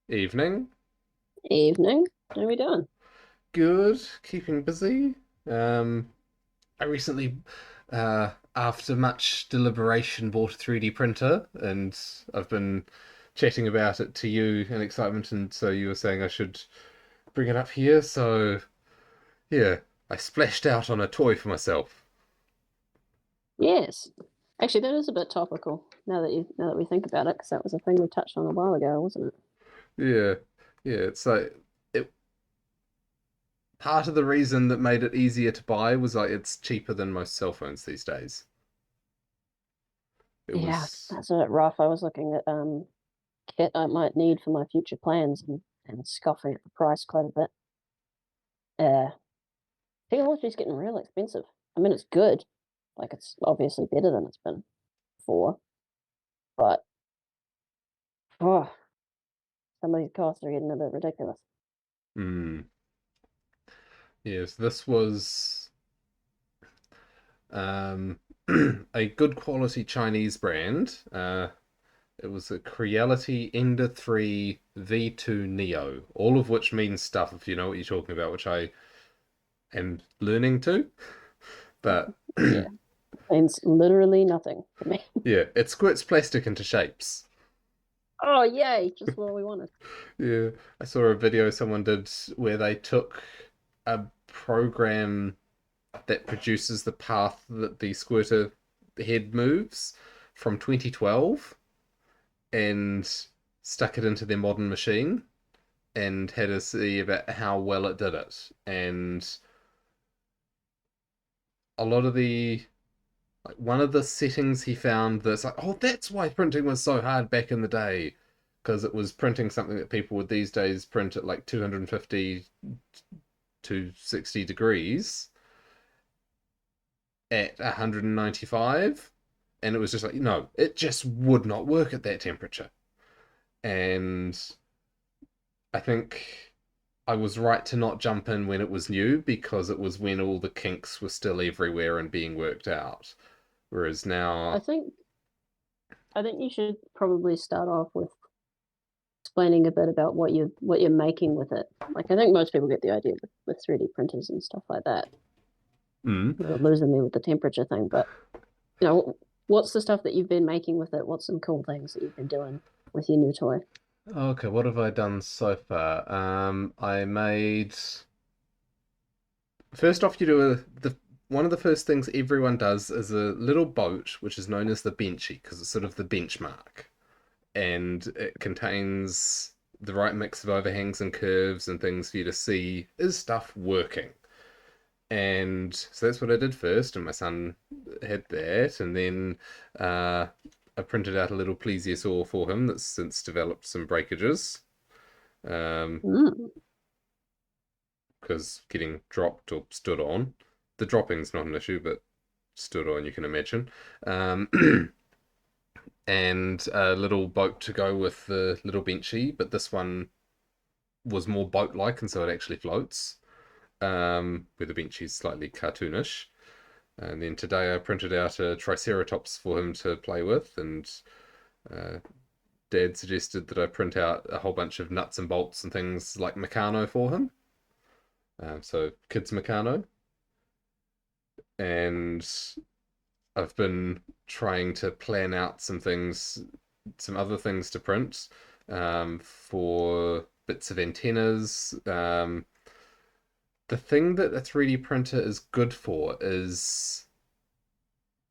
Evening. Evening. How are we doing? Good. Keeping busy. Um, I recently, after much deliberation, bought a 3D printer, and I've been chatting about it to you in excitement, and so you were saying I should bring it up here. So yeah, I splashed out on a toy for myself. Yes. Actually, that is a bit topical now that we think about it, because that was a thing we touched on a while ago, wasn't it? Yeah, yeah. It's like it. Part of the reason that made it easier to buy was like it's cheaper than most cell phones these days. It Yeah, was. that's a bit rough. I was looking at kit I might need for my future plans and scoffing at the price quite a bit. Technology's getting real expensive. I mean, it's good. Like it's obviously better than it's been before, but oh, some of these costs are getting a bit ridiculous. Hmm. Yes, this was um, a good quality Chinese brand. It was a Creality Ender 3 V2 Neo, all of which means stuff if you know what you're talking about, which I am learning to. But Yeah, means literally nothing to me. yeah, it squirts plastic into shapes. Oh, yay! Just what we wanted. Yeah, I saw a video someone did where they took a program that produces the path that the squirter head moves from 2012 and stuck it into their modern machine and had to see about how well it did it. And a lot of the like one of the settings he found that's like, oh, that's why printing was so hard back in the day. Because it was printing something that people would these days print at like 250 to 60 degrees at 195. And it was just like, no, it just would not work at that temperature. And I think I was right to not jump in when it was new because it was when all the kinks were still everywhere and being worked out. Whereas I now, think I think you should probably start off with explaining a bit about what you're making with it. Like I think most people get the idea with 3D printers and stuff like that. mm, You're losing me with the temperature thing, but what's the stuff that you've been making with it? What's some cool things that you've been doing with your new toy? okay, what have I done so far? I made first off, you do the one of the first things everyone does is a little boat, which is known as the benchy because it's sort of the benchmark, and it contains the right mix of overhangs and curves and things for you to see is stuff working. And so that's what I did first, and my son had that, and then uh, I printed out a little plesiosaur for him that's since developed some breakages. Um, Mm. because getting dropped or stood on, the dropping's not an issue, but stood on you can imagine. Um, and a little boat to go with the little benchy, but this one was more boat-like, and so it actually floats. Where the benchy's slightly cartoonish. And then today I printed out a Triceratops for him to play with, and uh, Dad suggested that I print out a whole bunch of nuts and bolts and things like Meccano for him. So kids Meccano, and I've been trying to plan out some things, some other things to print for bits of antennas. The thing that a 3D printer is good for is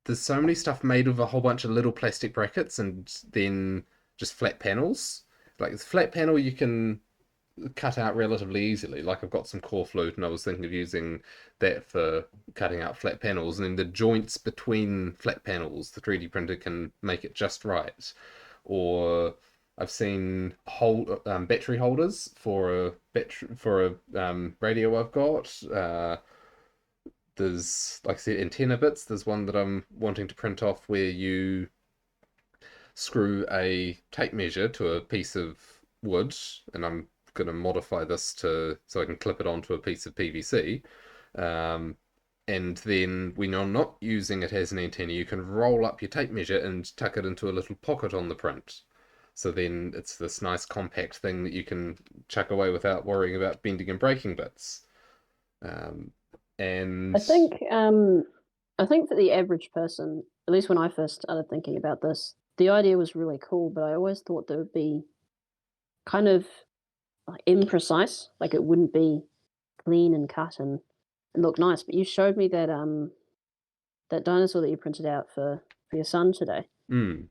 there's so many stuff made of a whole bunch of little plastic brackets and then just flat panels. Like the flat panel you can cut out relatively easily. Like I've got some core flute and I was thinking of using that for cutting out flat panels. And then the joints between flat panels, the 3D printer can make it just right. Or I've seen battery holders for a radio I've got. There's like I said antenna bits. There's one that I'm wanting to print off where you screw a tape measure to a piece of wood, and I'm going to modify this to so I can clip it onto a piece of PVC. Um, and then when you're not using it as an antenna, you can roll up your tape measure and tuck it into a little pocket on the print. So then it's this nice compact thing that you can chuck away without worrying about bending and breaking bits. Um, I and think I think for the average person, at least when I first started thinking about this, the idea was really cool, but I always thought that it would be kind of like imprecise, like it wouldn't be clean and cut and look nice. But you showed me that that dinosaur that you printed out for your son today, mm,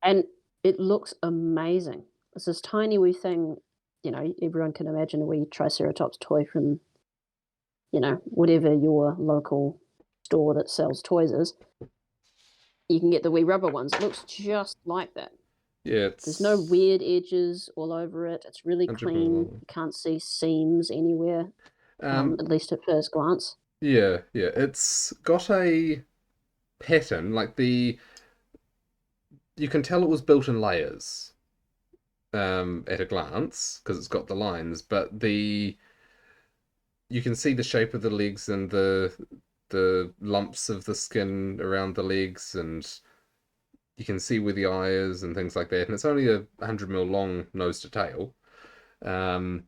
and it looks amazing. It's this tiny wee thing, you know. Everyone can imagine a wee Triceratops toy from whatever your local store that sells toys is. You can get the wee rubber ones. It looks just like that. yeah, There's no it's weird edges all over it. It's really 100 clean. mil. You can't see seams anywhere, Um, at least at first glance. yeah, yeah, it's got a pattern like the you can tell it was built in layers at a glance because it's got the lines, but the you can see the shape of the legs and the lumps of the skin around the legs, and you can see where the eye is and things like that. And it's only a 100 mil long nose to tail. Um,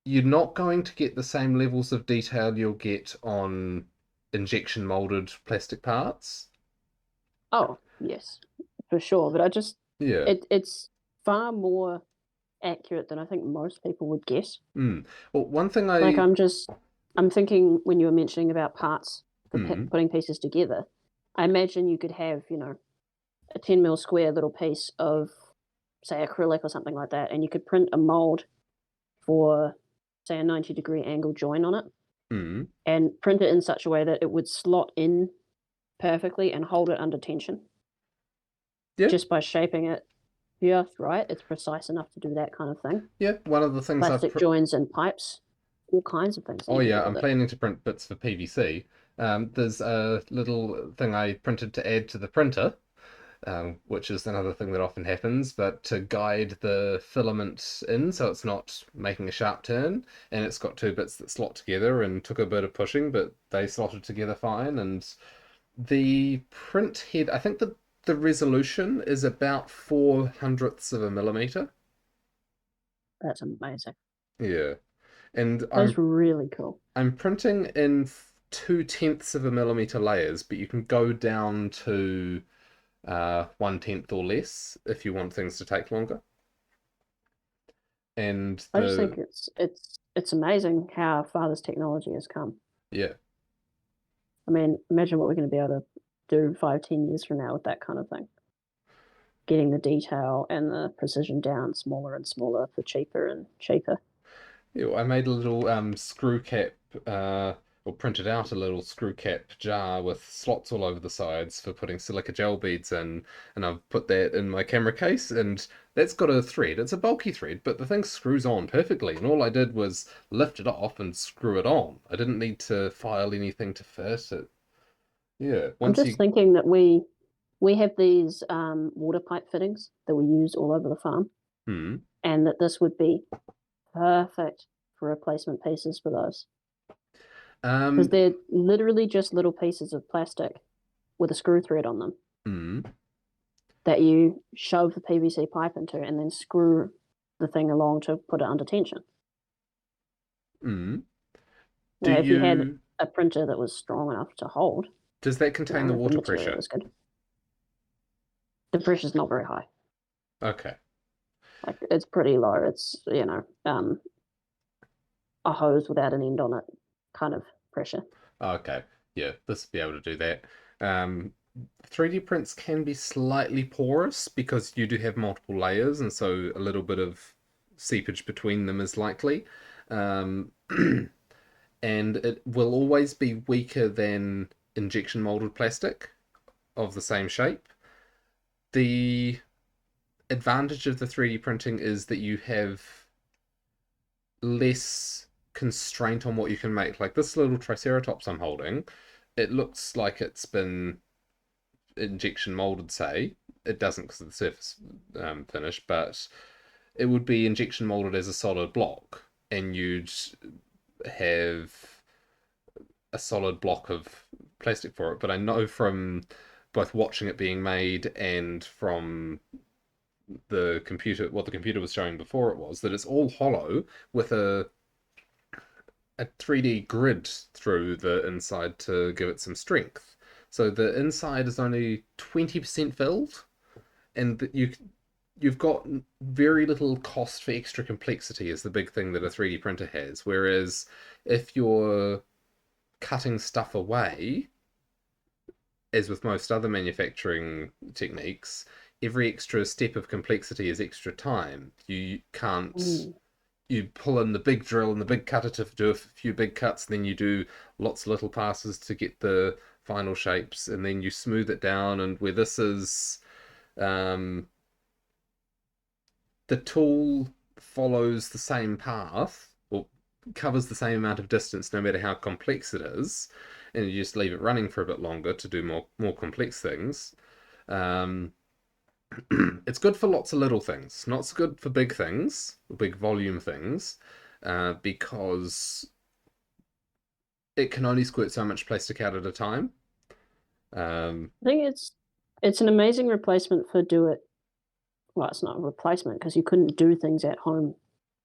you're not going to get the same levels of detail you'll get on injection molded plastic parts. Oh, yes, for sure. But I just Yeah. it's far more accurate than I think most people would guess. Mm. Well, one thing Like I I'm thinking when you were mentioning about parts for mm, putting pieces together, I imagine you could have, a 10 mil square little piece of, say, acrylic or something like that, and you could print a mold for, say, a 90-degree angle join on it mm, and print it in such a way that it would slot in perfectly and hold it under tension yeah, just by shaping it just right. It's precise enough to do that kind of thing. yeah. One of the things Plastic joins and pipes, all kinds of things that oh you can yeah, do I'm with it. planning to print bits for PVC. There's a little thing I printed to add to the printer, which is another thing that often happens, but to guide the filament in so it's not making a sharp turn. And it's got two bits that slot together and took a bit of pushing, but they slotted together fine. And the print head, I think the resolution is about 4/100ths of a millimeter. That's amazing. Yeah. And That's really cool. I'm printing in 2/10ths of a millimeter layers, but you can go down to 1/10 or less if you want things to take longer. And I just the think it's amazing how far this technology has come. yeah, I mean, imagine what we're going to be able to do 5, 10 years from now with that kind of thing. Getting the detail and the precision down smaller and smaller for cheaper and cheaper. yeah, I made a little screw cap or printed out a little screw cap jar with slots all over the sides for putting silica gel beads in, and I've put that in my camera case, and that's got a thread. It's a bulky thread, but the thing screws on perfectly, and all I did was lift it off and screw it on. I didn't need to file anything to fit it. Yeah, I'm once just you thinking that we have these water pipe fittings that we use all over the farm, hmm and that this would be perfect for replacement pieces for those because um they're literally just little pieces of plastic with a screw thread on them hmm that you shove the PVC pipe into and then screw the thing along to put it under tension. hmm You do know, if you had you a printer that was strong enough to hold, does that contain the if the water material pressure? was good, the pressure's not very high. Okay. Like it's pretty low. It's a hose without an end on it kind of pressure. Okay. Yeah, this will be able to do that. 3D prints can be slightly porous because you do have multiple layers, and so a little bit of seepage between them is likely. Um, and it will always be weaker than injection molded plastic of the same shape. The advantage of the 3D printing is that you have less constraint on what you can make. Like this little Triceratops I'm holding, it looks like it's been injection molded, say. It doesn't because of the surface finish, but it would be injection molded as a solid block, and you'd have a solid block of plastic for it. But I know from both watching it being made and from what the computer was showing before it was that it's all hollow with a 3D grid through the inside to give it some strength. So the inside is only 20% filled, and you've got very little cost for extra complexity is the big thing that a 3D printer has. Whereas if you're cutting stuff away, as with most other manufacturing techniques, every extra step of complexity is extra time. You can't Mm. you pull in the big drill and the big cutter to do a few big cuts, then you do lots of little passes to get the final shapes, and then you smooth it down. And where this is, um, the tool follows the same path or covers the same amount of distance no matter how complex it is, and you just leave it running for a bit longer to do more complex things. Um, it's good for lots of little things, not so good for big things, big volume things, because it can only squirt so much plastic out at a time. Um, I think it's an amazing replacement for do it. Well, it's not a replacement because you couldn't do things at home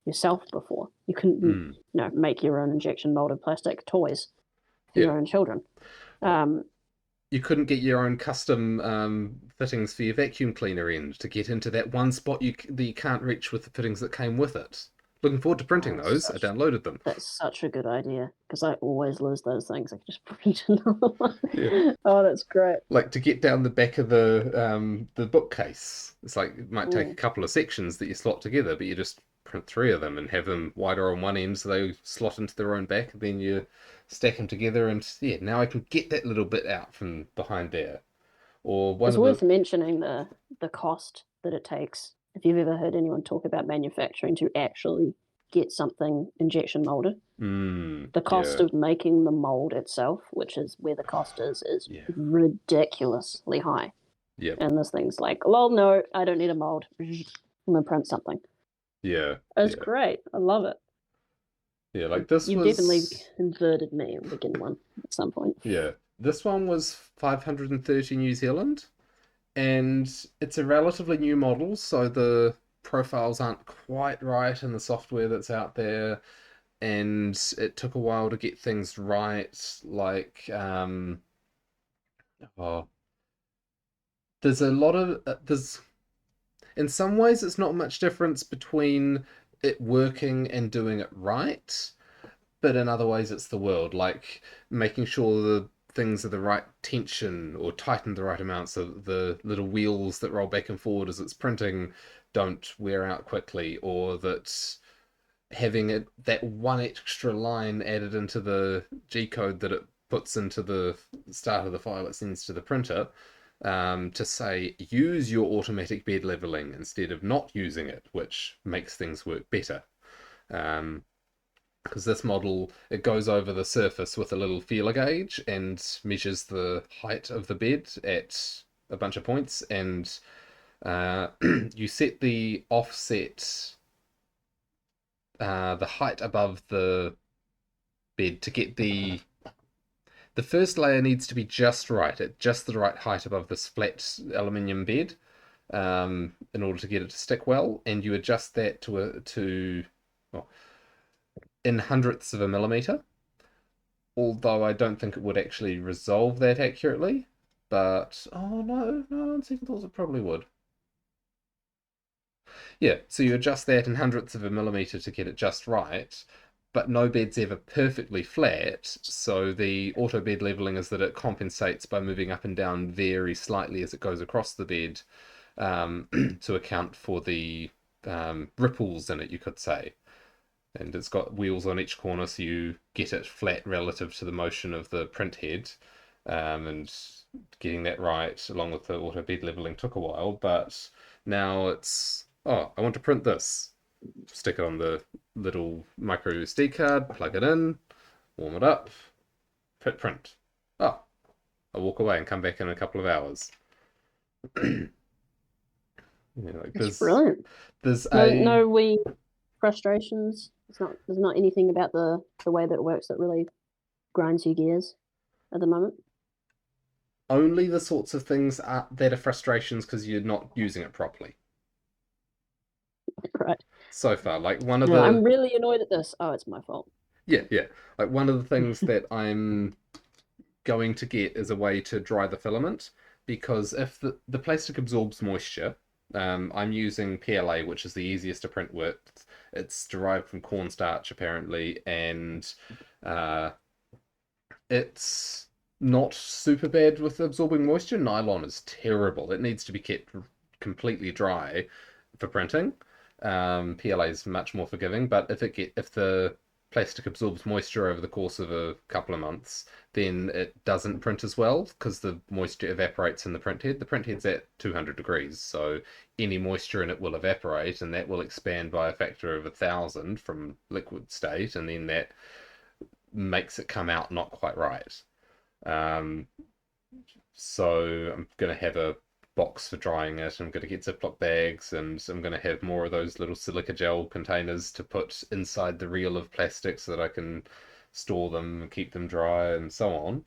yourself before. You couldn't, mm, make your own injection molded plastic toys for yeah. your own children. Like, Um, you couldn't get your own custom fittings for your vacuum cleaner end to get into that one spot that you can't reach with the fittings that came with it. Looking forward to printing oh, those. I downloaded them. that's such a good idea because I always lose those things. I can just print another one. Yeah. Oh, that's great. Like to get down the back of the bookcase. It's like it might take a Mm. couple of sections that you slot together, but you just print three of them and have them wider on one end so they slot into their own back. Then you stack them together, and yeah, now I can get that little bit out from behind there. Or one It's of the worth mentioning the cost that it takes. If you've ever heard anyone talk about manufacturing to actually get something injection molded, the cost yeah, of making the mold itself, which is where the cost is yeah, ridiculously high. yeah, And this thing's like, lol, no, I don't need a mold. I'm gonna print something. yeah, It's yeah, great. I love it. yeah. Like this You've definitely was converted me on the begin one at some point. yeah, this one was 530 New Zealand, and it's a relatively new model, so the profiles aren't quite right in the software that's out there, and it took a while to get things right. Like, oh, there's a lot of there's in some ways it's not much difference between it working and doing it right, but in other ways it's the world, like making sure the things are the right tension or tightened the right amount so that the little wheels that roll back and forward as it's printing don't wear out quickly, or that having that one extra line added into the G code that it puts into the start of the file it sends to the printer, to say use your automatic bed leveling instead of not using it, which makes things work better. Um, because this model it goes over the surface with a little feeler gauge and measures the height of the bed at a bunch of points, and you set the offset, the height above the bed to get the first layer needs to be just right at just the right height above this flat aluminium bed, in order to get it to stick well, and you adjust that to well, in hundredths of a millimeter, although I don't think it would actually resolve that accurately. But oh no, on second thoughts it probably would. Yeah, so you adjust that in hundredths of a millimeter to get it just right, but no bed's ever perfectly flat, so the auto bed leveling is that it compensates by moving up and down very slightly as it goes across the bed, to account for the ripples in it, you could say. And it's got wheels on each corner, so you get it flat relative to the motion of the print head. And getting that right, along with the auto bed leveling, took a while. But now it's, oh, I want to print this. Stick it on the little micro SD card, plug it in, warm it up, hit print. Oh, I walk away and come back in a couple of hours. Like It's brilliant. there's No, a no, we frustrations. There's not anything about the way that it works that really grinds your gears at the moment. only the sorts of things that are frustrations because you're not using it properly. Right. so far. Like one of No, I'm the really annoyed at this. Oh, it's my fault. yeah, yeah. Like one of the things that I'm going to get is a way to dry the filament because if the plastic absorbs moisture, I'm using PLA, which is the easiest to print with. It's derived from cornstarch apparently, and uh, it's not super bad with absorbing moisture. Nylon is terrible. It needs to be kept completely dry for printing. PLA is much more forgiving, but if the plastic absorbs moisture over the course of a couple of months, then it doesn't print as well because the moisture evaporates in the print head. The print head's at 200 degrees, so any moisture in it will evaporate, and that will expand by a factor of 1,000 from liquid state, and then that makes it come out not quite right. Um, so I'm gonna have a box for drying it. I'm gonna get Ziploc bags, and I'm gonna have more of those little silica gel containers to put inside the reel of plastic so that I can store them and keep them dry and so on.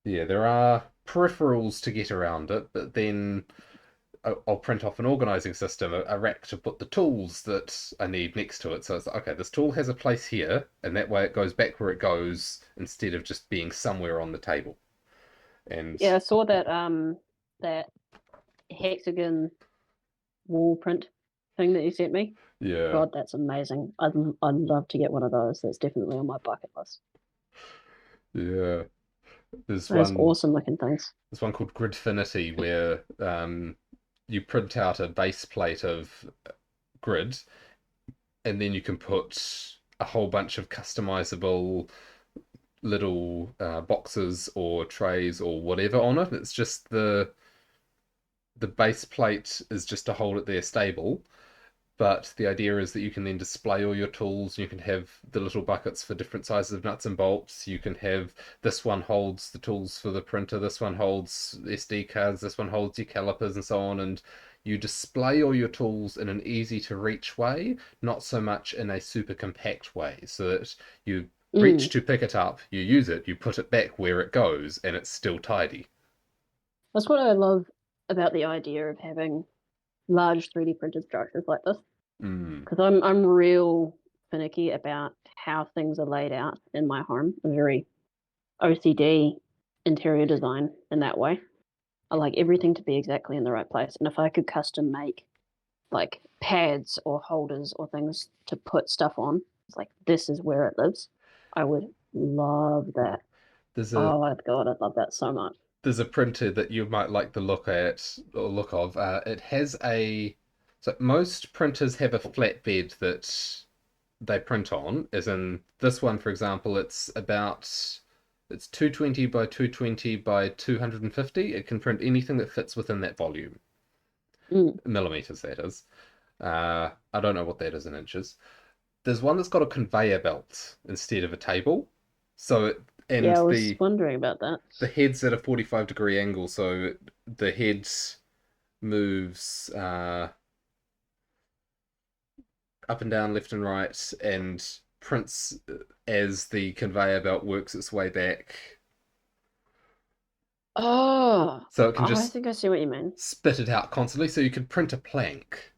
Yeah, there are peripherals to get around it, but then I'll print off an organizing system, a rack to put the tools that I need next to it. So it's like, okay, this tool has a place here, and that way it goes back where it goes instead of just being somewhere on the table. And Yeah, I saw that that hexagon wall print thing that you sent me. yeah, God, that's amazing. I'd love to get one of those. That's definitely on my bucket list. yeah. There's Those one awesome looking things. there's one called Gridfinity where you print out a base plate of grid, and then you can put a whole bunch of customizable little boxes or trays or whatever on it. It's just the base plate is just to hold it there stable. But the idea is that you can then display all your tools. You can have the little buckets for different sizes of nuts and bolts. You can have this one holds the tools for the printer, this one holds SD cards, this one holds your calipers, and so on. And you display all your tools in an easy to reach way, not so much in a super compact way, so that you reach Mm. to pick it up, you use it, you put it back where it goes, and it's still tidy. That's what I love about the idea of having large 3D printed structures like this. Mm. Because I'm real finicky about how things are laid out in my home. I'm very OCD interior design in that way. I like everything to be exactly in the right place. And if I could custom make like pads or holders or things to put stuff on, it's like this is where it lives. I would love that. There's a Oh my god, I'd love that so much. there's a printer that you might like the look at or look of. It has a so most printers have a flatbed that they print on. As in this one, for example, it's 220 by 220 by 250. It can print anything that fits within that volume, Mm. millimeters that is. I don't know what that is in inches. There's one that's got a conveyor belt instead of a table. So it, and Yeah, I was the wondering about that. the head's at a 45-degree angle, so the head moves up and down, left and right, and prints as the conveyor belt works its way back. Oh, So it can I just think I see what you mean. spit it out constantly. So you could print a plank,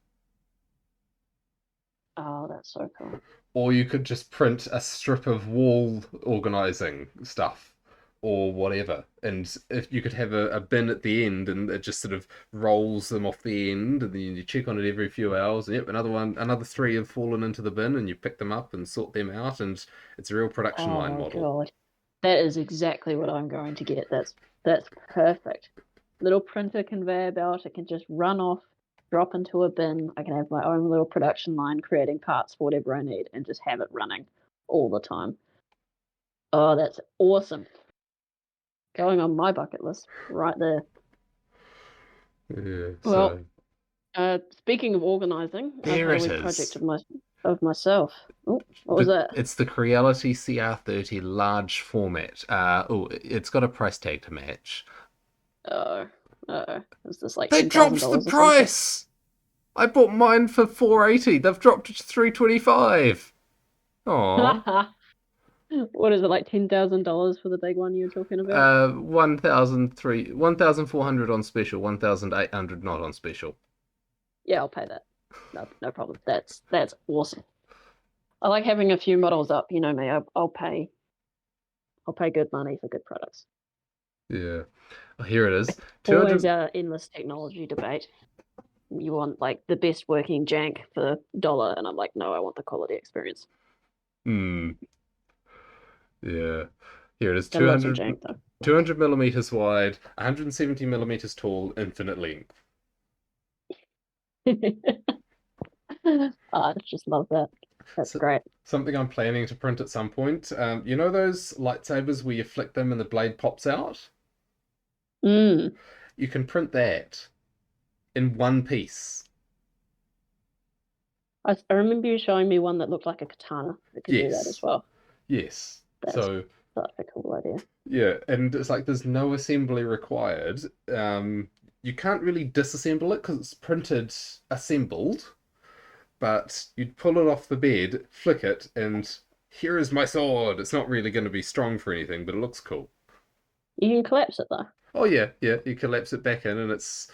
Oh, that's so cool. or you could just print a strip of wall organizing stuff or whatever. And if you could have a bin at the end and it just sort of rolls them off the end, and then you check on it every few hours. And yep, another three have fallen into the bin, and you pick them up and sort them out, and it's a real production line Oh model. god. That is exactly what I'm going to get. That's perfect. Little printer conveyor belt. It can just run off, drop into a bin. I can have my own little production line creating parts for whatever I need and just have it running all the time. Oh, that's awesome. Going on my bucket list right there. Yeah, Well, so speaking of organizing, I've there had a it wee project is. of myself. Oh, what was The that? it's the Creality CR30 large format. It's got a price tag to match. Oh, is this like They dropped the $10,000 or something? price. I bought mine for 480. They've dropped it to 325. Aw. What is it, like $10,000 for the big one you were talking about? 1,400 on special, 1,800 not on special. Yeah, I'll pay that. No, no problem. That's awesome. I like having a few models up. You know me. I'll pay good money for good products. Yeah. Oh, here it is. Always 200. endless technology debate. You want like the best working jank for dollar, and I'm like, no, I want the quality experience. Hmm. Yeah. Here it is. Gotta love some jank 200 millimeters wide, 170 millimeters tall, infinite length. though. I just love that. That's So, great. something I'm planning to print at some point. You know those lightsabers where you flick them and the blade pops out? Mm. You can print that in one piece. I remember you showing me one that looked like a katana that could do that as Yes. well. Yes. That's So, such a cool idea. yeah, and it's like there's no assembly required. You can't really disassemble it because it's printed assembled, but you'd pull it off the bed, flick it, and here is my sword. It's not really going to be strong for anything, but it looks cool. You can collapse it though. Oh yeah, yeah. You collapse it back in, and it's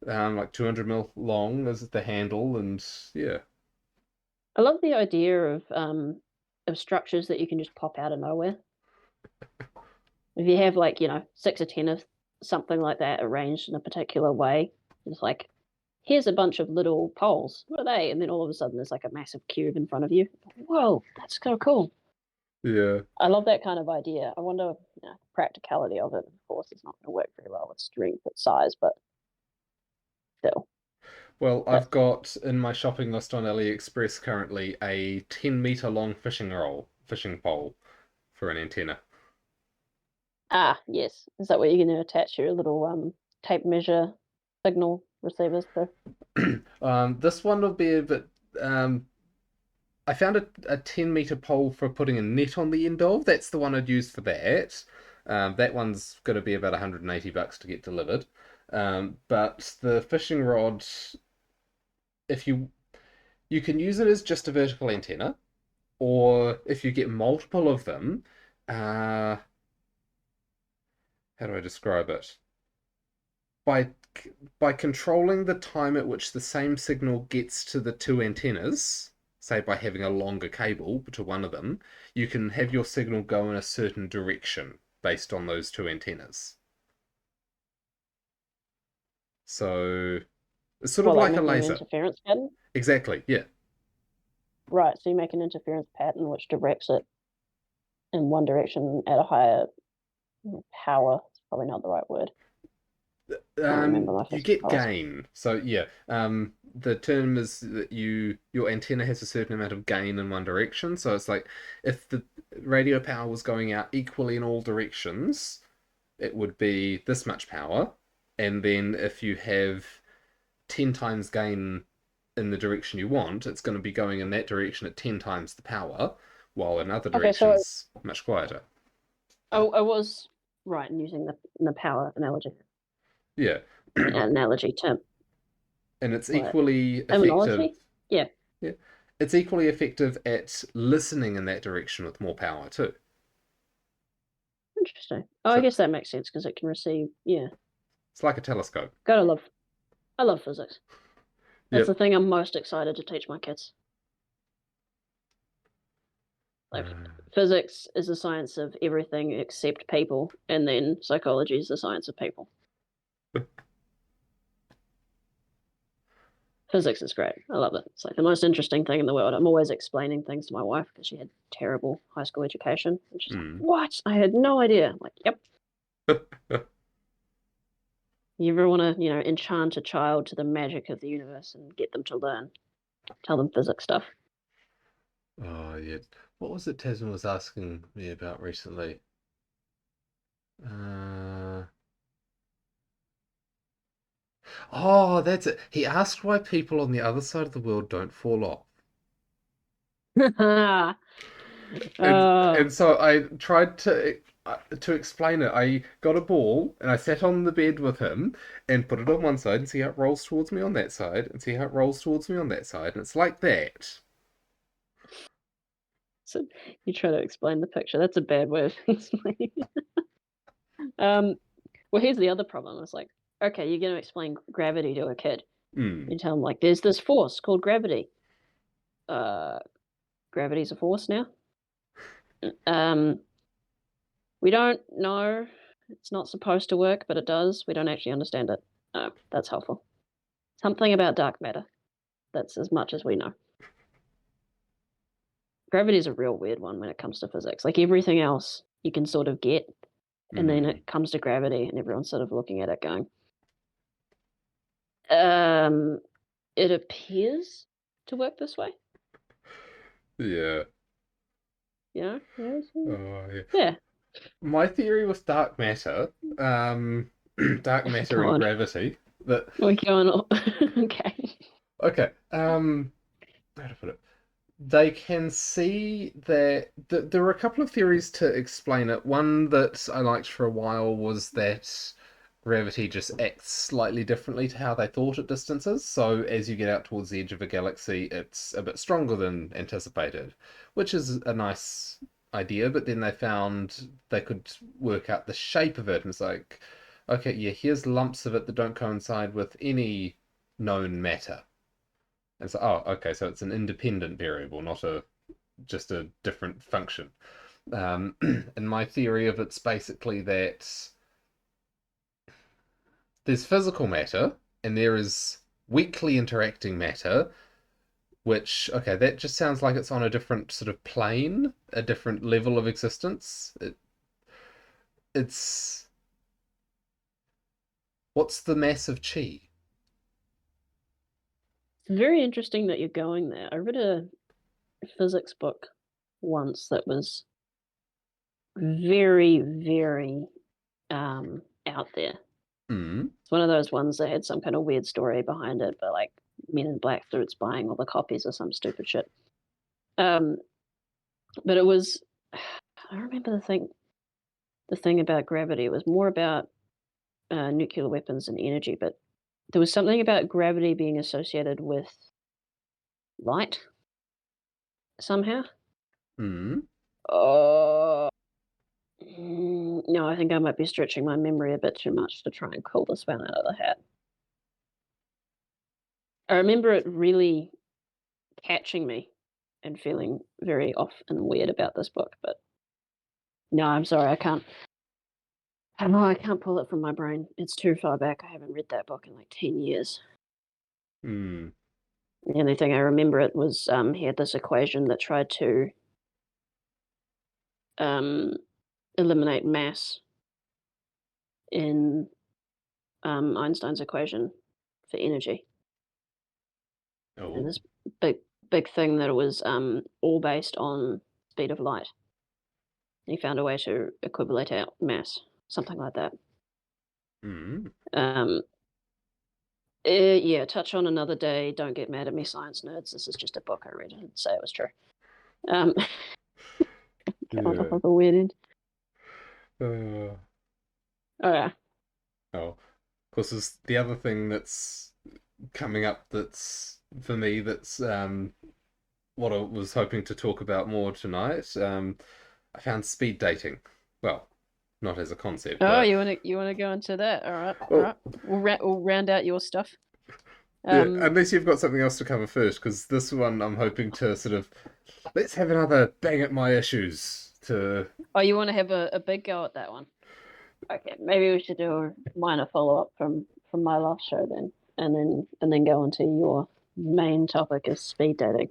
like 200 mil long as the handle, and yeah, I love the idea of structures that you can just pop out of nowhere. If you have like, 6 or 10 of something like that arranged in a particular way, it's like, here's a bunch of little poles. What are they? And then all of a sudden there's like a massive cube in front of you. Whoa, that's so cool. yeah. I love that kind of idea. I wonder, practicality of it. Of course, it's not going to work very well with strength at size, but still, Well, that I've got in my shopping list on AliExpress currently a 10-meter long fishing pole for an antenna. yes. Is that where you're going to attach your little tape measure signal receivers to? This one will be a bit. Um, I found a 10-meter pole for putting a net on the end of. That's the one I'd use for that. That one's going to be about $180 to get delivered. But the fishing rod, if you can use it as just a vertical antenna, or if you get multiple of them, uh, how do I describe it? By by controlling the time at which the same signal gets to the two antennas, say by having a longer cable to one of them, you can have your signal go in a certain direction based on those two antennas. So it's sort of Well, like like a making an laser. interference pattern? Exactly, yeah. Right, so you make an interference pattern which directs it in one direction at a higher power. It's probably not the right word. Can't remember my You physics get class. gain. So yeah, the term is that your antenna has a certain amount of gain in one direction. So it's like if the radio power was going out equally in all directions, it would be this much power. And then if you have 10 times gain in the direction you want, it's going to be going in that direction at 10 times the power, while in other Okay, so directions, much quieter. I was right in using the power analogy, Yeah. analogy term. And it's What? equally effective. Terminology? Yeah, Yeah. It's equally effective at listening in that direction with more power too. interesting. Oh, I So guess that makes sense because it can receive. Yeah, it's like a telescope. gotta love. I love physics. That's the Yep. thing I'm most excited to teach my kids. Like physics is the science of everything except people, and then psychology is the science of people. Physics is great. I love it. It's like the most interesting thing in the world. I'm always explaining things to my wife because she had terrible high school education. And she's like, Hmm. what? I had no idea. I'm like, yep. You ever want to, enchant a child to the magic of the universe and get them to learn? Tell them physics stuff. Oh, yeah. What was it Tasman was asking me about recently? Uh, oh, that's it. He asked why people on the other side of the world don't fall off. uh, And so I tried to explain it. I got a ball and I sat on the bed with him and put it on one side and see how it rolls towards me on that side and see how it rolls towards me on that side. And it's like that. so you try to explain the picture. That's a bad way of explaining. Um, well, here's the other problem. It's like, okay, you're going to explain gravity to a kid. Mm. You tell them, like, there's this force called gravity. Gravity's a force now. Um, we don't know. It's not supposed to work, but it does. We don't actually understand it. That's helpful. Something about dark matter. That's as much as we know. Gravity is a real weird one when it comes to physics. Like everything else you can sort of get, and then Mm. it comes to gravity, and everyone's sort of looking at it going, it appears to work this way. Yeah. You know? Oh, yeah. Yeah. My theory with dark matter, dark matter and God, gravity, that we're going on. Okay. okay, how to put it? They can see that there are a couple of theories to explain it. One that I liked for a while was that gravity just acts slightly differently to how they thought at distances. So as you get out towards the edge of a galaxy, it's a bit stronger than anticipated, which is a nice idea. But then they found they could work out the shape of it, and it's like, okay, yeah, here's lumps of it that don't coincide with any known matter. And so, oh, okay, so it's an independent variable, not a just a different function. And my theory of it's basically that there's physical matter and there is weakly interacting matter, which, okay, that just sounds like it's on a different sort of plane, a different level of existence. It's what's the mass of chi? It's very interesting that you're going there. I read a physics book once that was very, very out there. Mm. It's one of those ones that had some kind of weird story behind it, but like Men in Black suits buying all the copies or some stupid shit. Um, but it was, I remember the thing about gravity. It was more about nuclear weapons and energy, but there was something about gravity being associated with light somehow. Mm. Oh, no, I think I might be stretching my memory a bit too much to try and pull this one out of the hat. I remember it really catching me and feeling very off and weird about this book, but no, I'm sorry, I can't. I don't know, I can't pull it from my brain. It's too far back. I haven't read that book in like 10 years. Mm. The only thing I remember it was he had this equation that tried to um, eliminate mass in Einstein's equation for energy. And Oh. this big, big thing that it was all based on speed of light. He found a way to equilibrate out mass, something like that. Mm. Um, yeah, touch on another day. Don't get mad at me, science nerds. This is just a book I read. I didn't say it was true. Um, going off Yeah. of a weird end. Uh, Oh, yeah. oh. Of course, there's the other thing that's coming up that's for me that's what I was hoping to talk about more tonight. I found speed dating. Well, not as a concept, Oh, but you wanna go into that? All right, all well, right. We'll round out your stuff. yeah, Um, unless you've got something else to cover first, because this one I'm hoping to sort of let's have another bang at my issues to oh, you want to have a big go at that one? Okay, maybe we should do a minor follow up from my last show then, and then go into your main topic is speed dating.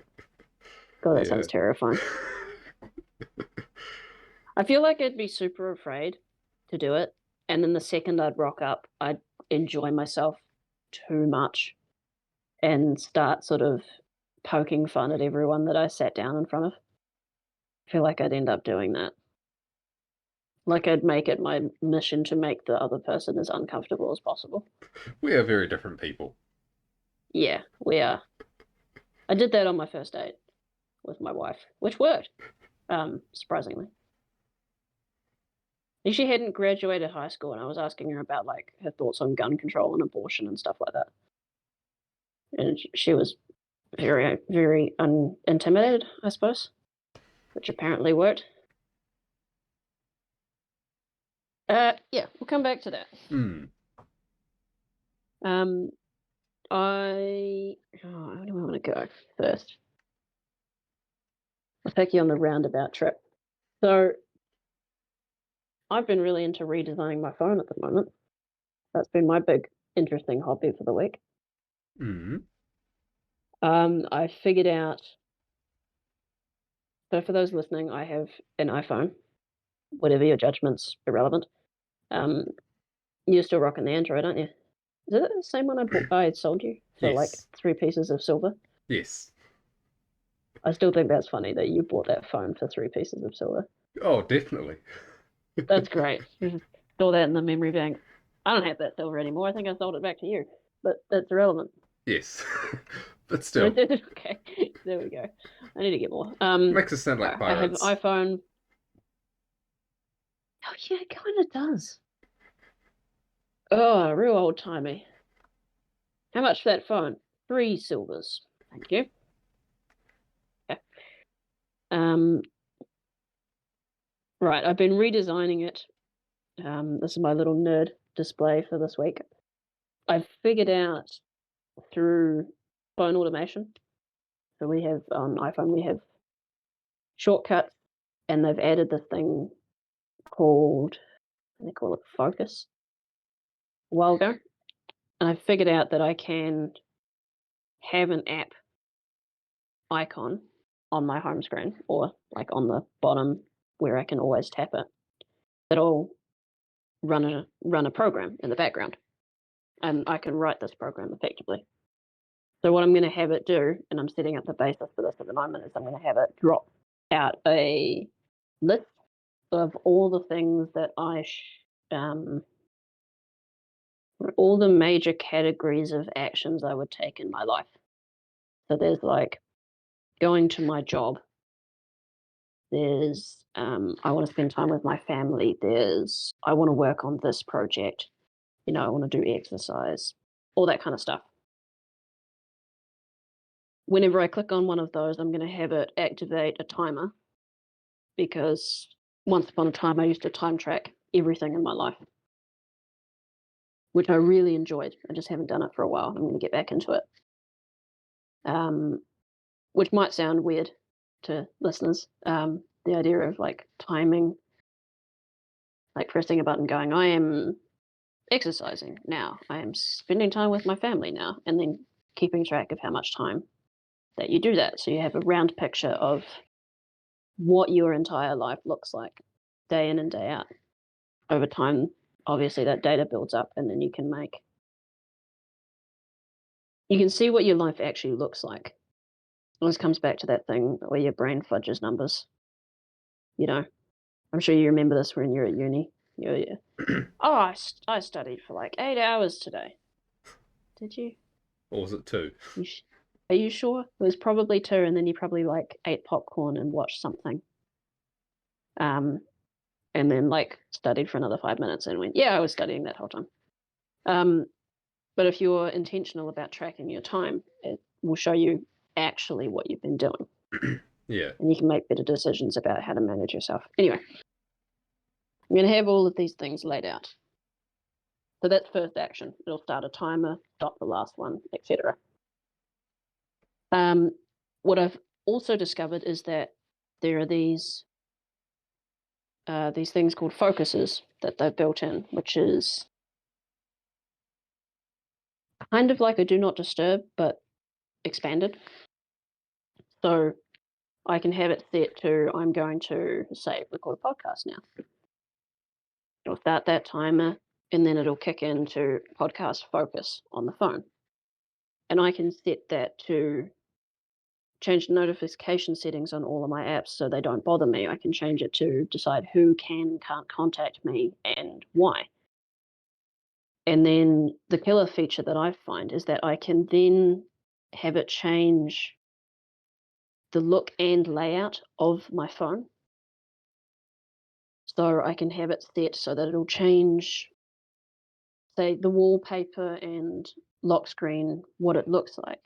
God, that yeah. sounds terrifying. I feel like I'd be super afraid to do it, and then the second I'd rock up, I'd enjoy myself too much and start sort of poking fun at everyone that I sat down in front of. I feel like I'd end up doing that. Like I'd make it my mission to make the other person as uncomfortable as possible. We are very different people. Yeah, we are. I did that on my first date with my wife, which worked, surprisingly. She hadn't graduated high school, and I was asking her about like her thoughts on gun control and abortion and stuff like that. And she was very, very intimidated, I suppose, which apparently worked. Yeah, we'll come back to that. Hmm. Um, where do I want to go first? I'll take you on the roundabout trip. So I've been really into redesigning my phone at the moment. That's been my big interesting hobby for the week. Mm. I figured out. So for those listening, I have an iPhone. Whatever your judgment's irrelevant. Um, you're still rocking the Android, aren't you? Is it the same one I sold you for like Yes. 3 pieces of silver? Yes. I still think that's funny that you bought that phone for 3 pieces of silver. Oh, definitely. That's great. You just store that in the memory bank. I don't have that silver anymore. I think I sold it back to you, but that's irrelevant. Yes. But still, Okay, there we go. I need to get more. makes us sound like I have pirates. iPhone. Oh yeah, it kind of does. Oh, real old timey. How much for that phone? 3 silvers. Thank you. Okay. Um, right, I've been redesigning it. This is my little nerd display for this week. I've figured out through phone automation. So we have on iPhone, we have shortcuts, and they've added this thing called, they call it Focus a while ago. And I figured out that I can have an app icon on my home screen or like on the bottom where I can always tap it. It'll run a program in the background, and I can write this program effectively. So what I'm going to have it do, and I'm setting up the basis for this at the moment, is I'm going to have it drop out a list of all the things that all the major categories of actions I would take in my life. So there's like going to my job. There's I want to spend time with my family. There's I want to work on this project. I want to do exercise, all that kind of stuff. Whenever I click on one of those, I'm going to have it activate a timer because once upon a time I used to time track everything in my life, which I really enjoyed. I just haven't done it for a while. I'm going to get back into it. Which might sound weird to listeners. The idea of like timing, like pressing a button going, I am exercising now, I am spending time with my family now, and then keeping track of how much time that you do that. So you have a round picture of what your entire life looks like day in and day out. Over time, obviously that data builds up, and then you can see what your life actually looks like. And this comes back to that thing where your brain fudges numbers. I'm sure you remember this when you're at uni. You're, oh, I studied for like 8 hours today. Did you? Or was it two? Are you sure? It was probably two, and then you probably like ate popcorn and watched something. Um, and then like studied for another 5 minutes and went, yeah, I was studying that whole time. But if you're intentional about tracking your time, it will show you actually what you've been doing. Yeah. And you can make better decisions about how to manage yourself. Anyway, I'm going to have all of these things laid out. So that's first action. It'll start a timer, stop the last one, etc. What I've also discovered is that there are these things called focuses that they've built in, which is kind of like a do not disturb, but expanded. So I can have it set to, I'm going to say record a podcast now. It'll start that timer, and then it'll kick into podcast focus on the phone. And I can set that to change the notification settings on all of my apps so they don't bother me. I can change it to decide who can't contact me and why. And then the killer feature that I find is that I can then have it change the look and layout of my phone. So I can have it set so that it'll change, say, the wallpaper and lock screen, what it looks like.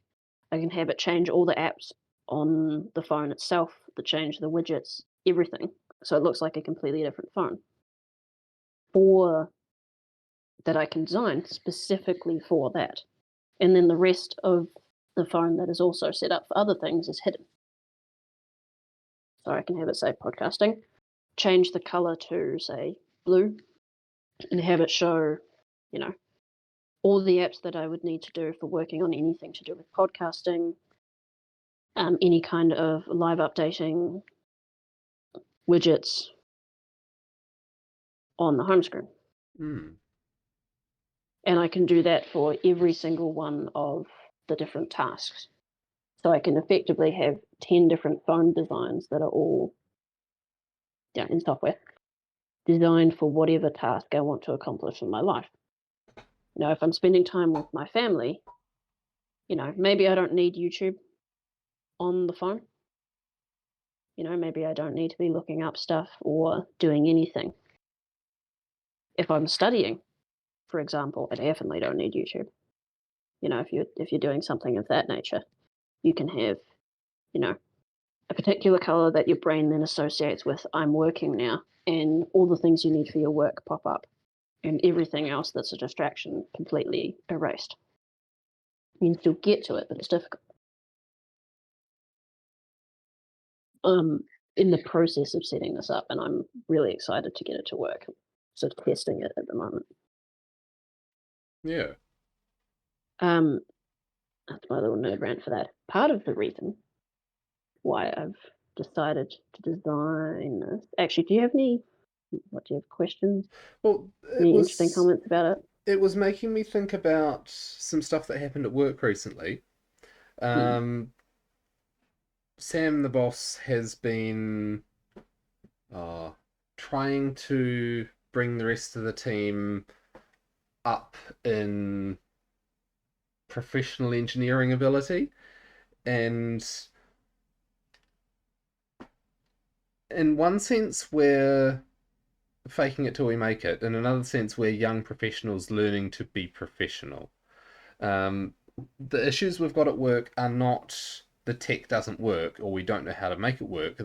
I can have it change all the apps on the phone itself, change the widgets, everything. So it looks like a completely different phone. That I can design specifically for that. and then the rest of the phone that is also set up for other things is hidden. So I can have it say podcasting, change the color to, say, blue, and have it show, you know, all the apps that I would need to do for working on anything to do with podcasting, any kind of live updating widgets on the home screen. Hmm. And I can do that for every single one of the different tasks. So I can effectively have 10 different phone designs that are all in software designed for whatever task I want to accomplish in my life. If I'm spending time with my family, maybe I don't need YouTube on the phone. Maybe I don't need to be looking up stuff or doing anything. If I'm studying, for example, I definitely don't need YouTube. If you're doing something of that nature, you can have, a particular color that your brain then associates with I'm working now, and all the things you need for your work pop up, and everything else that's a distraction completely erased. You can still get to it, but it's difficult. In the process of setting this up, and I'm really excited to get it to work. Sort of testing it at the moment. Yeah. That's my little nerd rant for that. Part of the reason why I've decided to design this. Actually, do you have questions? Well, Any interesting comments about it? it was making me think about some stuff that happened at work recently. Hmm. Sam, the boss, has been uh, trying to bring the rest of the team up in professional engineering ability, and in one sense we're faking it till we make it, in another sense we're young professionals learning to be professional. um, the issues we've got at work are not the tech doesn't work or we don't know how to make it work.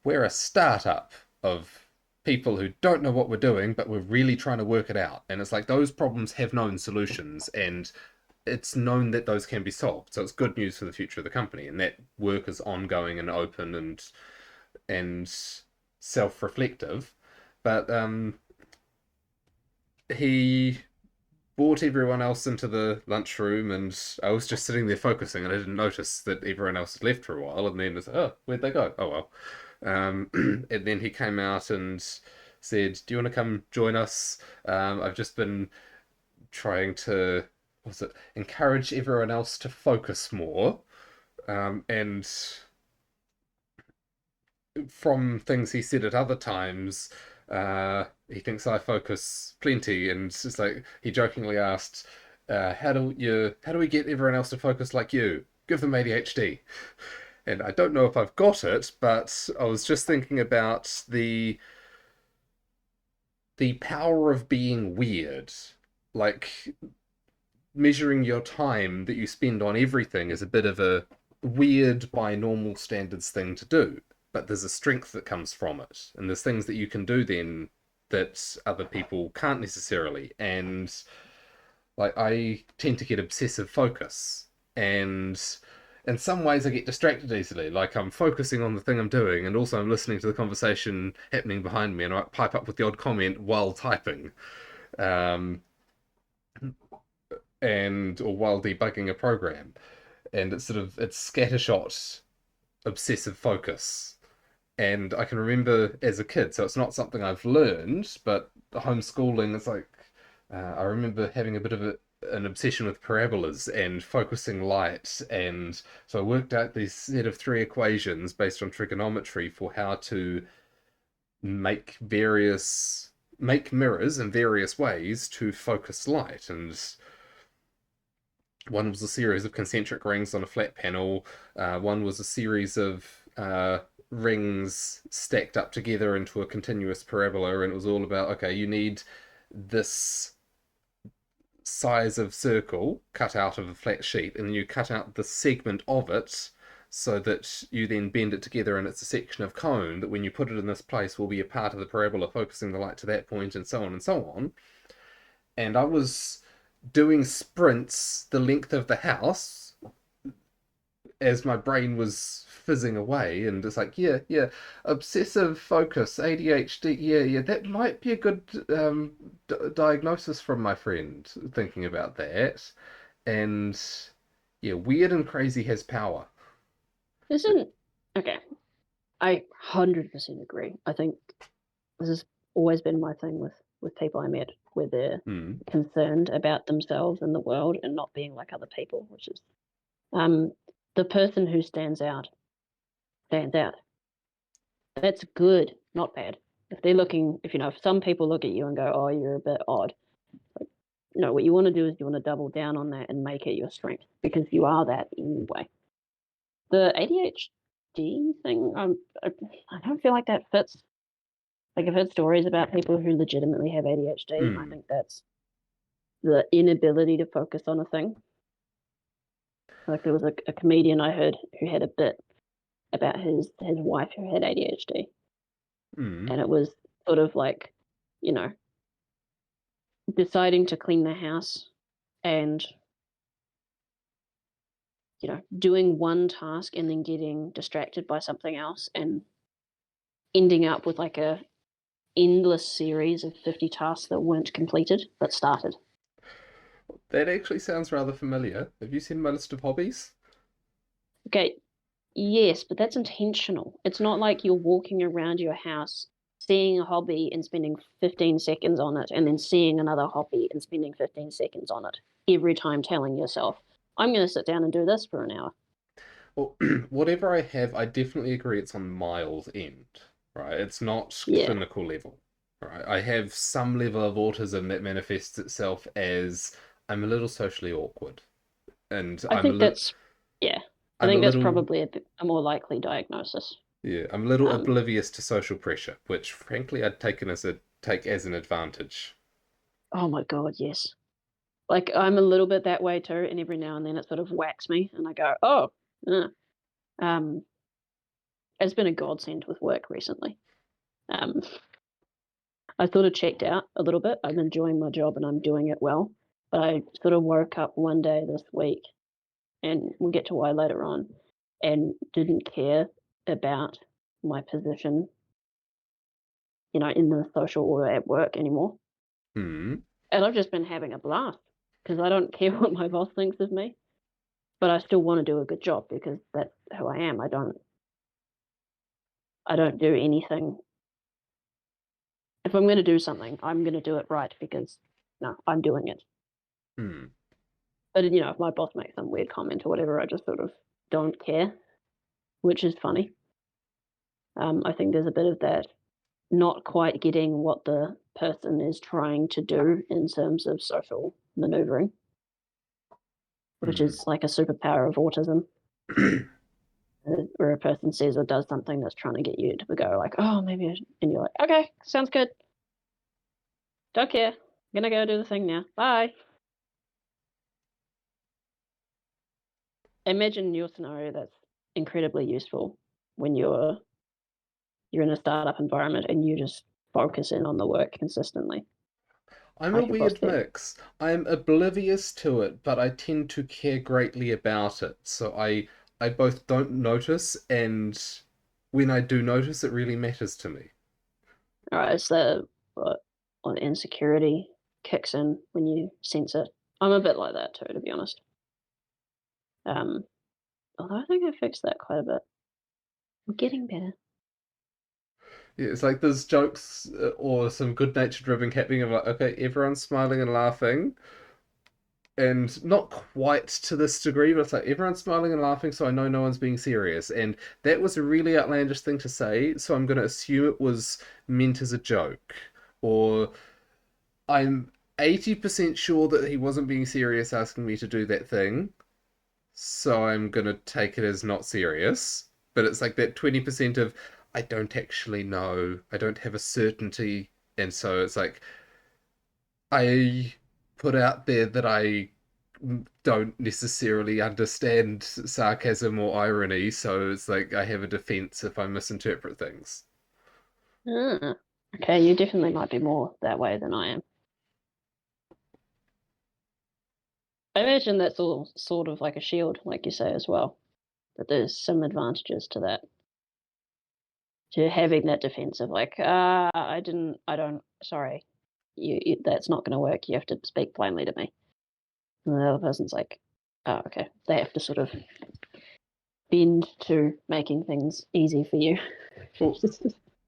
We're a startup of people who don't know what we're doing, but we're really trying to work it out. And it's like those problems have known solutions, and it's known that those can be solved. So it's good news for the future of the company, and that work is ongoing and open and self-reflective. But he brought everyone else into the lunchroom, and I was just sitting there focusing, and I didn't notice that everyone else had left for a while. And then it's like, oh, where'd they go? Oh well. And then he came out and said, "Do you want to come join us? I've just been trying to, what's it, encourage everyone else to focus more." And from things he said at other times, he thinks I focus plenty, and it's just like he jokingly asked, how do we get everyone else to focus like you? Give them ADHD." And I don't know if I've got it, but I was just thinking about the power of being weird. Like, measuring your time that you spend on everything is a bit of a weird by normal standards thing to do, but there's a strength that comes from it, and there's things that you can do then that other people can't necessarily. And like, I tend to get obsessive focus, and in some ways I get distracted easily. Like, I'm focusing on the thing I'm doing, and also I'm listening to the conversation happening behind me, and I pipe up with the odd comment while typing. um, and or while debugging a program, and it's scattershot obsessive focus. And I can remember as a kid, so it's not something I've learned, but homeschooling, it's like, I remember having a bit of an obsession with parabolas and focusing light, and so I worked out this set of three equations based on trigonometry for how to make various make mirrors in various ways to focus light. And one was a series of concentric rings on a flat panel. One was a series of rings stacked up together into a continuous parabola, and it was all about, okay, you need this size of circle cut out of a flat sheet, and then you cut out the segment of it so that you then bend it together, and it's a section of cone that when you put it in this place will be a part of the parabola, focusing the light to that point, and so on and so on. And I was doing sprints the length of the house as my brain was fizzing away, and it's like, yeah, obsessive focus, ADHD, yeah, that might be a good diagnosis from my friend thinking about that. And yeah, weird and crazy has power. Isn't okay. I 100% agree. I think this has always been my thing with people I met, where they're Hmm. concerned about themselves and the world and not being like other people, which is um the person who stands out. That's good, not bad. If they're looking, if some people look at you and go, "Oh, you're a bit odd," no, what you want to do is you want to double down on that and make it your strength because you are that anyway. The ADHD thing, I don't feel like that fits. Like I've heard stories about people who legitimately have ADHD, and I Hmm. think that's the inability to focus on a thing. Like there was a comedian I heard who had a bit about his wife who had ADHD, Hmm. and it was sort of like, you know, deciding to clean the house and doing one task and then getting distracted by something else and ending up with like a endless series of 50 tasks that weren't completed but started. That actually sounds rather familiar. Have you seen my list of hobbies? Okay, yes, but that's intentional. It's not like you're walking around your house seeing a hobby and spending 15 seconds on it and then seeing another hobby and spending 15 seconds on it every time telling yourself, I'm going to sit down and do this for an hour. Well, whatever I have, I definitely agree it's on Miles' end, right? It's not Yeah, clinical level, right? I have some level of autism that manifests itself as I'm a little socially awkward, and I think that's, yeah, I I'm a think that's little, probably a more likely diagnosis. yeah, I'm a little Um, oblivious to social pressure, which frankly I'd take as an advantage. oh my God, yes. Like I'm a little bit that way too, and every now and then it sort of whacks me, and I go, "Oh, uh. um, it's been a godsend with work recently." Um, I sort of checked out a little bit. I'm enjoying my job and I'm doing it well, but I sort of woke up one day this week, and we'll get to why later on, and didn't care about my position, in the social order at work anymore. Hmm. And I've just been having a blast because I don't care what my boss thinks of me, but I still want to do a good job because that's who I am. I don't do anything. If I'm going to do something, I'm going to do it right because no, I'm doing it. Hmm. But if my boss makes some weird comment or whatever, I just sort of don't care, which is funny. I think there's a bit of that not quite getting what the person is trying to do in terms of social maneuvering, which Hmm. is like a superpower of autism, where a person says or does something that's trying to get you to go like, oh, maybe, and you're like, okay, sounds good. Don't care. I'm gonna go do the thing now. Bye. Imagine your scenario that's incredibly useful when you're in a startup environment and you just focus in on the work consistently, I'm a like your boss weird did. mix. I'm oblivious to it, but I tend to care greatly about it. So I both don't notice, and when I do notice, it really matters to me. All right, so on insecurity kicks in when you sense it. I'm a bit like that too, to be honest. Um, Although I think I fixed that quite a bit. I'm getting better. Yeah, it's like there's jokes or some good-natured ribbing happening. I'm like, okay, everyone's smiling and laughing, and not quite to this degree, but it's like everyone's smiling and laughing, so I know no one's being serious. And that was a really outlandish thing to say, so I'm going to assume it was meant as a joke, or I'm 80% sure that he wasn't being serious asking me to do that thing, so I'm gonna take it as not serious. But it's like that 20% of I don't actually know, I don't have a certainty, and so it's like I put out there that I don't necessarily understand sarcasm or irony, so it's like I have a defense if I misinterpret things. Ah, okay, you definitely might be more that way than I am. I imagine that's all sort of like a shield, like you say as well. That there's some advantages to that, to having that defense of like, I don't, sorry, you that's not going to work. You have to speak plainly to me. And the other person's like, oh, okay. They have to sort of bend to making things easy for you. Well,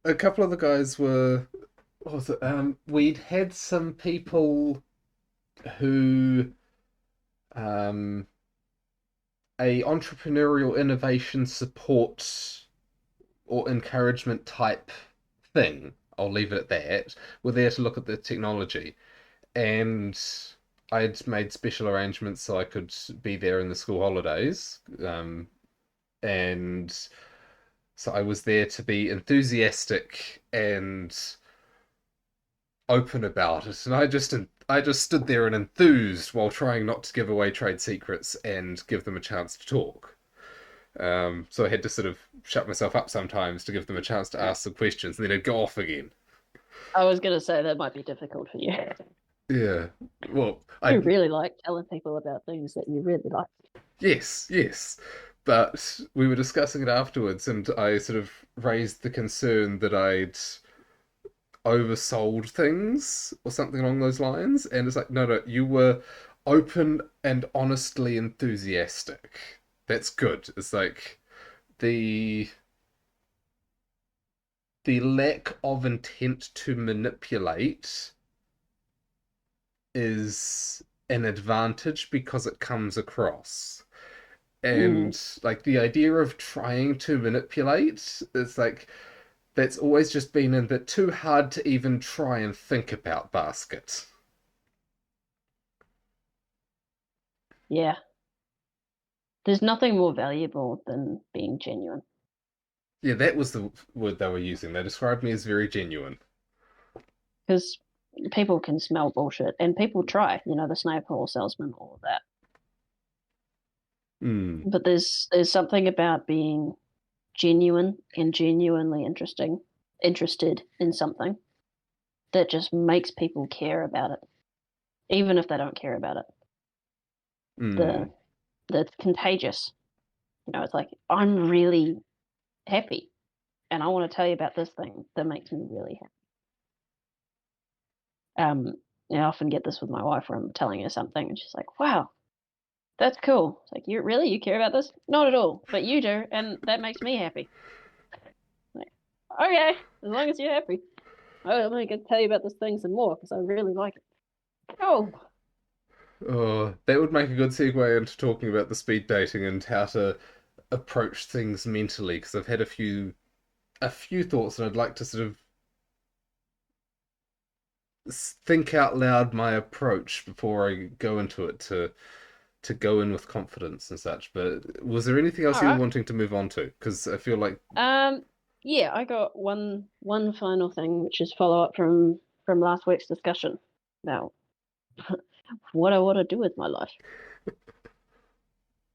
a couple of the guys were. What was it? We'd had some people who um, a entrepreneurial innovation support or encouragement type thing. I'll leave it at that. We're there to look at the technology, and I'd made special arrangements so I could be there in the school holidays. And so I was there to be enthusiastic and open about it, and I just stood there and enthused while trying not to give away trade secrets and give them a chance to talk. So I had to sort of shut myself up sometimes to give them a chance to Yeah. ask some questions, and then I'd go off again. I was going to say that might be difficult for you. Yeah. Well, You I really like telling people about things that you really like. yes, yes. But we were discussing it afterwards, and I sort of raised the concern that I'd oversold things or something along those lines. And it's like, no, no, you were open and honestly enthusiastic. That's good. It's like the the lack of intent to manipulate is an advantage because it comes across. Mm, And like the idea of trying to manipulate is like that's always just been a bit too hard to even try and think about basket. yeah. There's nothing more valuable than being genuine. Yeah, that was the word they were using. They described me as very genuine. Because people can smell bullshit and people try, the snake oil salesman, all of that. Hmm. But there's something about being genuine and genuinely interested in something that just makes people care about it, even if they don't care about it. Hmm. The That's contagious. It's like I'm really happy, and I want to tell you about this thing that makes me really happy. Um, I often get this with my wife where I'm telling her something, and she's like, "Wow, that's cool." It's like, you care about this? Not at all, but you do, and that makes me happy. Like, okay, as long as you're happy. I'm going to tell you about this thing some more because I really like it. Oh, Oh, that would make a good segue into talking about the speed dating and how to approach things mentally, because I've had a few thoughts and I'd like to sort of think out loud my approach before I go into it to go in with confidence and such. But was there anything else all you were right. wanting to move on to? Because I feel like, Um, yeah, I got one final thing, which is follow up from last week's discussion about what I want to do with my life.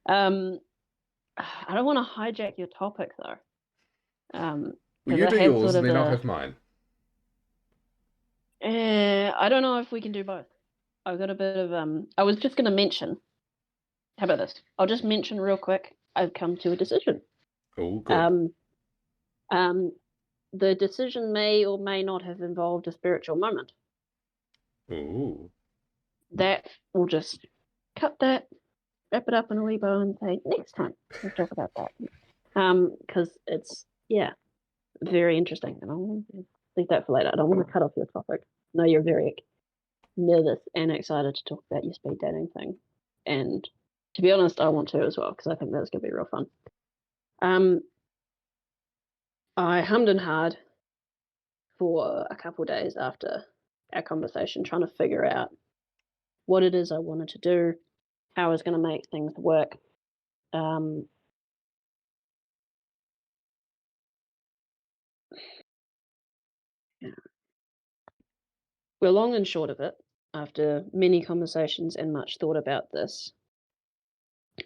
Um, I don't want to hijack your topic though, well, because you I do had yours sort and of then I'll a. have mine. I don't know if we can do both. I've got a bit of. I was just going to mention. How about this? I'll just mention real quick. I've come to a decision. Oh, good. Um, um, the decision may or may not have involved a spiritual moment. Ooh. That will just cut that, wrap it up in a wee bow, and say next time we'll talk about that. Because it's very interesting, and I'll leave that for later. I don't want to cut off your topic. No, you're very nervous and excited to talk about your speed dating thing, and to be honest, I want to as well because I think that's going to be real fun. Um, I hummed and hard for a couple of days after our conversation, trying to figure out what it is I wanted to do, how I was going to make things work. Um, well, long and short of it, after many conversations and much thought about this,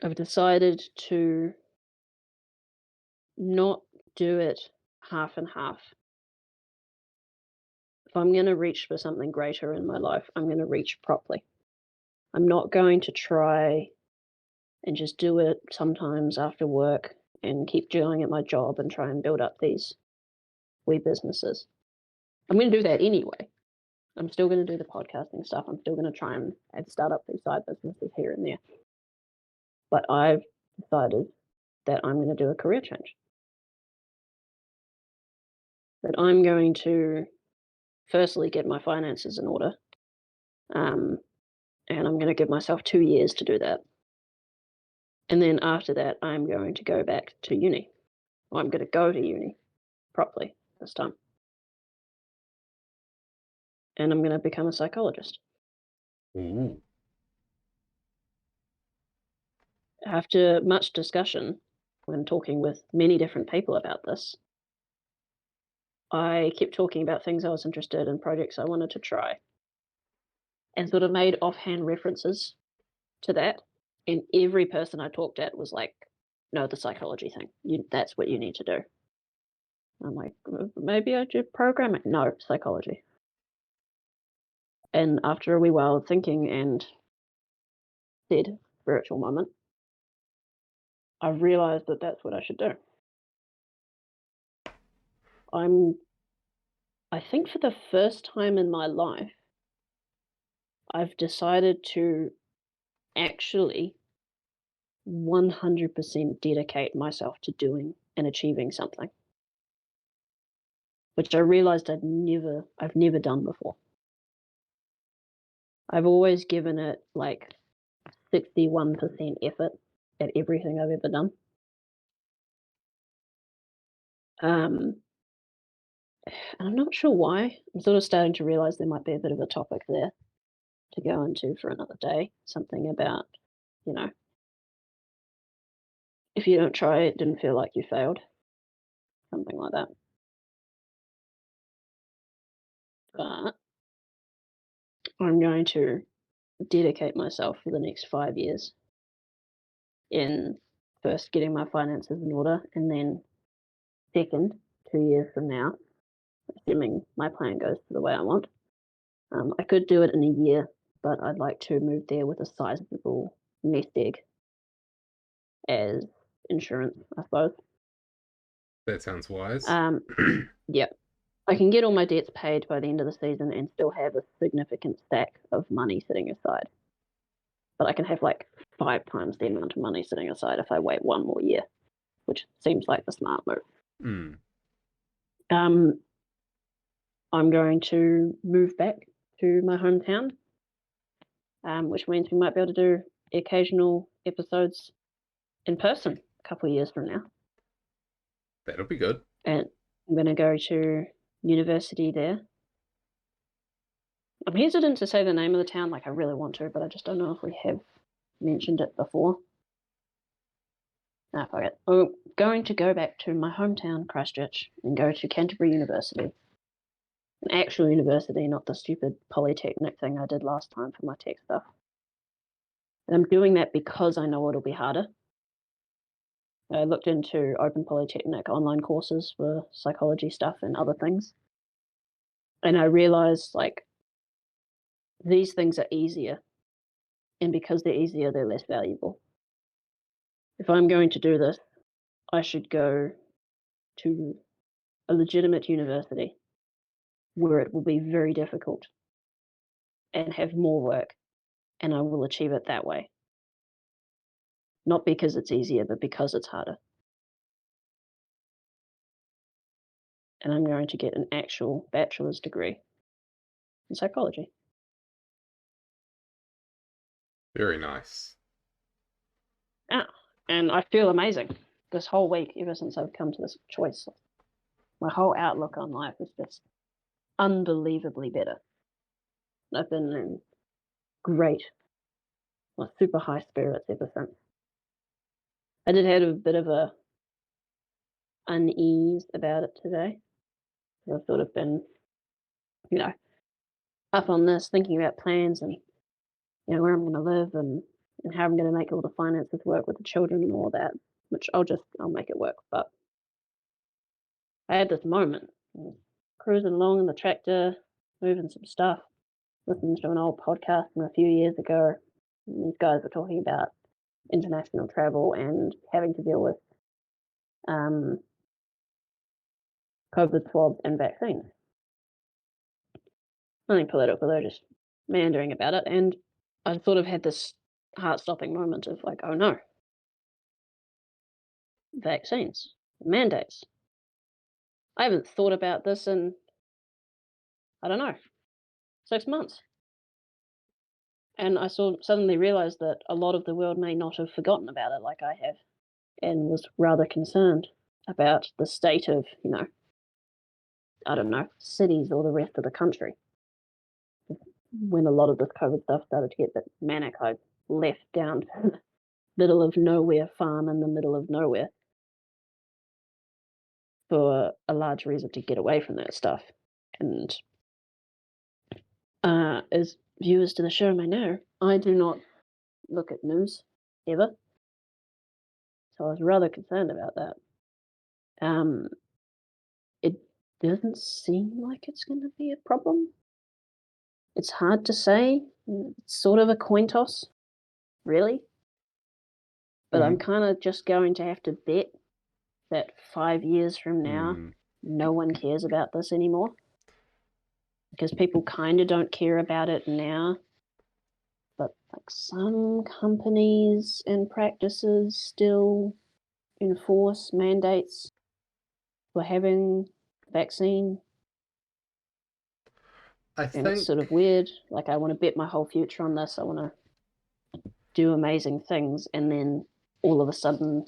I've decided to not do it half and half. If I'm going to reach for something greater in my life, I'm going to reach properly. I'm not going to try and just do it sometimes after work and keep doing at my job and try and build up these wee businesses. I'm going to do that anyway. I'm still going to do the podcasting stuff. I'm still going to try and start up these side businesses here and there. But I've decided that I'm going to do a career change. That I'm going to firstly get my finances in order. And I'm going to give myself 2 years to do that. And then after that, I'm going to go back to uni. Well, I'm going to go to uni properly this time. And I'm going to become a psychologist. Ooh. After much discussion, when talking with many different people about this, I kept talking about things I was interested in, projects I wanted to try, and sort of made offhand references to that. And every person I talked at was like, no, the psychology thing. That's what you need to do. I'm like, maybe I do programming. No, psychology. And after a wee while of thinking and said, spiritual moment, I realized that that's what I should do. I think for the first time in my life, I've decided to actually 100% dedicate myself to doing and achieving something, which I realized I've never done before. I've always given it like 61% effort at everything I've ever done. And I'm not sure why. I'm sort of starting to realize there might be a bit of a topic there to go into for another day. Something about, you know, if you don't try, it didn't feel like you failed. Something like that. But I'm going to dedicate myself for the next 5 years in first getting my finances in order, and then second, 2 years from now, assuming my plan goes to the way I want. I could do it in a year, but I'd like to move there with a sizable nest egg as insurance, I suppose. That sounds wise. Um, yeah, I can get all my debts paid by the end of the season and still have a significant stack of money sitting aside. But I can have like 5 times the amount of money sitting aside if I wait one more year, which seems like the smart move. Mm. I'm going to move back to my hometown, which means we might be able to do occasional episodes in person a couple of years from now. That'll be good. And I'm going to go to university there. I'm hesitant to say the name of the town, like I really want to, but I just don't know if we have mentioned it before. No, fuck it. I'm going to go back to my hometown, Christchurch, and go to Canterbury University. An actual university, not the stupid polytechnic thing I did last time for my tech stuff. And I'm doing that because I know it'll be harder. I looked into Open Polytechnic online courses for psychology stuff and other things. And I realized, like, these things are easier. And because they're easier, they're less valuable. If I'm going to do this, I should go to a legitimate university where it will be very difficult and have more work, and I will achieve it that way. Not because it's easier, but because it's harder. And I'm going to get an actual bachelor's degree in psychology. Very nice. Yeah, and I feel amazing this whole week, ever since I've come to this choice. My whole outlook on life is just unbelievably better. I've been in great, like super high spirits ever since. I did have a bit of a unease about it today. I've sort of been, you know, up on this, thinking about plans and where I'm going to live and how I'm going to make all the finances work with the children and all that. Which I'll make it work. But I had this moment, cruising along in the tractor, moving some stuff, listening to an old podcast from a few years ago, These guys were talking about international travel and having to deal with COVID swabs and vaccines. Nothing political, they're just meandering about it. And I sort of had this heart-stopping moment of like, oh no, vaccines, mandates. I haven't thought about this in, I don't know, 6 months. And I suddenly realized that a lot of the world may not have forgotten about it like I have, and was rather concerned about the state of, I don't know, cities or the rest of the country. When a lot of this COVID stuff started to get a bit manic, I left down to the middle of nowhere farm in the middle of nowhere for a large reason to get away from that stuff. And as viewers to the show may know, I do not look at news ever. So I was rather concerned about that. It doesn't seem like it's going to be a problem. It's hard to say. It's sort of a coin toss, really. But I'm Mm-hmm. kind of just going to have to bet that 5 years from now, Mm. no one cares about this anymore. Because people kind of don't care about it now. But like some companies and practices still enforce mandates for having vaccine, I and it's sort think of weird. Like I want to bet my whole future on this. I want to do amazing things, and then all of a sudden,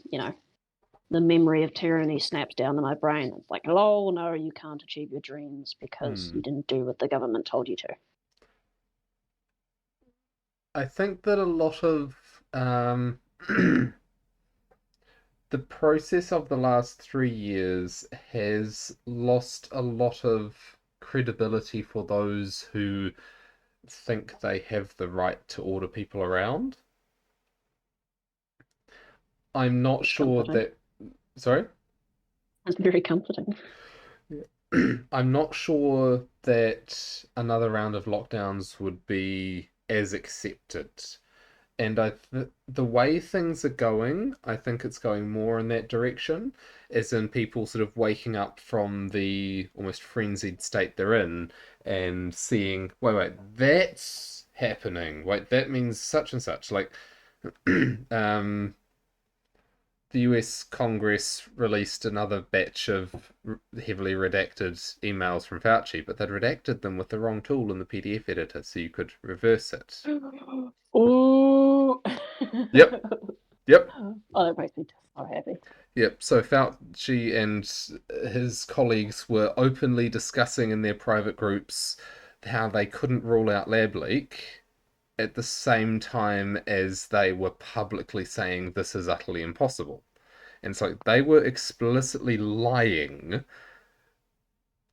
the memory of tyranny snaps down in my brain. It's like, oh no, you can't achieve your dreams because you mm, didn't do what the government told you to. I think that a lot of the process of the last 3 years has lost a lot of credibility for those who think they have the right to order people around. I'm not It's sure comforting. that. Sorry? It's very comforting. I'm not sure that another round of lockdowns would be as accepted. And the way things are going, I think it's going more in that direction, as in people sort of waking up from the almost frenzied state they're in and seeing, wait, that's happening. Wait, that means such and such. Like, um, the US Congress released another batch of heavily redacted emails from Fauci, but they'd redacted them with the wrong tool in the PDF editor, so you could reverse it. Ooh. Yep, yep. Oh, that makes me so happy. Yep, so Fauci and his colleagues were openly discussing in their private groups how they couldn't rule out lab leak at the same time as they were publicly saying this is utterly impossible. And so they were explicitly lying,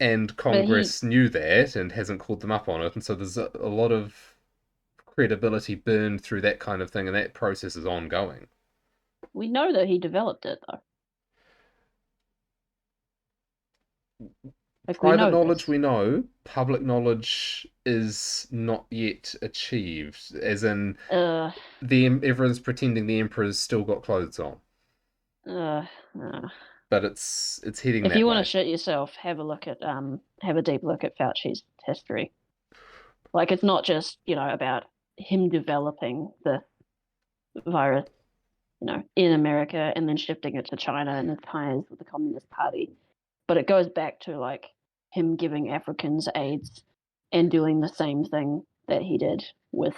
and But he, Congress knew that and hasn't called them up on it. And so there's a lot of credibility burned through that kind of thing, and that process is ongoing. we know that he developed it though. Like we Private know knowledge this. we know, public knowledge is not yet achieved, as in Uh, everyone's pretending the emperor's still got clothes on, uh, uh. but it's heading If that you want to way. shit yourself, have a deep look at Fauci's history. Like it's not just about him developing the virus, in America and then shifting it to China and his ties with the Communist Party, but it goes back to like him giving Africans AIDS and doing the same thing that he did with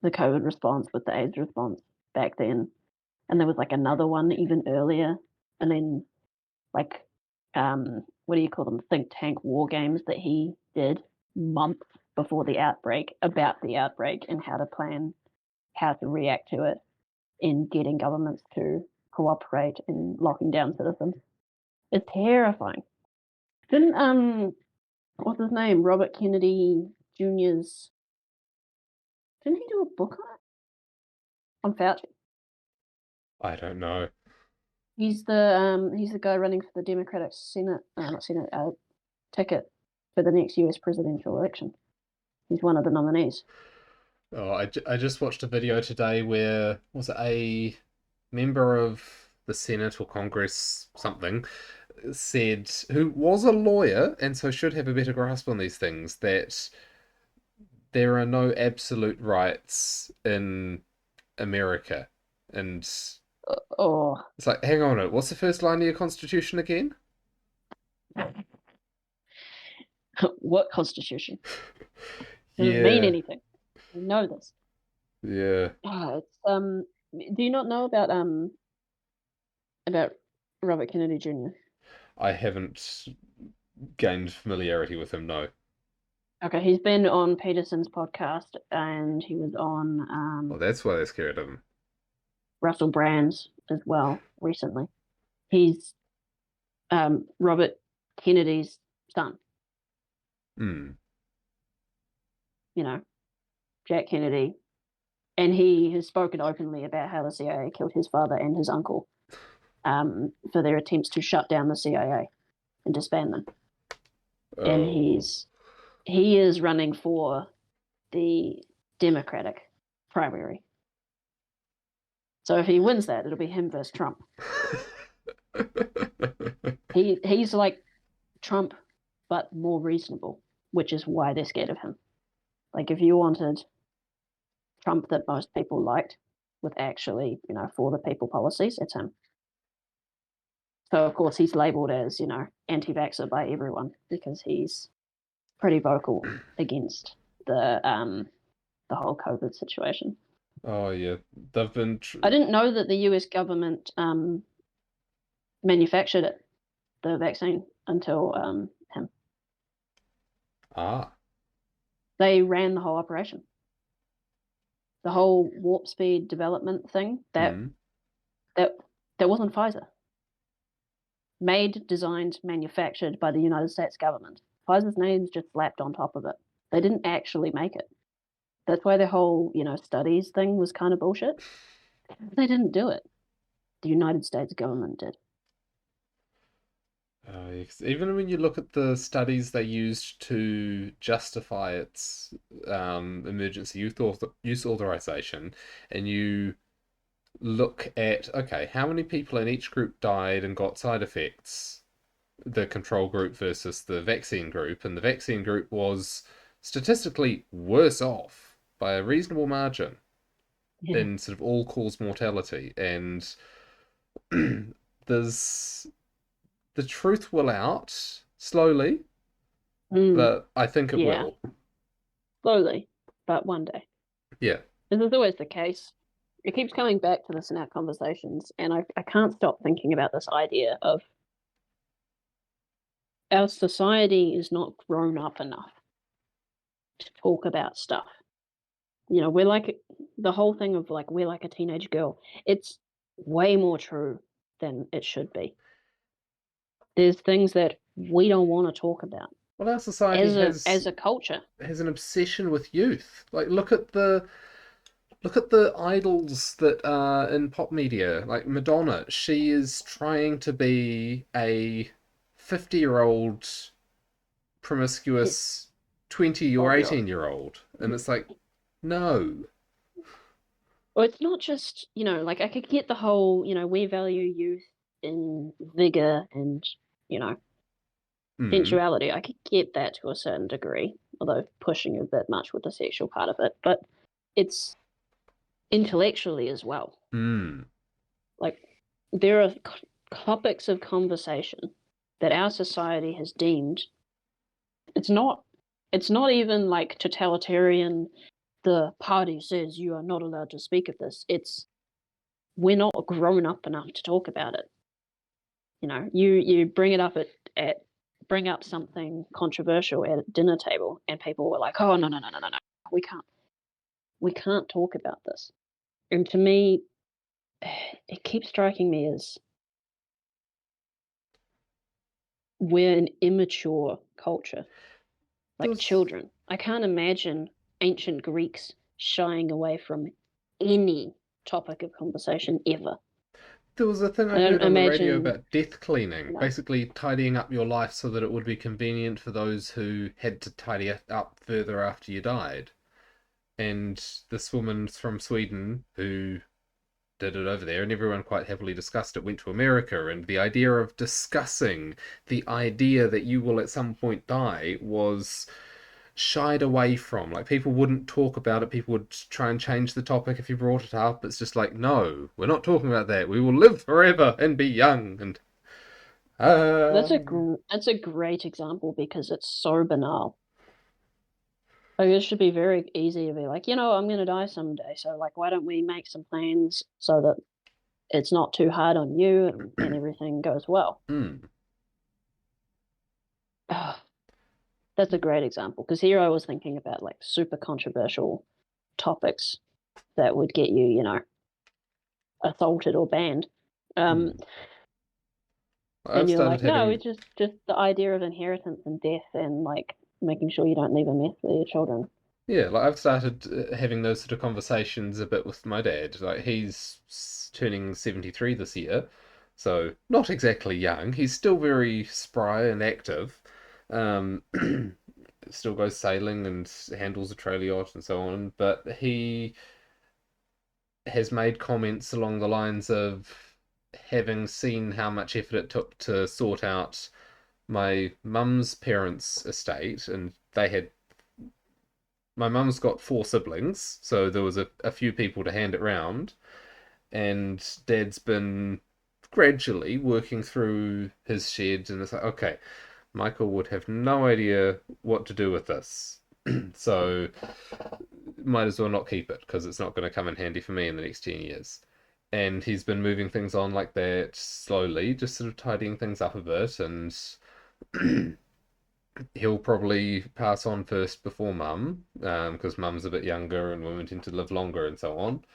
the COVID response, with the AIDS response back then. And there was like another one even earlier, and then like what do you call them, think tank war games that he did months before the outbreak, about the outbreak, and how to plan how to react to it in getting governments to cooperate in locking down citizens. It's terrifying. Didn't what's his name, Robert Kennedy Jr.'s, didn't he do a book on Fauci? I don't know. He's the guy running for the Democratic Senate, not Senate, ticket for the next U.S. presidential election. He's one of the nominees. Oh, I just watched a video today where was it a member of the Senate or Congress something said who was a lawyer and so should have a better grasp on these things that there are no absolute rights in America. And it's Oh, like, hang on a minute, what's the first line of your constitution again? what constitution? Doesn't mean Yeah, anything. We know this. yeah. It's do you not know about Robert Kennedy Jr.? I haven't gained familiarity with him, no. Okay, he's been on Peterson's podcast and he was on Well, that's why they're scared of him. Russell Brand's as well recently. He's Robert Kennedy's son, Hmm. you know, Jack Kennedy, and he has spoken openly about how the CIA killed his father and his uncle for their attempts to shut down the CIA and disband them. And Oh. he is running for the Democratic primary. So if he wins that, it'll be him versus Trump. He's like Trump, but more reasonable, which is why they're scared of him. Like if you wanted Trump that most people liked, with actually for the people policies, it's him. So of course he's labelled as anti-vaxxer by everyone because he's pretty vocal against the whole COVID situation. Oh yeah, they've been. I didn't know that the US government manufactured it, the vaccine, until him. Ah. They ran the whole operation. The whole warp speed development thing, Hmm. that that wasn't Pfizer. Made, designed, manufactured by the United States government. Pfizer's name's just slapped on top of it. They didn't actually make it. That's why the whole, studies thing was kind of bullshit. They didn't do it. The United States government did. Yes. Even when you look at the studies they used to justify its emergency use authorization, and you look at, okay, how many people in each group died and got side effects, the control group versus the vaccine group, and the vaccine group was statistically worse off by a reasonable margin Yeah. in sort of all cause mortality. And there's the truth will out slowly, Mm, but I think it yeah. will. Slowly, but one day. Yeah. This is always the case. It keeps coming back to this in our conversations, and I can't stop thinking about this idea of our society is not grown up enough to talk about stuff. We're like the whole thing of like we're like a teenage girl. It's way more true than it should be. There's things that we don't want to talk about Well, our society as a culture. has an obsession with youth. Like, look at the idols that are in pop media. Like Madonna, she is trying to be a 50-year-old promiscuous 20 or 12-year-old. 18-year-old, and it's like, no. Well, it's not just, like I could get the whole, we value youth in vigor and, you know, Hmm. sensuality. I could get that to a certain degree, although pushing a bit much with the sexual part of it. But it's intellectually as well. Hmm. Like there are topics of conversation that our society has deemed it's not it's not even like totalitarian. The party says you are not allowed to speak of this. It's we're not grown up enough to talk about it. You bring it up at bring up something controversial at a dinner table, and people were like, "Oh, no, no, no, no, no, no, we can't, we can't talk about this." And to me, it keeps striking me as we're an immature culture, like There's children. I can't imagine ancient Greeks shying away from any topic of conversation ever. there was a thing I I don't heard on the radio imagine, about death cleaning, you know, basically tidying up your life so that it would be convenient for those who had to tidy it up further after you died. And this woman from Sweden who did it over there, and everyone quite happily discussed it, went to America, and the idea of discussing the idea that you will at some point die was shied away from. Like, people wouldn't talk about it. People would try and change the topic if you brought it up. It's just like, no, we're not talking about that. We will live forever and be young. And That's a great example because it's so banal. Like it should be very easy to be like, I'm gonna die someday, so like, why don't we make some plans so that it's not too hard on you and everything goes well. mm, That's a great example because here I was thinking about like super controversial topics that would get you, assaulted or banned. Um, mm. I've and you're started like, no, having it's just the idea of inheritance and death and like making sure you don't leave a mess for your children. Yeah, like I've started having those sort of conversations a bit with my dad. Like he's turning 73 this year, so not exactly young. He's still very spry and active. Um, still goes sailing and handles a trailer yacht and so on, but he has made comments along the lines of having seen how much effort it took to sort out my mum's parents' estate, and they had my mum's got four siblings, so there was a few people to hand it round, and dad's been gradually working through his shed, and it's like, okay, Michael would have no idea what to do with this. So might as well not keep it because it's not going to come in handy for me in the next 10 years. And he's been moving things on like that slowly, just sort of tidying things up a bit. And he'll probably pass on first before mum, because mum's a bit younger and women tend to live longer and so on.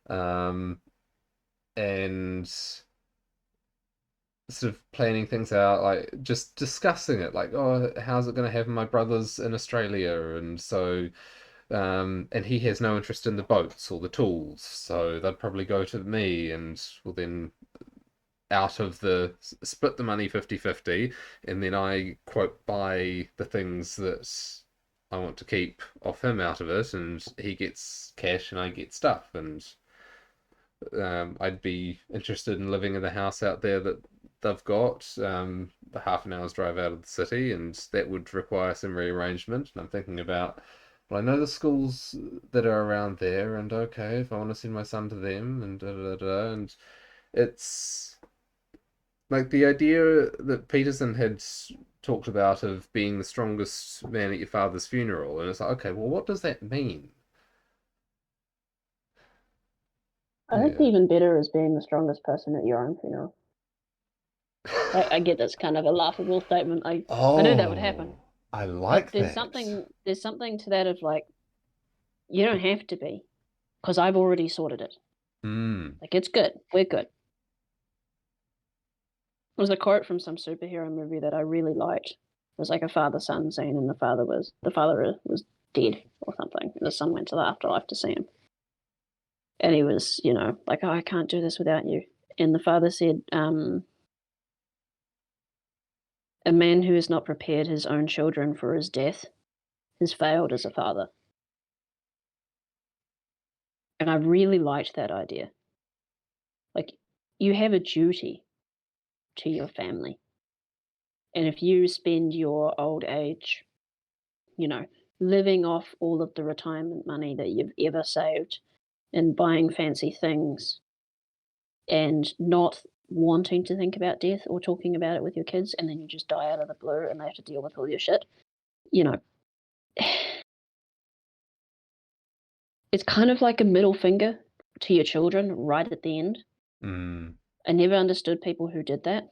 Um, and sort of planning things out, like just discussing it, like, oh, how's it going to have my brothers in Australia? And so, and he has no interest in the boats or the tools, so they'd probably go to me, and we'll then out of the split the money 50-50, and then I quote buy the things that I want to keep off him out of it, and he gets cash and I get stuff. And I'd be interested in living in the house out there that they've got, the half an hour's drive out of the city, and that would require some rearrangement. And I'm thinking about, well, I know the schools that are around there, and okay, if I want to send my son to them, and da da da, da, and it's like the idea that Peterson had talked about of being the strongest man at your father's funeral, and it's like, okay, well, what does that mean? I think Yeah. even better is being the strongest person at your own funeral. I get that's kind of a laughable statement. I know that would happen, Oh, I but like there's that. something to that of like you don't have to be because I've already sorted it. Hmm. Like it's good, we're good. There's a quote from some superhero movie that I really liked. It was like a father-son scene, and the father was dead or something, and the son went to the afterlife to see him, and he was, like, oh, I can't do this without you. And the father said, a man who has not prepared his own children for his death has failed as a father. And I really liked that idea. Like, you have a duty to your family. And if you spend your old age, you know, living off all of the retirement money that you've ever saved and buying fancy things and not wanting to think about death or talking about it with your kids, and then you just die out of the blue and they have to deal with all your shit, you know, it's kind of like a middle finger to your children right at the end. Hmm. I never understood people who did that.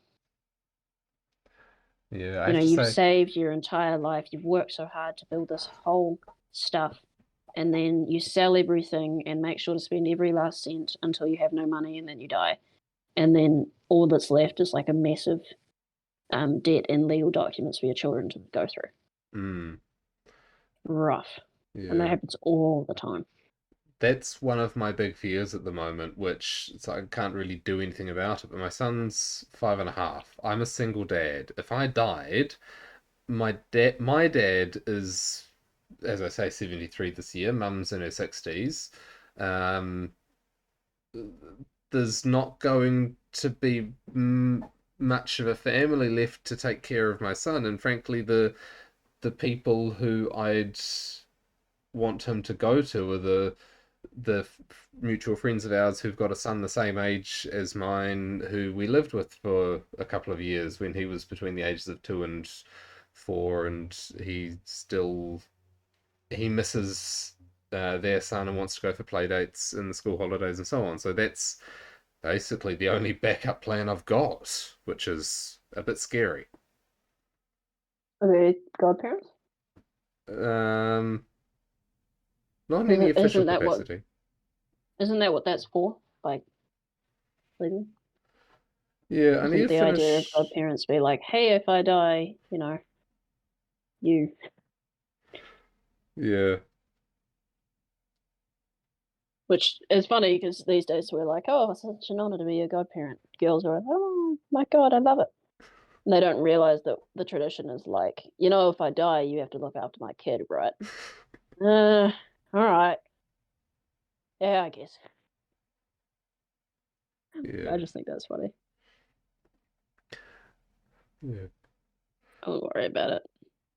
Yeah, I have to You've say, saved your entire life, you've worked so hard to build this whole stuff, and then you sell everything and make sure to spend every last cent until you have no money and then you die. And then all that's left is like a massive debt and legal documents for your children to go through. hmm, Rough. And that yeah. happens all the time. That's one of my big fears at the moment, which so I can't really do anything about it. But my son's 5.5. I'm a single dad. If I died, my dad is as I say, 73 this year. Mum's in her 60s. Um, there's not going to be much of a family left to take care of my son, and frankly, the people who I'd want him to go to are the mutual friends of ours who've got a son the same age as mine, who we lived with for a couple of years when he was between the ages of 2 and 4, and he misses their son and wants to go for play dates in the school holidays and so on. So that's basically the only backup plan I've got, which is a bit scary. Are they godparents? Um, not in any official Isn't that what capacity. isn't that what that's for? Like legally? Yeah, I need to Isn't the idea of finish. godparents be like, hey, if I die, you. Yeah, Which is funny because these days we're like, oh, it's such an honor to be a godparent. Girls are like, oh my god, I love it. And they don't realize that the tradition is like, if I die, you have to look after my kid, right? All right. Yeah, I guess. I yeah, just think that's funny. yeah, I won't worry about it.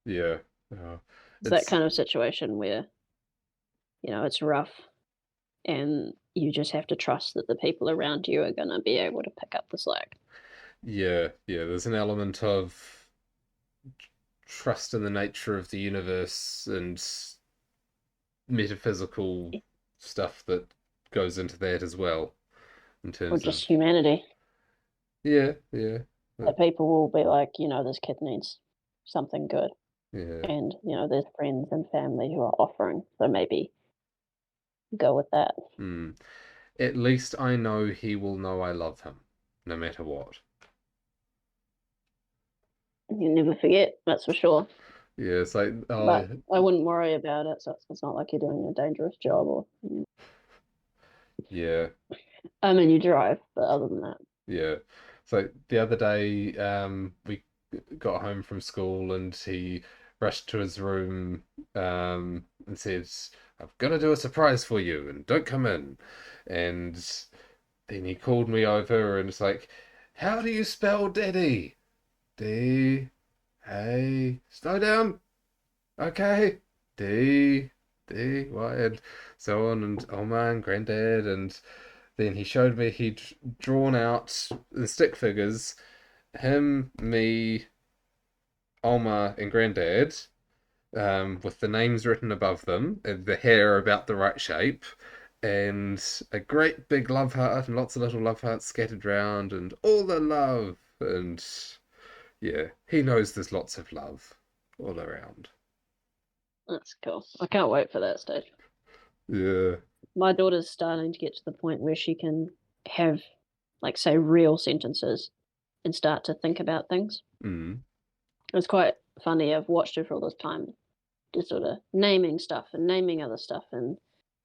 yeah. Uh, It's that it's kind of situation where, it's rough and you just have to trust that the people around you are going to be able to pick up the slack. yeah, yeah. There's an element of trust in the nature of the universe and metaphysical stuff that goes into that as well, in Or terms of just humanity. yeah, yeah, but That people will be like, this kid needs something good. yeah. And, there's friends and family who are offering. So maybe go with that. Hmm. At least I know he will know I love him, no matter what. You never forget, that's for sure. Yeah, it's like, But oh, I wouldn't worry about it. So it's not like you're doing a dangerous job or, yeah, I mean, you drive, but other than that, yeah. So the other day, we got home from school and he rushed to his room, and said, "I'm gonna do a surprise for you, and don't come in." And then he called me over and it's like, "How do you spell Daddy? D, A, slow down, okay, D, D, Y, and so on, and Oma and Granddad, and then he showed me he'd drawn out the stick figures, him, me, Oma, and Granddad, with the names written above them, and the hair about the right shape, and a great big love heart, and lots of little love hearts scattered round, and all the love. And yeah, he knows there's lots of love all around. that's cool. I can't wait for that stage. Yeah. My daughter's starting to get to the point where she can have, like, say, real sentences and start to think about things. Mm. It's quite funny. I've watched her for all this time, just sort of naming stuff and naming other stuff and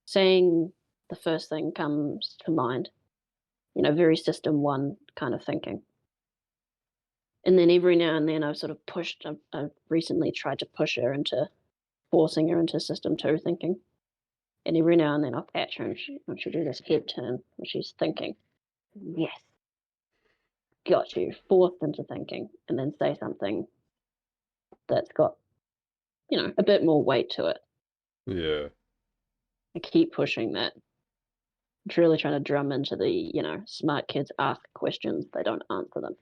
saying the first thing comes to mind, very system one kind of thinking. And then every now and then I've recently tried to push her into forcing her into system two thinking. And every now and then I'll catch her and she'll do this head turn when she's thinking. Yes, got you. Forced into thinking. And then say something that's got, a bit more weight to it. Yeah. I keep pushing that. It's really trying to drum into the, smart kids ask questions, they don't answer them.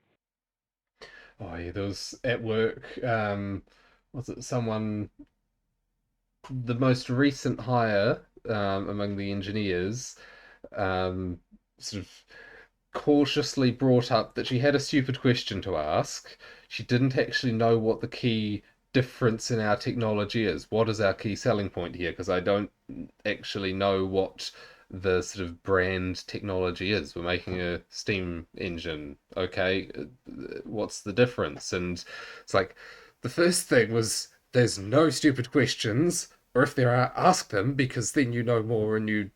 Oh yeah, there was at work, was it someone, the most recent hire, among the engineers, um, sort of cautiously brought up that she had a stupid question to ask. She didn't actually know what the key difference in our technology is. What is our key selling point here? Because I don't actually know what the sort of brand technology is. We're making a steam engine. Okay, what's the difference? And it's like the first thing was there's no stupid questions, or if there are, ask them because then you know more and you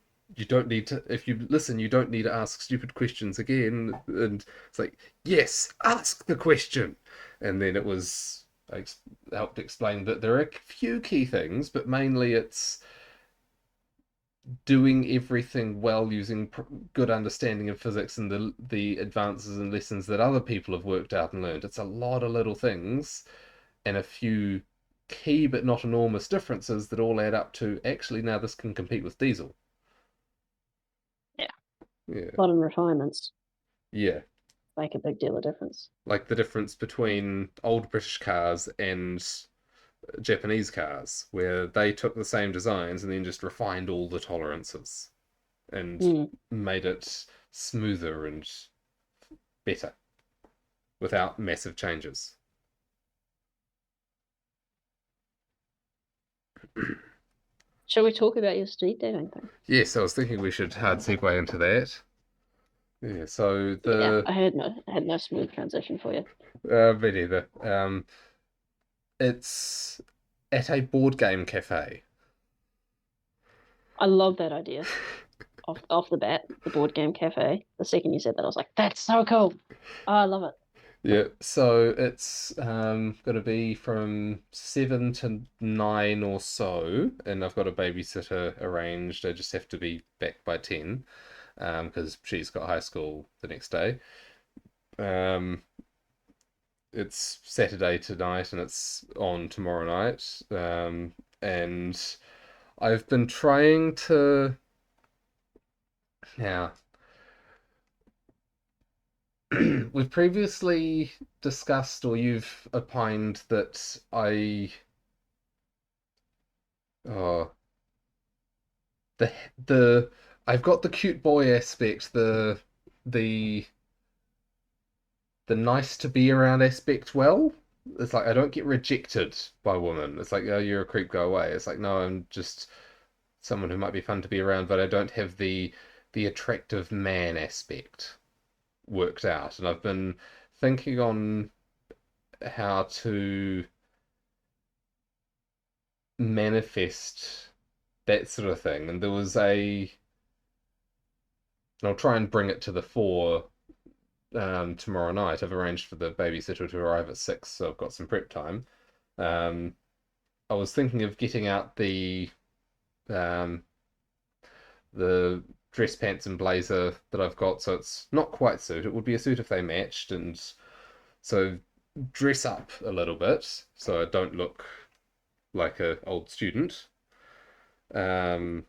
don't need to, if you listen, you don't need to ask stupid questions again. And it's like, yes, ask the question. And then it was helped explain that there are a few key things, but mainly it's doing everything well using good understanding of physics and the advances and lessons that other people have worked out and learned. It's a lot of little things and a few key but not enormous differences that all add up to actually now this can compete with diesel. Yeah. Yeah. Modern refinements Yeah. make a big deal of difference. Like the difference between old British cars and Japanese cars, where they took the same designs and then just refined all the tolerances and Mm. made it smoother and better without massive changes. Shall we talk about your speed dating thing? Yes, I was thinking we should hard segue into that. Yeah, so Yeah, the I had no smooth transition for you. me neither. It's at a board game cafe. I love that idea. Off the bat, the board game cafe. The second you said that, I was like, "That's so cool! Oh, I love it." Yeah, so it's going to be from 7 to 9 or so, and I've got a babysitter arranged. I just have to be back by 10 because she's got high school the next day. Um, it's Saturday tonight and it's on tomorrow night. And I've been trying to, yeah, we've previously discussed, or you've opined that oh, the the I've got the cute boy aspect, the the nice to be around aspect well. It's like I don't get rejected by women. It's like, oh, you're a creep, go away. It's like, no, I'm just someone who might be fun to be around, but I don't have the attractive man aspect worked out. And I've been thinking on how to manifest that sort of thing. And there was and I'll try and bring it to the fore tomorrow night. I've arranged for the babysitter to arrive at 6, so I've got some prep time. Um, I was thinking of getting out um, the dress pants and blazer that I've got, so it's not quite suit. It would be a suit if they matched, and so dress up a little bit so I don't look like a old student. Um,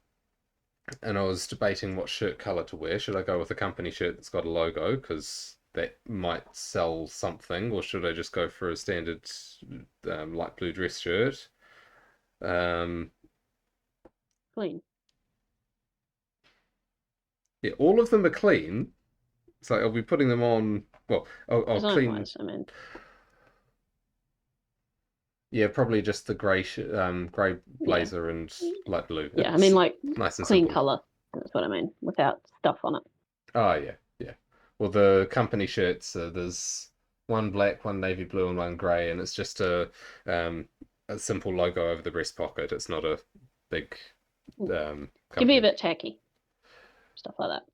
and I was debating what shirt color to wear. Should I go with a company shirt that's got a logo because that might sell something, or should I just go for a standard light blue dress shirt? Um, Clean. yeah, all of them are clean, so I'll be putting them on. Well, I'll Design clean. wise, I mean, Yeah, probably just the grey yeah, blazer and light blue. yeah. I mean, It's like nice and clean simple. color. That's what I mean, without stuff on it. Oh yeah, yeah. Well, the company shirts, there's one black, one navy blue, and one grey, and it's just um, a simple logo over the breast pocket. It's not a big Can be a company. bit tacky, stuff like that.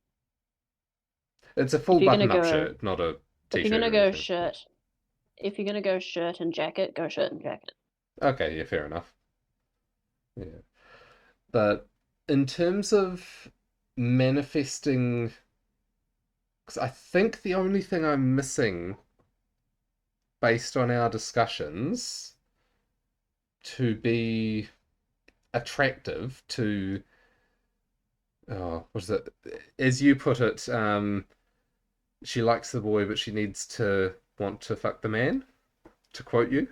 It's a full If you're gonna button-up go, shirt, not a if you're t-shirt gonna or go anything. shirt, if you're gonna go shirt and jacket, go shirt and jacket. Okay, yeah, fair enough. Yeah, but in terms of manifesting, because I think the only thing I'm missing based on our discussions to be attractive to what is it? As you put it, she likes the boy, but she needs to want to fuck the man, to quote you.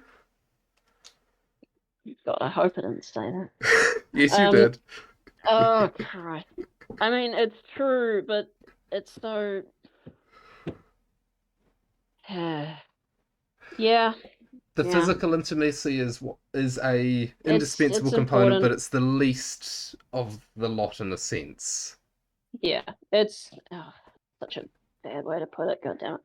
God, I hope I didn't say that. Yes, you Um. did. Oh Christ. I mean, it's true, but it's so. Yeah, The yeah. physical intimacy is a It's indispensable component, but important. it's the least of the lot in a sense. Yeah, it's such a bad way to put it. God damn it.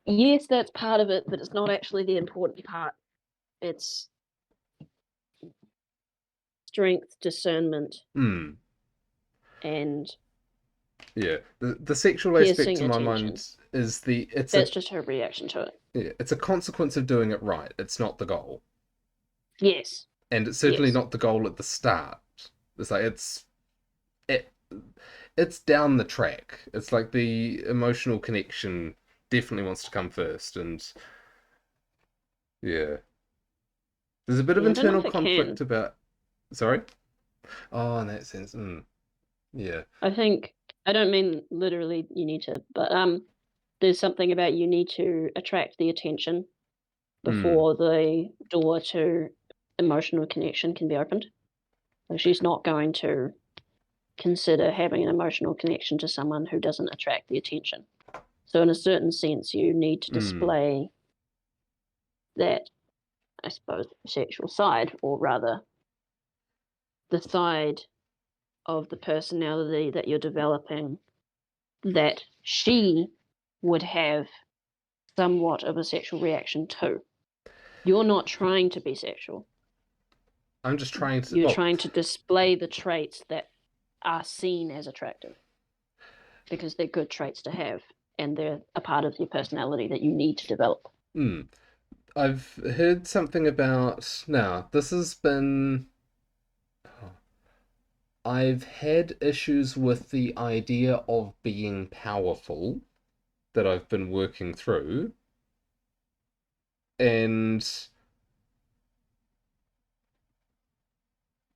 Yes, that's part of it, but it's not actually the important part. It's strength, discernment, Hmm. and Yeah, the sexual aspect Piercing to my attention. mind is That's just her reaction to it. yeah, it's a consequence of doing it right. It's not the goal, Yes. and it's certainly Yes. not the goal at the start. It's like it, it's down the track. It's like the emotional connection definitely wants to come first, and yeah, there's a bit of Yeah, I don't know internal if it conflict can. about. Sorry. Oh, in that sense, yeah. I think I don't mean literally you need to, but there's something about you need to attract the attention Mm, before the door to emotional connection can be opened. Like she's not going to consider having an emotional connection to someone who doesn't attract the attention. So in a certain sense, you need to mm, display that, I suppose, sexual side, or rather, the side of the personality that you're developing that she would have somewhat of a sexual reaction to. You're not trying to be sexual. I'm just trying to. You're Well, trying to display the traits that are seen as attractive because they're good traits to have and they're a part of your personality that you need to develop. mm, I've heard something about. Now, this has been. I've had issues with the idea of being powerful that I've been working through, and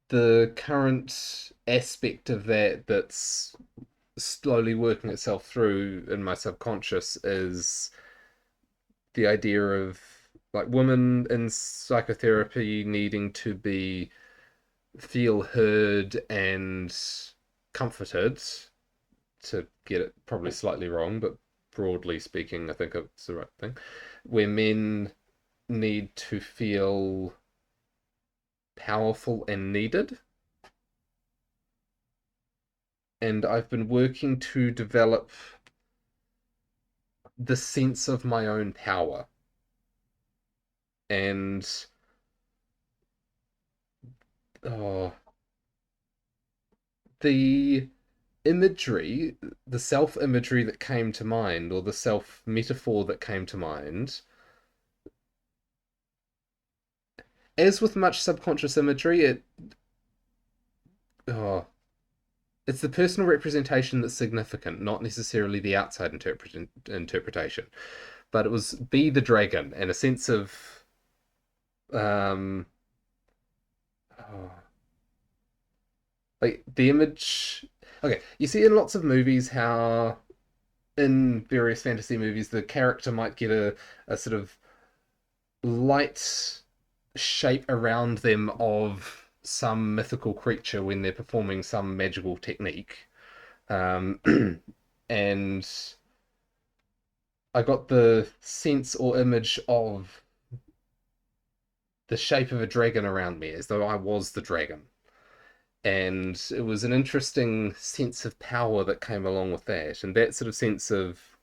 the current aspect of that that's slowly working itself through in my subconscious is the idea of like women in psychotherapy needing to be feel heard and comforted, to get it probably slightly wrong, but broadly speaking, I think it's the right thing, where men need to feel powerful and needed. And I've been working to develop the sense of my own power. And oh, the imagery, the self imagery that came to mind, or the self metaphor that came to mind, as with much subconscious imagery, oh, it's the personal representation that's significant, not necessarily the outside interpretation. But it was be the dragon and a sense of um, oh, like the image. Okay, you see in lots of movies how in various fantasy movies the character might get a sort of light shape around them of some mythical creature when they're performing some magical technique. Um, and I got the sense or image of the shape of a dragon around me, as though I was the dragon. And it was an interesting sense of power that came along with that. And that sort of sense of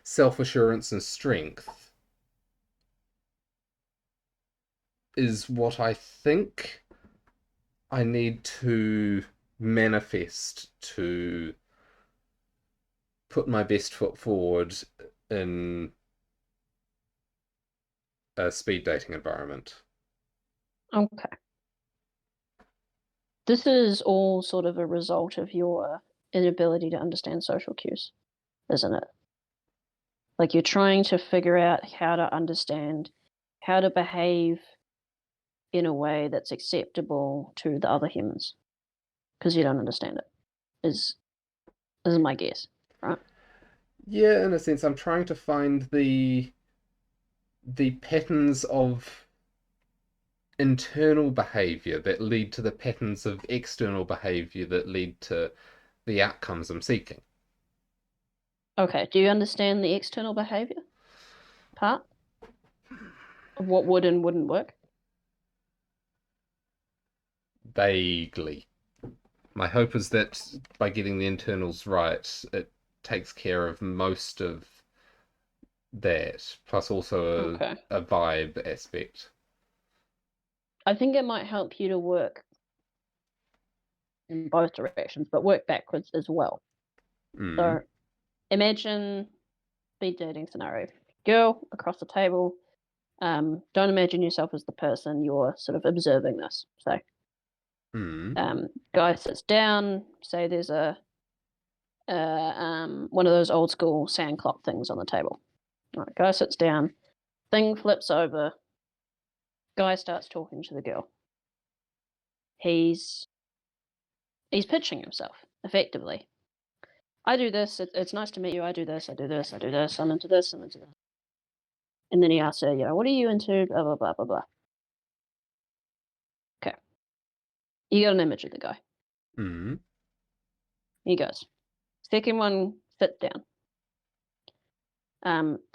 self assurance and strength is what I think I need to manifest to put my best foot forward in a speed dating environment. Okay. This is all sort of a result of your inability to understand social cues, isn't it? Like you're trying to figure out how to understand how to behave in a way that's acceptable to the other humans because you don't understand it. Is is my guess, right? Yeah, in a sense, I'm trying to find the patterns of internal behavior that lead to the patterns of external behavior that lead to the outcomes I'm seeking. Okay. Do you understand the external behavior part of what would and wouldn't work? Vaguely. My hope is that by getting the internals right, it takes care of most of that, plus also Okay. a vibe aspect. I think it might help you to work in both directions, but work backwards as well. Mm. So imagine speed dating scenario. Girl across the table. Don't imagine yourself as the person. You're sort of observing this. So Mm. guy sits down. Say there's one of those old school sand clock things on the table. All right, guy sits down. Thing flips over. Guy starts talking to the girl. He's pitching himself effectively. I do this. It's nice to meet you. I do this. I do this. I do this. I'm into this. I'm into this. And then he asks her, what are you into? Blah blah blah blah blah. Okay, you got an image of the guy. Mm. He goes. Second one sits down.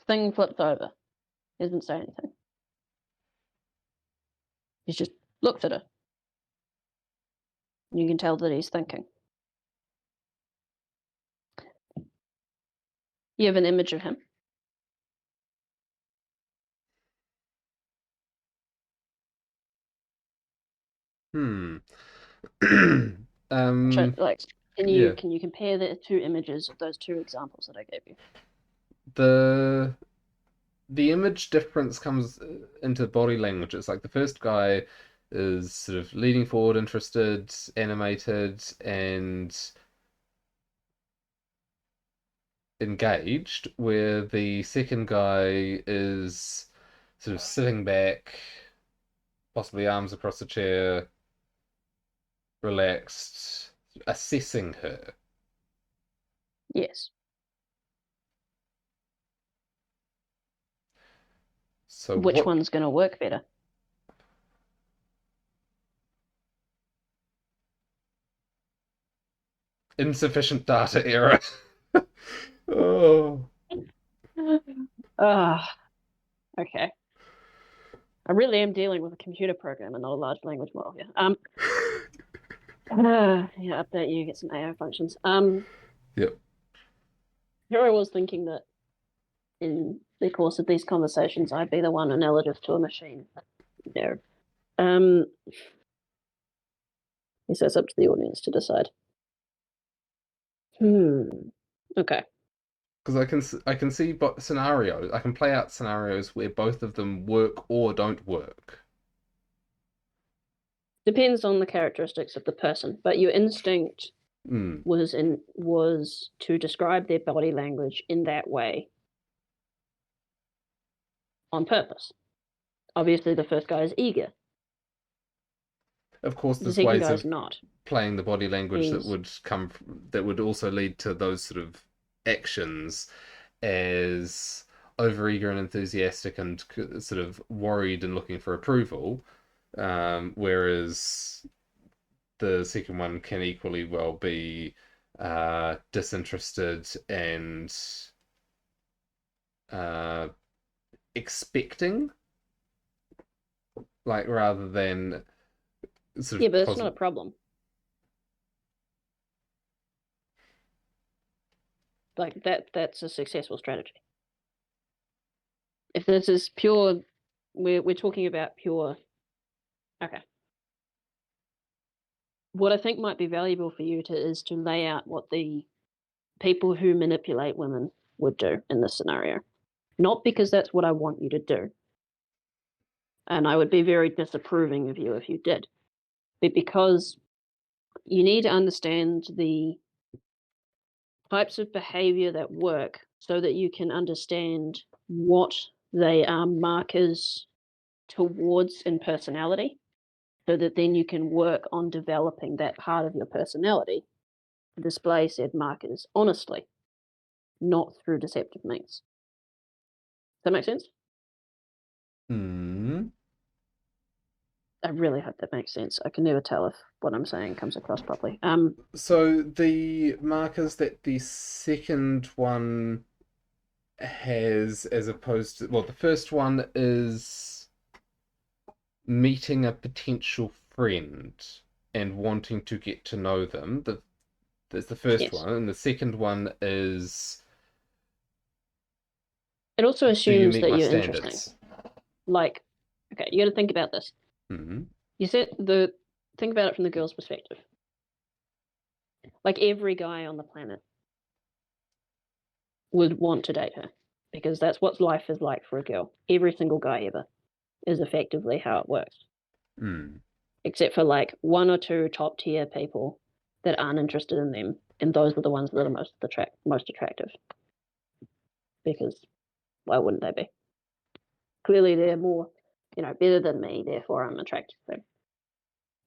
Thing flips over. He doesn't say anything. He just looks at her. You can tell that he's thinking. You have an image of him. Hmm. Like, can you Yeah. can you compare the two images of those two examples that I gave you? The the image difference comes into body language. It's like the first guy is sort of leaning forward, interested, animated, and engaged, where the second guy is sort of sitting back, possibly arms across the chair, relaxed, assessing her. Yes. So Which what one's going to work better? insufficient data error. Oh. Ah, okay. I really am dealing with a computer program and not a large language model here. Yeah, update you, get some AI functions. Yep. Here I was thinking that in the course of these conversations, I'd be the one analogous to a machine. No. Um, he says up to the audience to decide. Okay. Because I can see scenarios. I can play out scenarios where both of them work or don't work. Depends on the characteristics of the person, but your instinct Hmm. was to describe their body language in that way on purpose. Obviously, the first guy is eager. Of course, The there's second ways guy is of not. playing the body language that He's would that would also lead to those sort of actions as overeager and enthusiastic and sort of worried and looking for approval, whereas the second one can equally well be disinterested and uh, expecting, like rather than sort yeah, of but it's not a problem. Like that's a successful strategy. If this is pure, we're talking about pure. Okay. What I think might be valuable for you is to lay out what the people who manipulate women would do in this scenario. Not because that's what I want you to do, and I would be very disapproving of you if you did, but because you need to understand the types of behavior that work so that you can understand what they are markers towards in personality, so that then you can work on developing that part of your personality to display said markers honestly, not through deceptive means. Does that make sense? hmm. I really hope that makes sense. I can never tell if what I'm saying comes across properly. So the markers that the second one has, as opposed to, well, the first one is meeting a potential friend and wanting to get to know them. That's the first Yes. one, and the second one is, It also do you assumes meet that my you're interesting. standards? Like, okay, you got to think about this. Hmm. You said think about it from the girl's perspective. Like every guy on the planet would want to date her because that's what life is like for a girl. Every single guy ever is effectively how it works, Mm. except for like one or two top tier people that aren't interested in them, and those are the ones that are most attractive. Because why wouldn't they be? Clearly, they're more, better than me. Therefore, I'm attracted to them.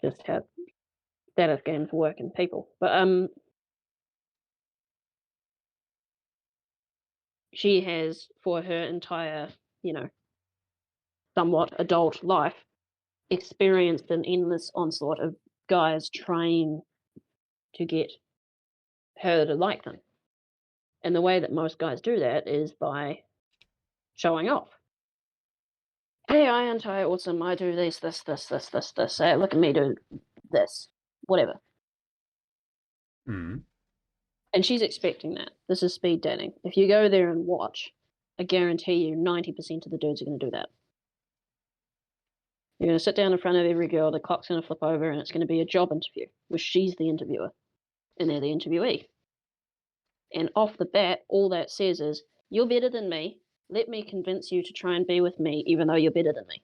Just how status games work in people. But she has for her entire, somewhat adult life experienced an endless onslaught of guys trying to get her to like them. And the way that most guys do that is by showing off. Hey, I am awesome. I do this. Hey, look at me do this. Whatever. Mm. And she's expecting that. This is speed dating. If you go there and watch, I guarantee you 90% of the dudes are going to do that. You're going to sit down in front of every girl, the clock's going to flip over, and it's going to be a job interview, where she's the interviewer, and they're the interviewee. And off the bat, all that says is, you're better than me. Let me convince you to try and be with me, even though you're better than me.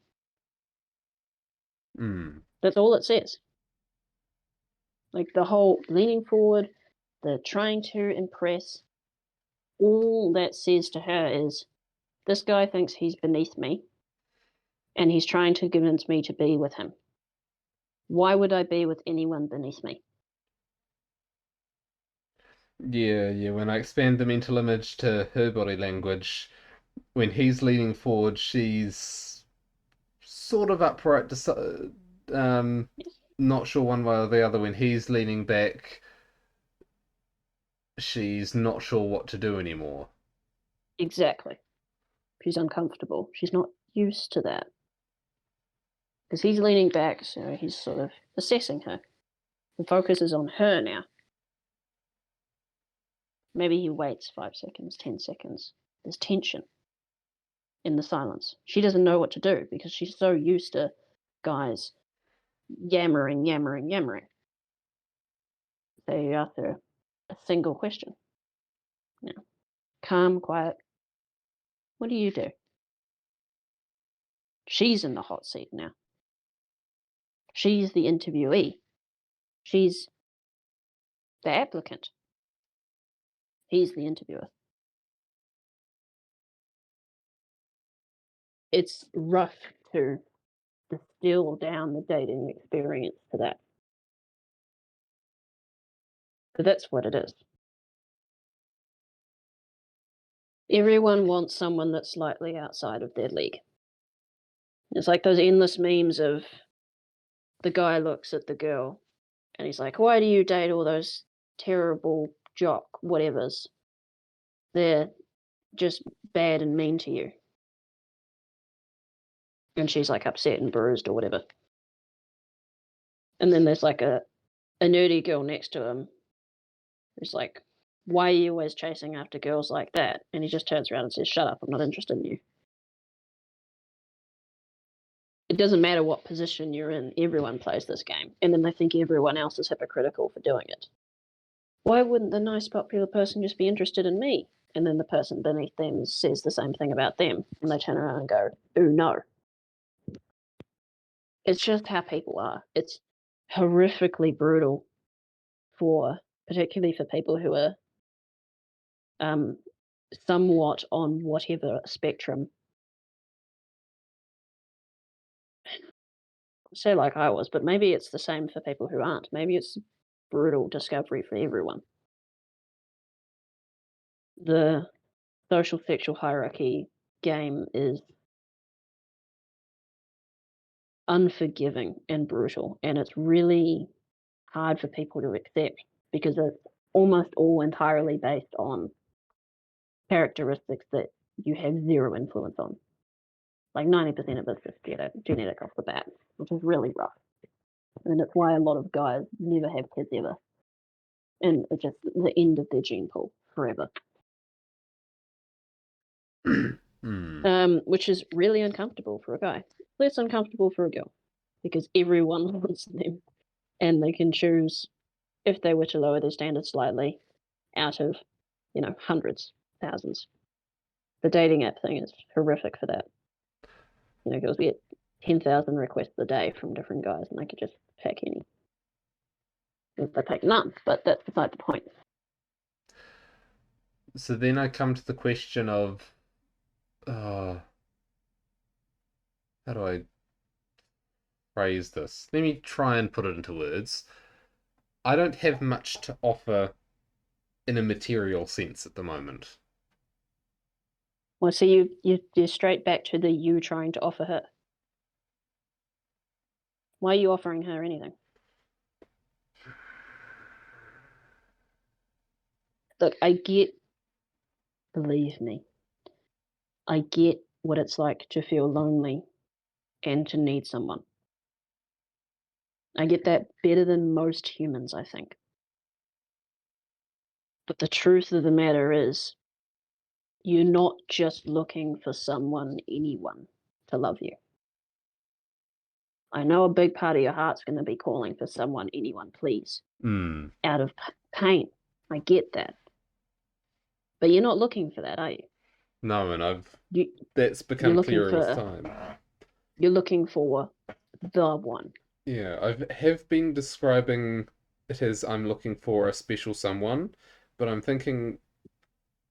Mm. That's all it says. Like the whole leaning forward, the trying to impress, all that says to her is, this guy thinks he's beneath me, and he's trying to convince me to be with him. Why would I be with anyone beneath me? Yeah, yeah. When I expand the mental image to her body language, when he's leaning forward, she's sort of upright, not sure one way or the other. When he's leaning back, she's not sure what to do anymore. Exactly. She's uncomfortable. She's not used to that. Because he's leaning back, so he's sort of assessing her. The focus is on her now. Maybe he waits 5 seconds, 10 seconds. There's tension in the silence. She doesn't know what to do because she's so used to guys yammering. So you ask her a single question. Calm, quiet. What do you do? She's in the hot seat now. She's the interviewee. She's the applicant. He's the interviewer. It's rough to distill down the dating experience to that. But that's what it is. Everyone wants someone that's slightly outside of their league. It's like those endless memes of the guy looks at the girl and he's like, why do you date all those terrible jock whatevers? They're just bad and mean to you. And she's like upset and bruised or whatever. And then there's like a nerdy girl next to him who's like, why are you always chasing after girls like that? And he just turns around and says, shut up, I'm not interested in you. It doesn't matter what position you're in, everyone plays this game. And then they think everyone else is hypocritical for doing it. Why wouldn't the nice, popular person just be interested in me? And then the person beneath them says the same thing about them. And they turn around and go, ooh, no. It's just how people are. It's horrifically brutal particularly for people who are somewhat on whatever spectrum. Say like I was, but maybe it's the same for people who aren't. Maybe it's brutal discovery for everyone. The social sexual hierarchy game is unforgiving and brutal, and it's really hard for people to accept because it's almost all entirely based on characteristics that you have zero influence on. Like 90% of it's just genetic off the bat, which is really rough. And it's why a lot of guys never have kids ever. And it's just the end of their gene pool forever. Which is really uncomfortable for a guy. Less uncomfortable for a girl. Because everyone wants them. And they can choose, if they were to lower their standards slightly, out of, hundreds, thousands. The dating app thing is horrific for that. Girls get 10,000 requests a day from different guys, and they could just pick any. They pick none, but that's beside the point. So then I come to the question of, how do I phrase this? Let me try and put it into words. I don't have much to offer in a material sense at the moment. Well, so you're straight back to the you trying to offer her. Why are you offering her anything? Look, believe me, I get what it's like to feel lonely and to need someone. I get that better than most humans, I think. But the truth of the matter is, you're not just looking for anyone to love you. I know a big part of your heart's going to be calling for anyone, please, Hmm. out of pain. I get that. But you're not looking for that, are you? No, and you that's you're become looking clearer with for time. you're looking for the one. Yeah, I have been describing it as I'm looking for a special someone, but I'm thinking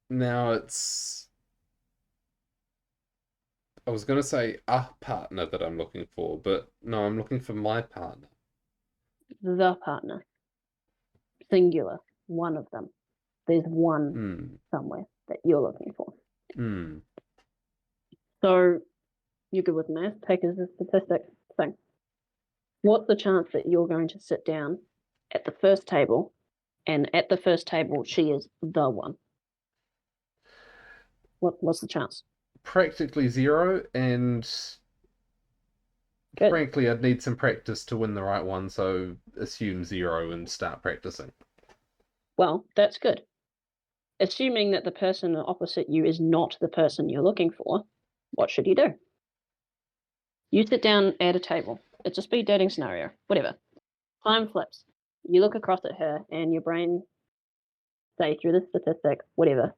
now I was going to say a partner that I'm looking for, but no, I'm looking for my partner. The partner. Singular. One of them. There's one Hmm. somewhere that you're looking for. Hmm. So you're good with math. Take it as a statistic thing. What's the chance that you're going to sit down at the first table, and at the first table she is the one? What's the chance? Practically zero, and Good. frankly, I'd need some practice to win the right one, so assume zero and start practicing. Well, that's good. Assuming that the person opposite you is not the person you're looking for, what should you do? You sit down at a table. It's a speed dating scenario. Whatever. Time flips. You look across at her, and your brain, say through the statistics, whatever.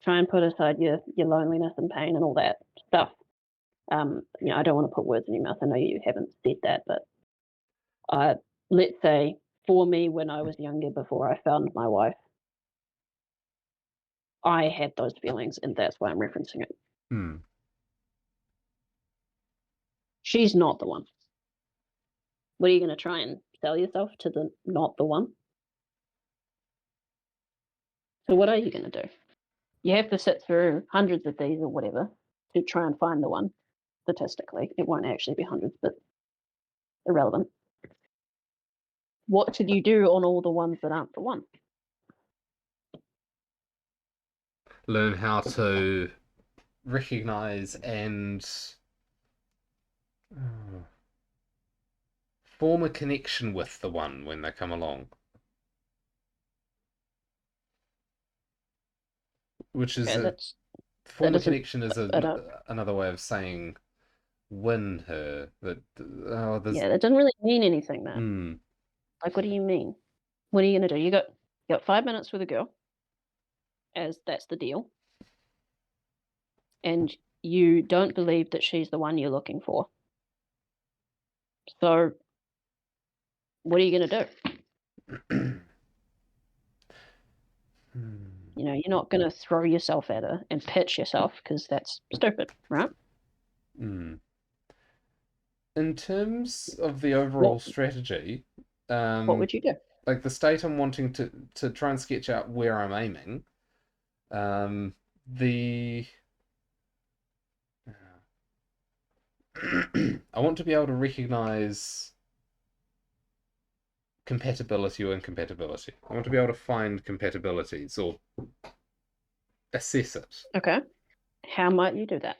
Try and put aside your loneliness and pain and all that stuff. I don't want to put words in your mouth. I know you haven't said that, but let's say for me, when I was younger, before I found my wife, I had those feelings, and that's why I'm referencing it. Hmm. She's not the one. What are you going to try and sell yourself to the not the one? So what are you going to do? You have to sit through hundreds of these or whatever to try and find the one. Statistically, it won't actually be hundreds, but irrelevant. What should you do on all the ones that aren't the one? Learn how to recognize and form a connection with the one when they come along. Which is Okay, a that form a isn't. connection is I don't. another way of saying win her. But there's Yeah, that doesn't really mean anything. That. hmm. Like, what do you mean? What are you gonna do? You got 5 minutes with a girl, as that's the deal, and you don't believe that she's the one you're looking for. So, what are you gonna do? You're not gonna throw yourself at her and pitch yourself because that's stupid, right? Hmm. In terms of the overall What strategy, What um, would you do? like the state I'm wanting to try and sketch out where I'm aiming, the I want to be able to recognize compatibility or incompatibility. I want to be able to find compatibilities or assess it. Okay. How might you do that?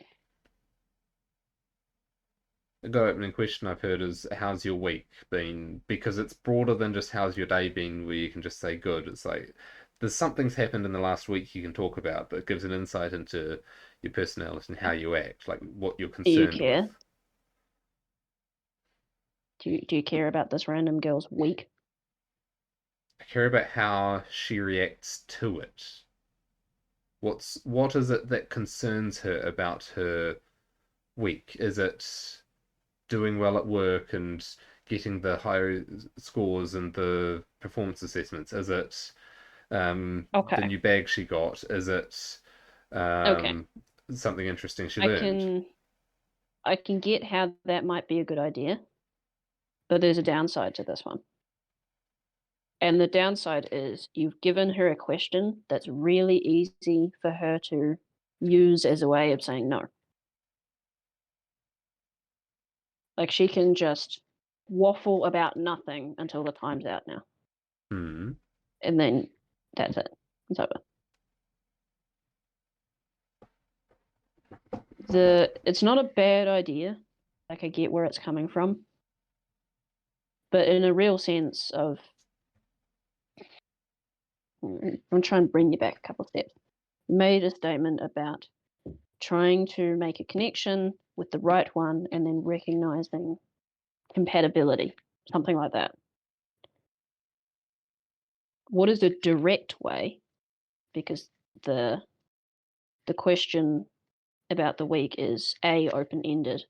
A good opening question I've heard is, how's your week been? Because it's broader than just how's your day been, where you can just say good. It's like there's something's happened in the last week you can talk about, but it gives an insight into your personality and how you act, like what you're Do you concerned with. care? Do you care about this random girl's week? I care about how she reacts to it. What is it that concerns her about her week? Is it doing well at work and getting the higher scores and the performance assessments? Is it the Okay. new bag she got? Is it Okay. um, something interesting she I learned? can I can get how that might be a good idea, but there's a downside to this one. And the downside is you've given her a question that's really easy for her to use as a way of saying no. Like she can just waffle about nothing until the time's out now. Hmm. And then that's it. It's over. It's not a bad idea. Like I get where it's coming from. But in a real sense of I'm trying to bring you back a couple of steps. You made a statement about trying to make a connection with the right one and then recognizing compatibility, something like that. What is a direct way? Because the the question about the week is A, open ended,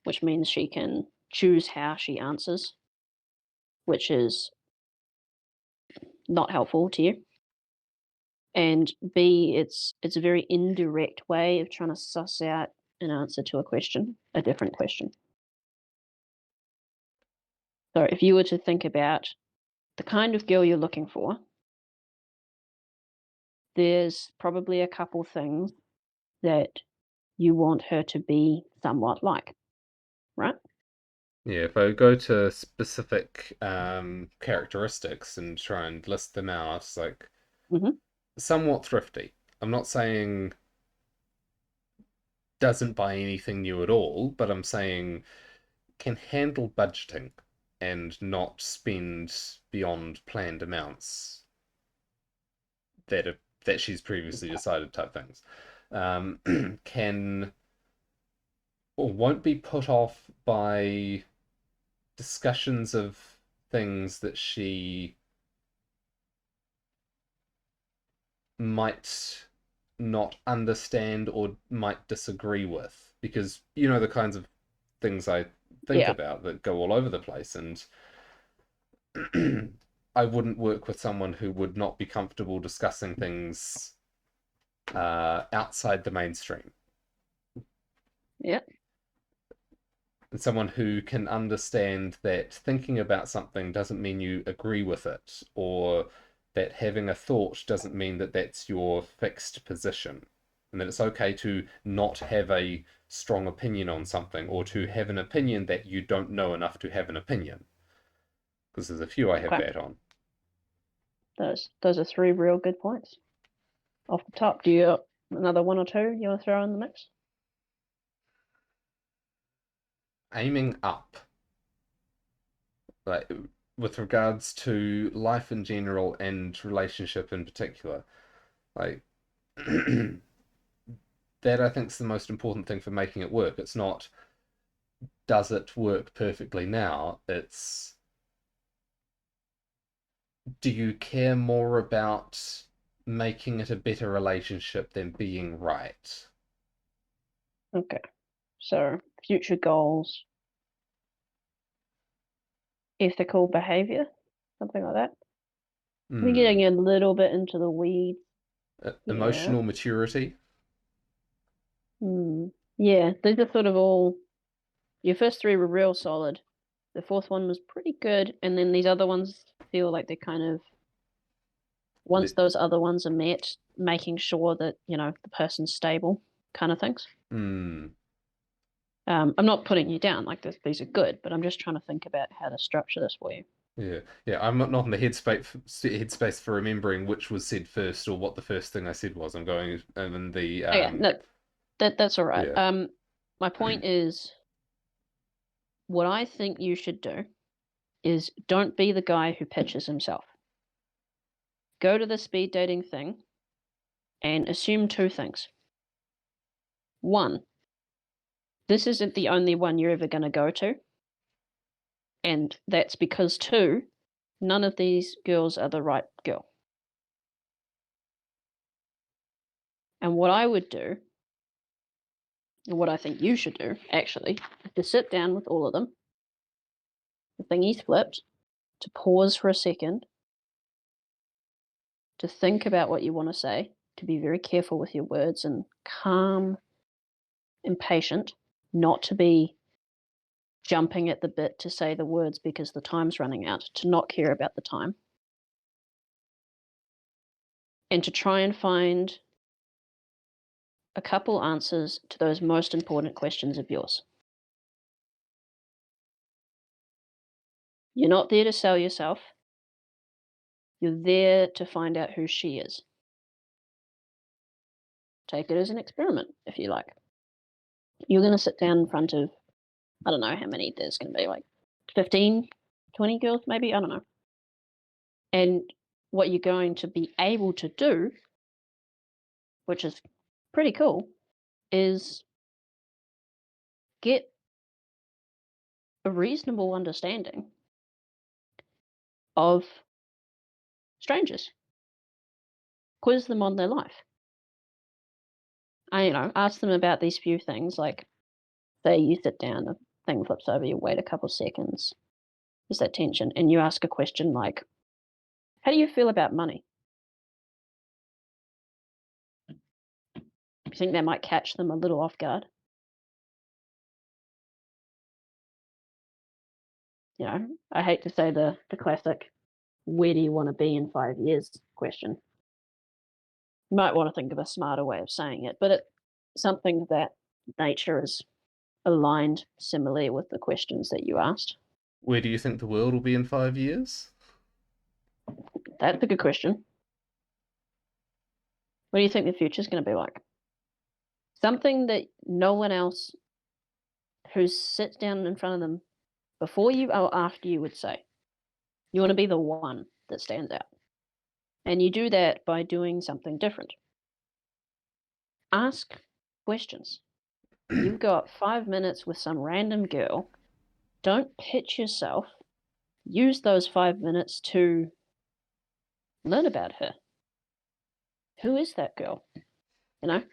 which means she can choose how she answers, which is not helpful to you. And B, it's a very indirect way of trying to suss out an answer to a question, a different question. So if you were to think about the kind of girl you're looking for, there's probably a couple things that you want her to be somewhat like, right? Yeah, if I go to specific characteristics and try and list them out, it's like Hmm. somewhat thrifty. I'm not saying doesn't buy anything new at all, but I'm saying can handle budgeting and not spend beyond planned amounts that she's previously decided type things. Can or won't be put off by discussions of things that she might not understand or might disagree with, because you know the kinds of things I think Yeah, about that go all over the place, and I wouldn't work with someone who would not be comfortable discussing things outside the mainstream, yeah, and someone who can understand that thinking about something doesn't mean you agree with it, or that having a thought doesn't mean that that's your fixed position, and that it's okay to not have a strong opinion on something, or to have an opinion that you don't know enough to have an opinion. Because there's a few I have okay. that on. Those are three real good points. Off the top, do you another one or two you want to throw in the mix? Aiming up, like with regards to life in general and relationship in particular, like that I think is the most important thing for making it work. It's not does it work perfectly now, it's do you care more about making it a better relationship than being right? Okay. So future goals, ethical behavior, something like that. We're Hmm. getting a little bit into the weeds here. Emotional maturity. Hmm. Yeah, these are sort of all. Your first three were real solid. The fourth one was pretty good, and then these other ones feel like they're kind of once The, those other ones are met, making sure that the person's stable, kind of things. hmm. I'm not putting you down like this; these are good, but I'm just trying to think about how to structure this for you. Yeah, yeah. I'm not in the headspace for remembering which was said first or what the first thing I said was. I'm in the Okay, no, that's all right. yeah. My point is, what I think you should do is don't be the guy who pitches himself. Go to the speed dating thing and assume two things. One, this isn't the only one you're ever going to go to, and that's because two, none of these girls are the right girl. And what I would do, and what I think you should do, actually, is to sit down with all of them, the thingies flipped, to pause for a second, to think about what you want to say, to be very careful with your words and calm and patient, not to be jumping at the bit to say the words because the time's running out, to not care about the time, and to try and find a couple answers to those most important questions of yours. You're not there to sell yourself. You're there to find out who she is. Take it as an experiment, if you like. You're going to sit down in front of, I don't know how many there's going to be, like 15, 20 girls, maybe? I don't know. And what you're going to be able to do, which is pretty cool, is get a reasonable understanding of strangers. Quiz them on their life. Ask them about these few things, like, say you sit down, a thing flips over, you wait a couple seconds, there's that tension, and you ask a question like, how do you feel about money? You think that might catch them a little off guard? I hate to say the classic, where do you want to be in 5 years question. You might want to think of a smarter way of saying it, but it's something that nature is aligned similarly with the questions that you asked. Where do you think the world will be in 5 years? That's a good question. What do you think the future is going to be like? Something that no one else who sits down in front of them before you or after you would say. You want to be the one that stands out. And you do that by doing something different. Ask questions. You've got 5 minutes with some random girl. Don't pitch yourself. Use those 5 minutes to learn about her. Who is that girl? You know,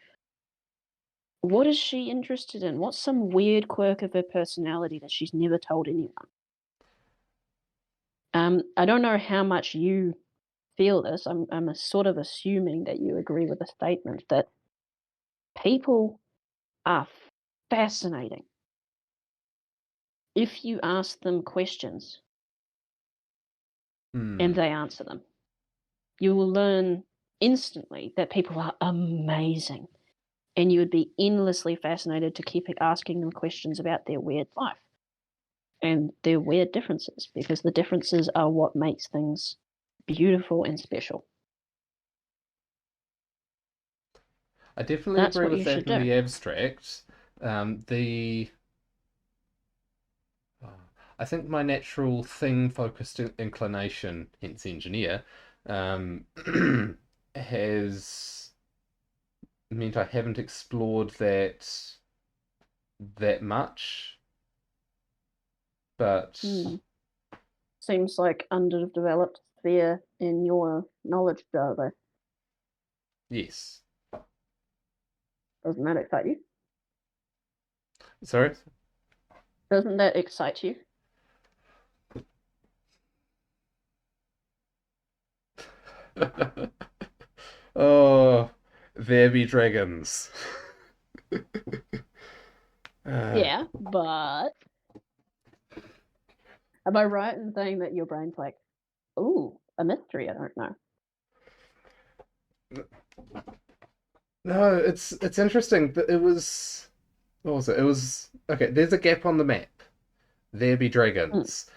what is she interested in? What's some weird quirk of her personality that she's never told anyone? I don't know how much you feel this. I'm sort of assuming that you agree with the statement that people are fascinating. If you ask them questions and Hmm. they answer them, you will learn instantly that people are amazing. And you would be endlessly fascinated to keep asking them questions about their weird life and their weird differences, because the differences are what makes things beautiful and special. I definitely That's agree what with you that should in do. the abstract. The I think my natural thing focused inclination, hence engineer, um, has meant I haven't explored that much. But Hmm. Seems like underdeveloped sphere in your knowledge jar, though. yes, Doesn't that excite you? sorry. Doesn't that excite you? Oh, there be dragons. Uh, Yeah, but am I right in saying that your brain's like, ooh, a mystery? I don't know. no, it's interesting. It was what was it? It was okay. There's a gap on the map. There be Hmm, dragons.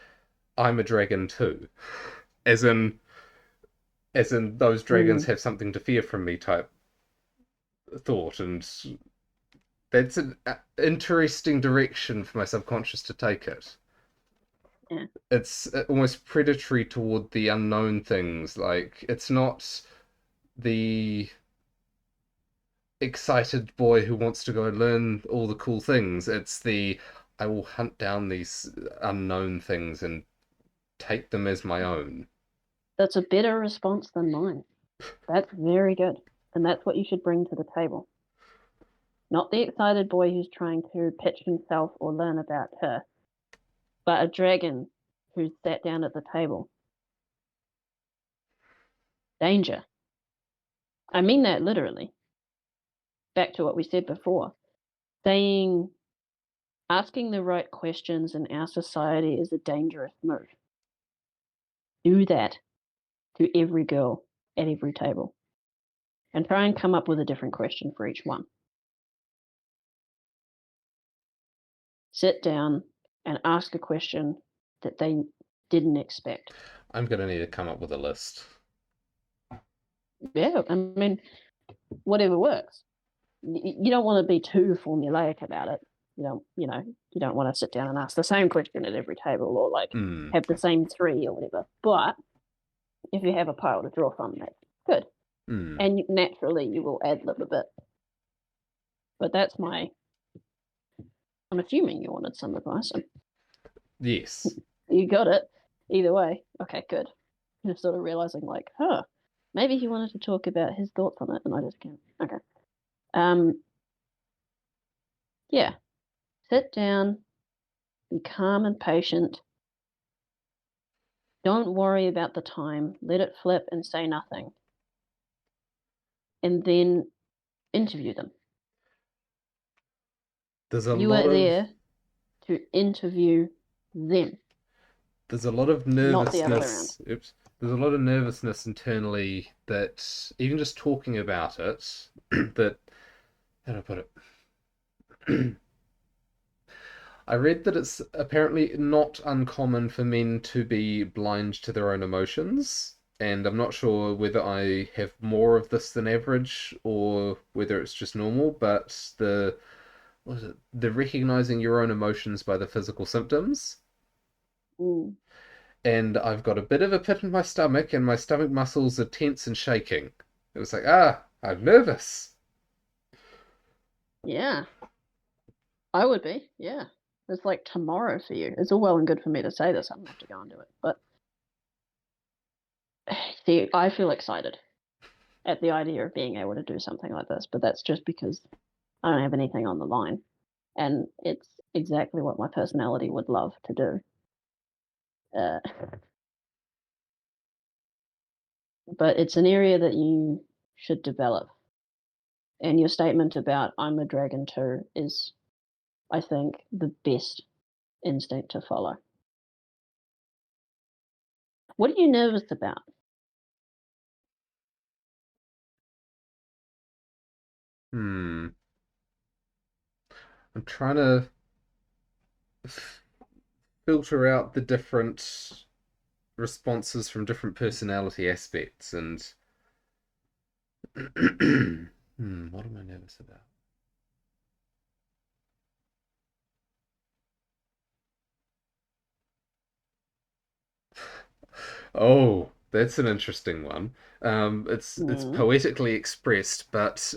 I'm a dragon too. As in, as in, those dragons hmm, have something to fear from me type thought, and that's an interesting direction for my subconscious to take it. yeah. It's almost predatory toward the unknown things. Like it's not the excited boy who wants to go and learn all the cool things. It's the I will hunt down these unknown things and take them as my own. That's a better response than mine. That's very good. And that's what you should bring to the table. Not the excited boy who's trying to pitch himself or learn about her, but a dragon who's sat down at the table. Danger. I mean that literally. Back to what we said before. Saying, asking the right questions in our society is a dangerous move. Do that to every girl at every table and try and come up with a different question for each one. Sit down and ask a question that they didn't expect. I'm gonna need to come up with a list. Yeah, I mean, whatever works. You don't want to be too formulaic about it. You don't want to sit down and ask the same question at every table or like Hmm. have the same three or whatever. But if you have a pile to draw from, that's good. Hmm. And naturally, you will ad lib a bit. But that's my. I'm assuming you wanted some advice. Yes. You got it. Either way. Okay, good. You're sort of realizing, like, maybe he wanted to talk about his thoughts on it, and I just can't. Okay. Um, yeah. Sit down, be calm and patient. Don't worry about the time. Let it flip and say nothing. And then interview them. There's a You lot are of there to interview them, there's a lot of not the other way around. nervousness. Oops. There's a lot of nervousness internally that even just talking about it, that how do I put it? I read that it's apparently not uncommon for men to be blind to their own emotions, and I'm not sure whether I have more of this than average or whether it's just normal, but what is it? The recognizing your own emotions by the physical symptoms. Mm, And I've got a bit of a pit in my stomach, and my stomach muscles are tense and shaking. It was like, I'm nervous. yeah, I would be. Yeah. It's like tomorrow for you. It's all well and good for me to say this. I don't have to go and do it. But see, I feel excited at the idea of being able to do something like this, but that's just because I don't have anything on the line. And it's exactly what my personality would love to do. Uh, but it's an area that you should develop. And your statement about I'm a dragon too is, I think, the best instinct to follow. What are you nervous about? Hmm. I'm trying to filter out the different responses from different personality aspects and what am I nervous about? Oh, that's an interesting one. It's Mm, poetically expressed, but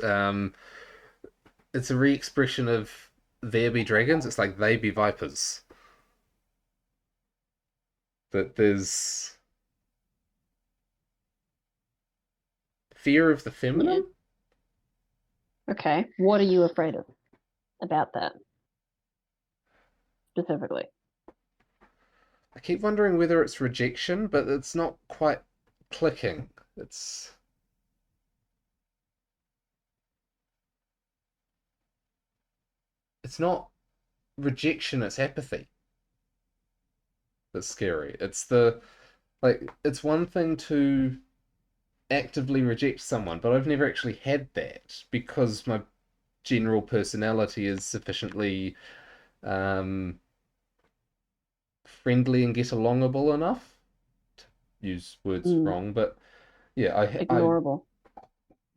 it's a re-expression of there be dragons. It's like they be vipers. That there's fear of the yeah. feminine. Okay. What are you afraid of about that specifically? I keep wondering whether it's rejection, but it's not quite clicking. It's not rejection, it's apathy that's scary. It's one thing to actively reject someone, but I've never actually had that because my general personality is sufficiently um, friendly and get alongable enough. To use words Mm, wrong, but yeah, ignorable.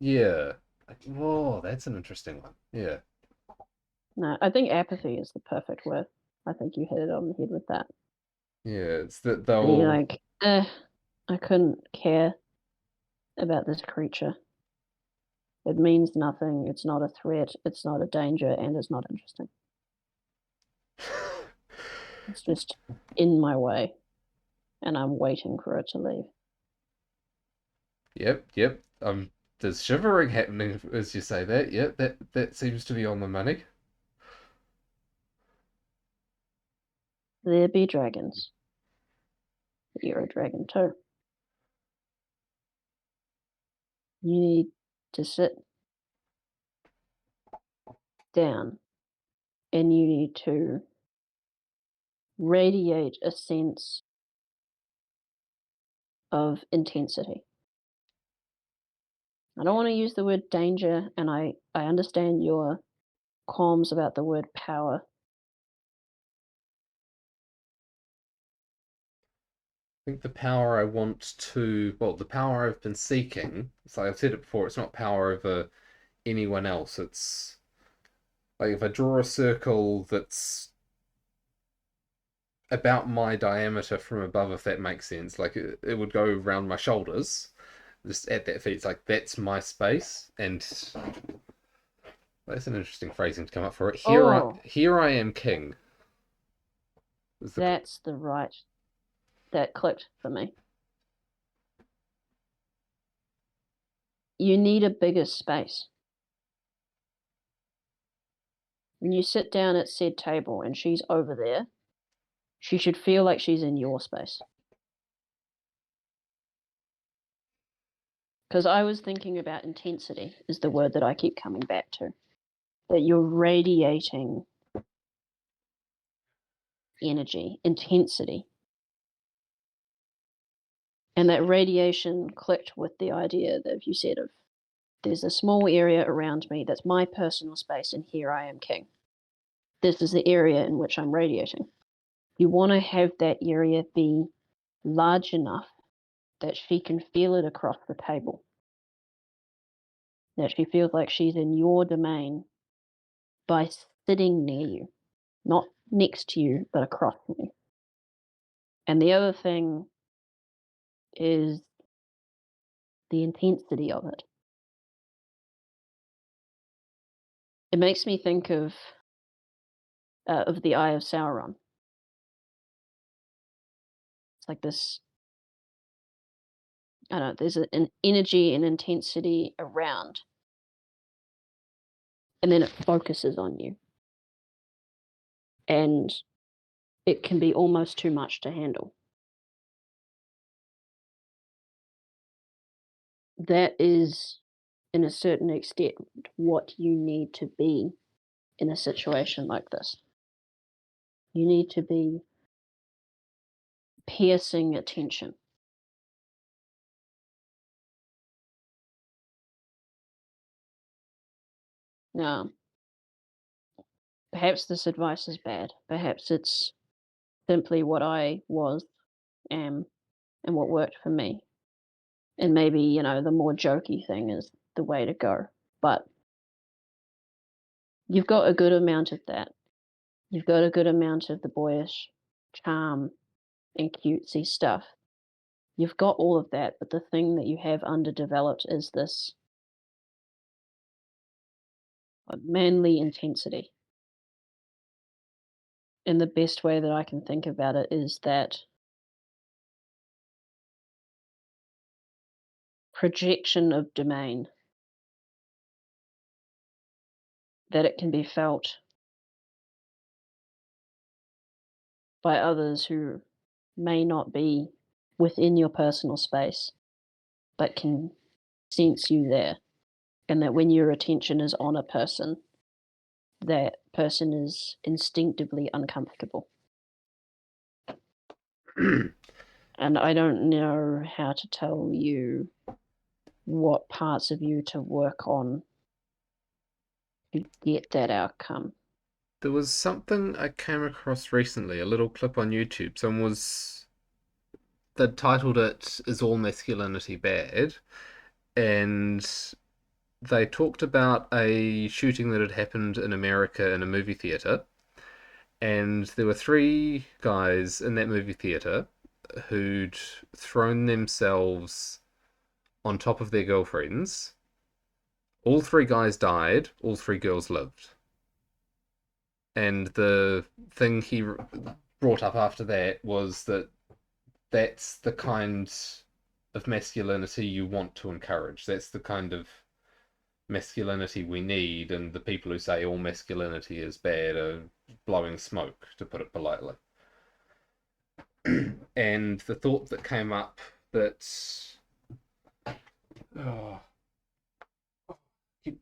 yeah. Oh, that's an interesting one. Yeah, No, I think apathy is the perfect word. I think you hit it on the head with that. yeah. It's that You're they'll like, I couldn't care about this creature. It means nothing. It's not a threat. It's not a danger, and it's not interesting. It's just in my way, and I'm waiting for it to leave. Yep, yep. I'm There's shivering happening as you say that. Yeah, that seems to be on the money. There be dragons. You're a dragon too. You need to sit down and you need to radiate a sense of intensity. I don't want to use the word danger, and I understand your qualms about the word power. I think the power I want to, well, the power I've been seeking, it's like I've said it before, it's not power over anyone else. It's like if I draw a circle that's about my diameter from above, if that makes sense, like it would go around my shoulders, just at that feet. It's like that's my space, and that's an interesting phrasing to come up for it. Oh, Here I am king. Is the that's the right. That clicked for me. You need a bigger space. When you sit down at said table and she's over there, she should feel like she's in your space. Because I was thinking about intensity, is the word that I keep coming back to. That you're radiating energy, intensity. And that radiation clicked with the idea that you said of there's a small area around me that's my personal space, and here I am king. This is the area in which I'm radiating. You want to have that area be large enough that she can feel it across the table, that she feels like she's in your domain by sitting near you, not next to you, but across from you. And the other thing is the intensity of it. It makes me think of the Eye of Sauron. It's like this. I don't know. There's an energy and intensity around, and then it focuses on you, and it can be almost too much to handle. That is, in a certain extent, what you need to be in a situation like this. You need to be piercing attention. Now, perhaps this advice is bad. Perhaps it's simply what I was, am, and what worked for me. And maybe, the more jokey thing is the way to go. But you've got a good amount of that. You've got a good amount of the boyish charm and cutesy stuff. You've got all of that, but the thing that you have underdeveloped is this manly intensity. And the best way that I can think about it is that projection of domain, that it can be felt by others who may not be within your personal space, but can sense you there. And that when your attention is on a person, that person is instinctively uncomfortable. And I don't know how to tell you what parts of you to work on to get that outcome. There was something I came across recently, a little clip on YouTube. Someone was They'd titled it "Is All Masculinity Bad?" and they talked about a shooting that had happened in America in a movie theater, and there were three guys in that movie theater who'd thrown themselves on top of their girlfriends. All three guys died, all three girls lived. And the thing he brought up after that was that that's the kind of masculinity you want to encourage. That's the kind of masculinity we need, and the people who say all masculinity is bad are blowing smoke, to put it politely. And the thought that came up that oh, I keep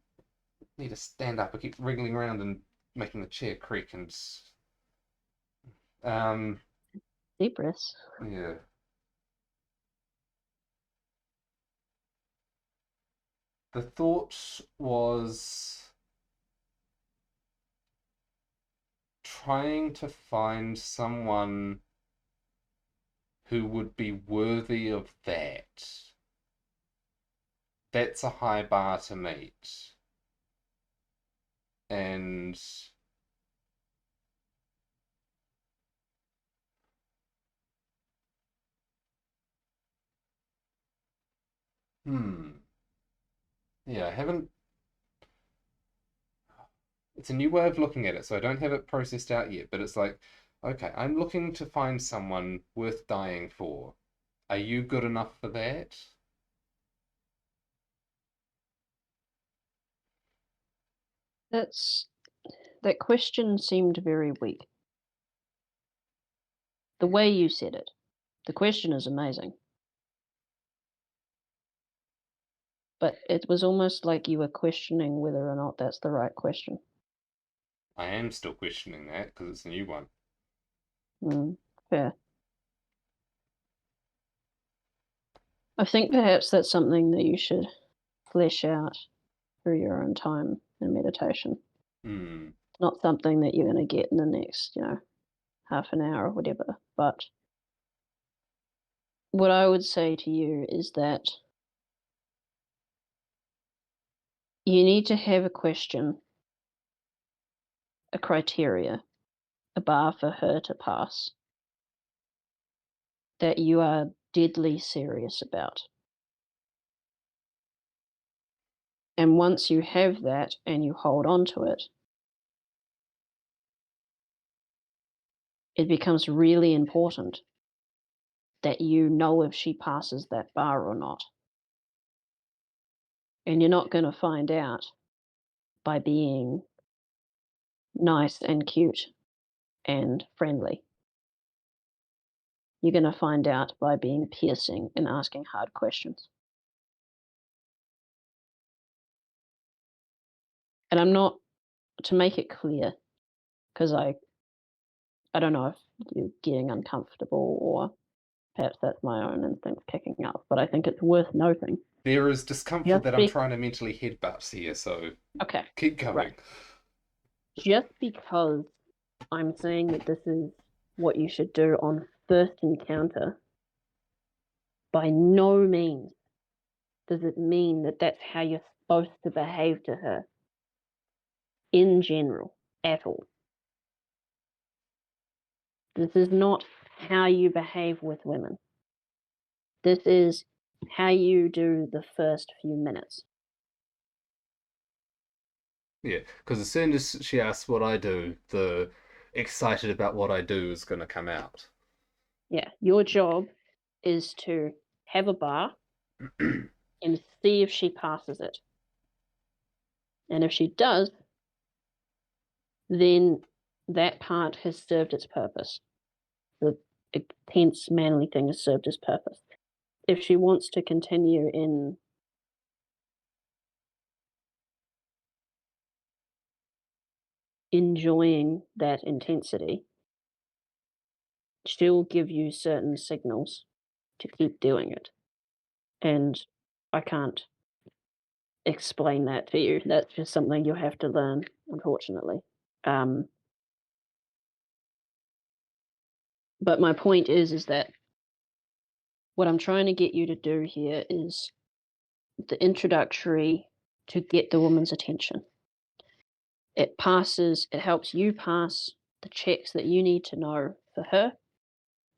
need to stand up. I keep wriggling around and making the chair creak, and um Deep breaths. yeah. The thought was trying to find someone who would be worthy of that. That's a high bar to meet. And yeah, I haven't. It's a new way of looking at it, so I don't have it processed out yet, but it's like, okay, I'm looking to find someone worth dying for. Are you good enough for that? That question seemed very weak. The way you said it. The question is amazing. But it was almost like you were questioning whether or not that's the right question. I am still questioning that because it's a new one. Fair. I think perhaps that's something that you should flesh out through your own time in meditation. Hmm. It's not something that you're going to get in the next, half an hour or whatever. But what I would say to you is that you need to have a question, a criteria, a bar for her to pass that you are deadly serious about. And once you have that and you hold on to it, it becomes really important that you know if she passes that bar or not. And you're not going to find out by being nice and cute and friendly. You're going to find out by being piercing and asking hard questions. And I'm not, to make it clear, because I don't know if you're getting uncomfortable or perhaps that's my own instinct kicking up, but I think it's worth noting. There is discomfort Just that I'm be trying to mentally headbutt here, so okay, keep right. going. Just because I'm saying that this is what you should do on first encounter, by no means does it mean that that's how you're supposed to behave to her in general at all. This is not how you behave with women. This is how you do the first few minutes. Yeah, because as soon as she asks what I do, the excited about what I do is going to come out. Yeah, your job is to have a bar and see if she passes it. And if she does, then that part has served its purpose. The intense manly thing has served its purpose. If she wants to continue in enjoying that intensity, she'll give you certain signals to keep doing it. And I can't explain that to you. That's just something you'll have to learn, unfortunately. Um, but my point is that what I'm trying to get you to do here is the introductory to get the woman's attention. It helps you pass the checks that you need to know for her.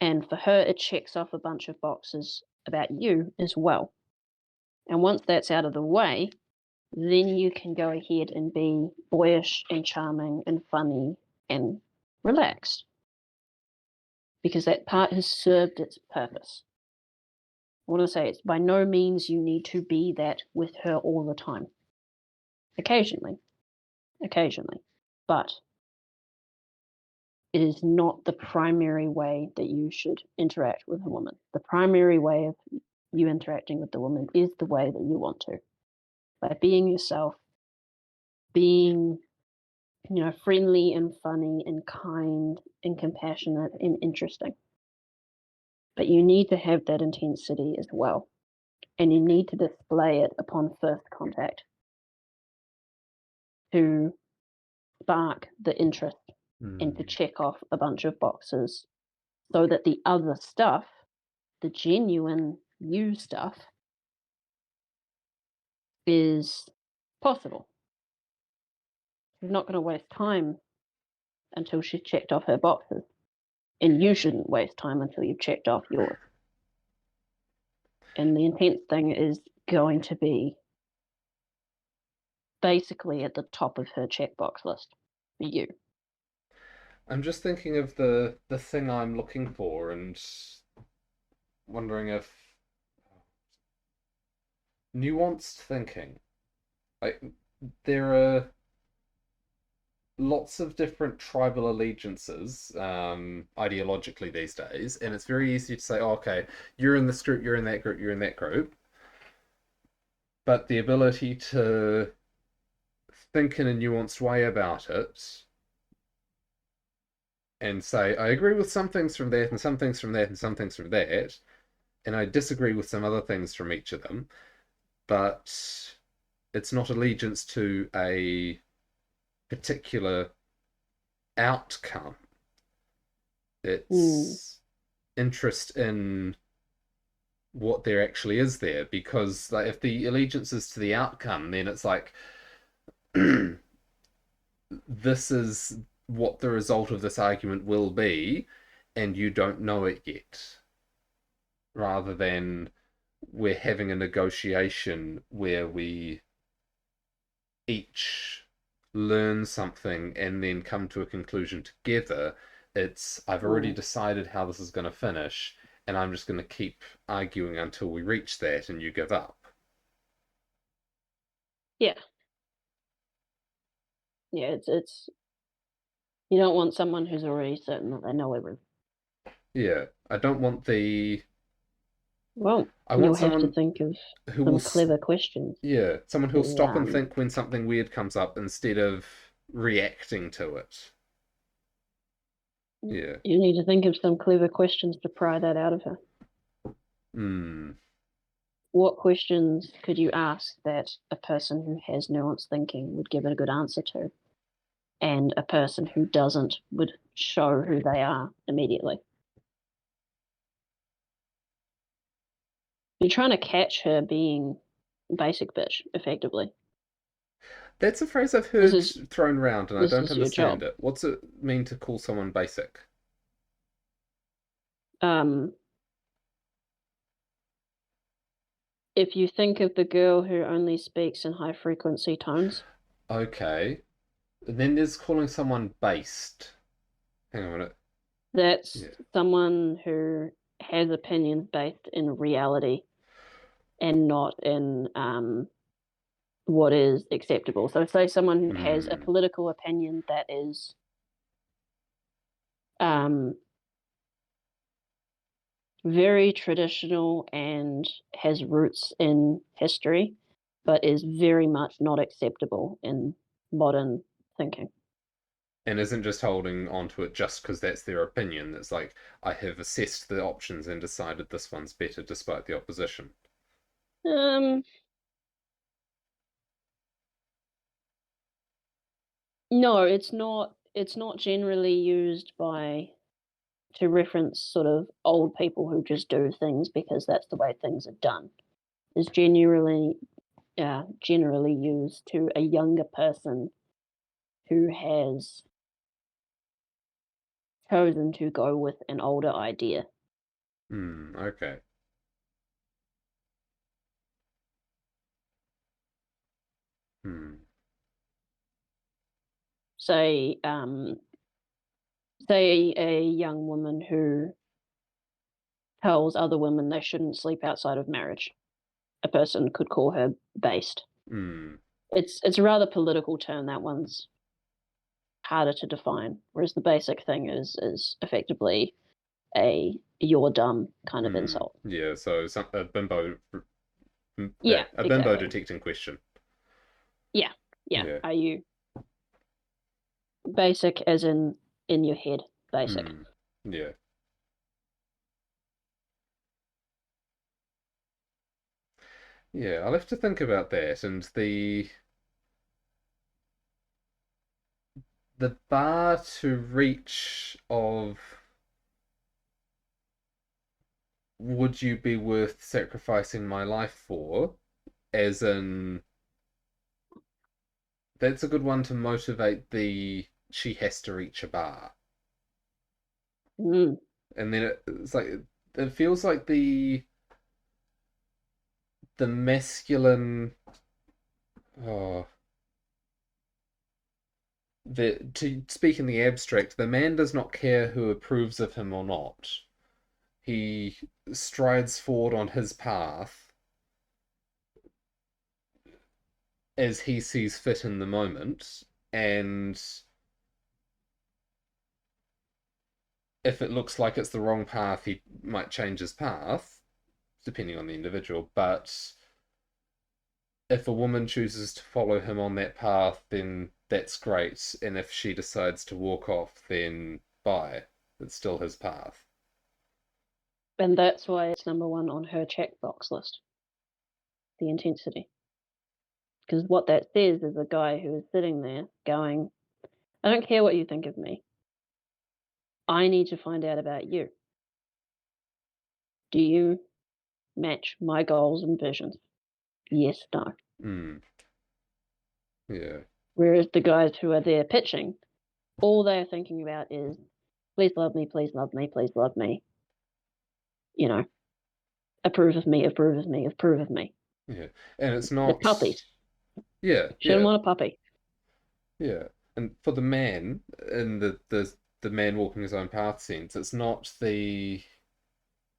And for her, it checks off a bunch of boxes about you as well. And once that's out of the way, then you can go ahead and be boyish and charming and funny and relaxed because that part has served its purpose. I want to say it's by no means you need to be that with her all the time. Occasionally, occasionally, but it is not the primary way that you should interact with a woman. The primary way of you interacting with the woman is the way that you want to, by being yourself, being friendly and funny and kind and compassionate and interesting. But you need to have that intensity as well. And you need to display it upon first contact to spark the interest and to Hmm. check off a bunch of boxes so that the other stuff, the genuine you stuff, is possible. She's not going to waste time until she's checked off her boxes. And you shouldn't waste time until you've checked off yours. And the intense thing is going to be basically at the top of her checkbox list for you. I'm just thinking of the thing I'm looking for and wondering if nuanced thinking. Like there are lots of different tribal allegiances ideologically these days, and it's very easy to say, oh, okay, you're in this group, you're in that group, you're in that group. But the ability to think in a nuanced way about it and say, I agree with some things from that, and some things from that, and some things from that, and I disagree with some other things from each of them, but it's not allegiance to a particular outcome. Mm, It's interest in what there actually is there, because like if the allegiance is to the outcome, then it's like this is what the result of this argument will be, and you don't know it yet, rather than we're having a negotiation where we each learn something and then come to a conclusion together. It's, I've already mm. decided how this is going to finish, and I'm just going to keep arguing until we reach that and you give up. Yeah, yeah. It's you don't want someone who's already certain that they know everything. Yeah, I don't want the. Well, I you'll want have to someone think of who will. some clever questions Yeah, someone who will to stop and think when something weird comes up instead of reacting to it. Yeah. you need to think of some clever questions to pry that out of her. Hmm. What questions could you ask that a person who has nuanced thinking would give it a good answer to, and a person who doesn't would show who they are immediately? You're trying to catch her being basic bitch, effectively. That's a phrase I've This heard is thrown around and I this don't is your understand job. it. What's it mean to call someone basic? Um, if you think of the girl who only speaks in high frequency tones, Okay. And then there's calling someone based. Hang on a minute. that's Yeah. someone who has opinions based in reality and not in what is acceptable. So, say someone has a Hmm. political opinion that is um, very traditional and has roots in history, but is very much not acceptable in modern thinking. And isn't just holding on to it just because that's their opinion. It's like, I have assessed the options and decided this one's better despite the opposition. Um, no, it's not. It's not generally used by to reference sort of old people who just do things because that's the way things are done. It's generally used to a younger person who has chosen to go with an older idea. Hmm. Okay. Hmm. Say, say a young woman who tells other women they shouldn't sleep outside of marriage, a person could call her based. Mm, It's a rather political term. That one's harder to define, whereas the basic thing is effectively a "you're dumb" kind of insult. yeah, so a bimbo, Yeah, a bimbo exactly. detecting question. Yeah, yeah. Yeah. Are you basic as in your head basic? Mm, yeah. Yeah, I'll have to think about that and the bar to reach of would you be worth sacrificing my life for? As in, that's a good one to motivate the she has to reach a bar. Mm. And then it's like it feels like the masculine oh the to speak in the abstract, the man does not care who approves of him or not. He strides forward on his path as he sees fit in the moment, and if it looks like it's the wrong path, he might change his path, depending on the individual. But if a woman chooses to follow him on that path, then that's great. And if she decides to walk off, then bye. It's still his path. And that's why it's number one on her checkbox list, the intensity. Because what that says is a guy who is sitting there going, I don't care what you think of me. I need to find out about you. Do you match my goals and visions? Yes, no. Mm, yeah. Whereas the guys who are there pitching, all they're thinking about is, please love me, please love me, please love me. You know, approve of me, approve of me, approve of me. Yeah. And it's The not. puppies. Yeah, Shouldn't yeah, want a puppy. yeah. And for the man, in the man walking his own path sense, it's not the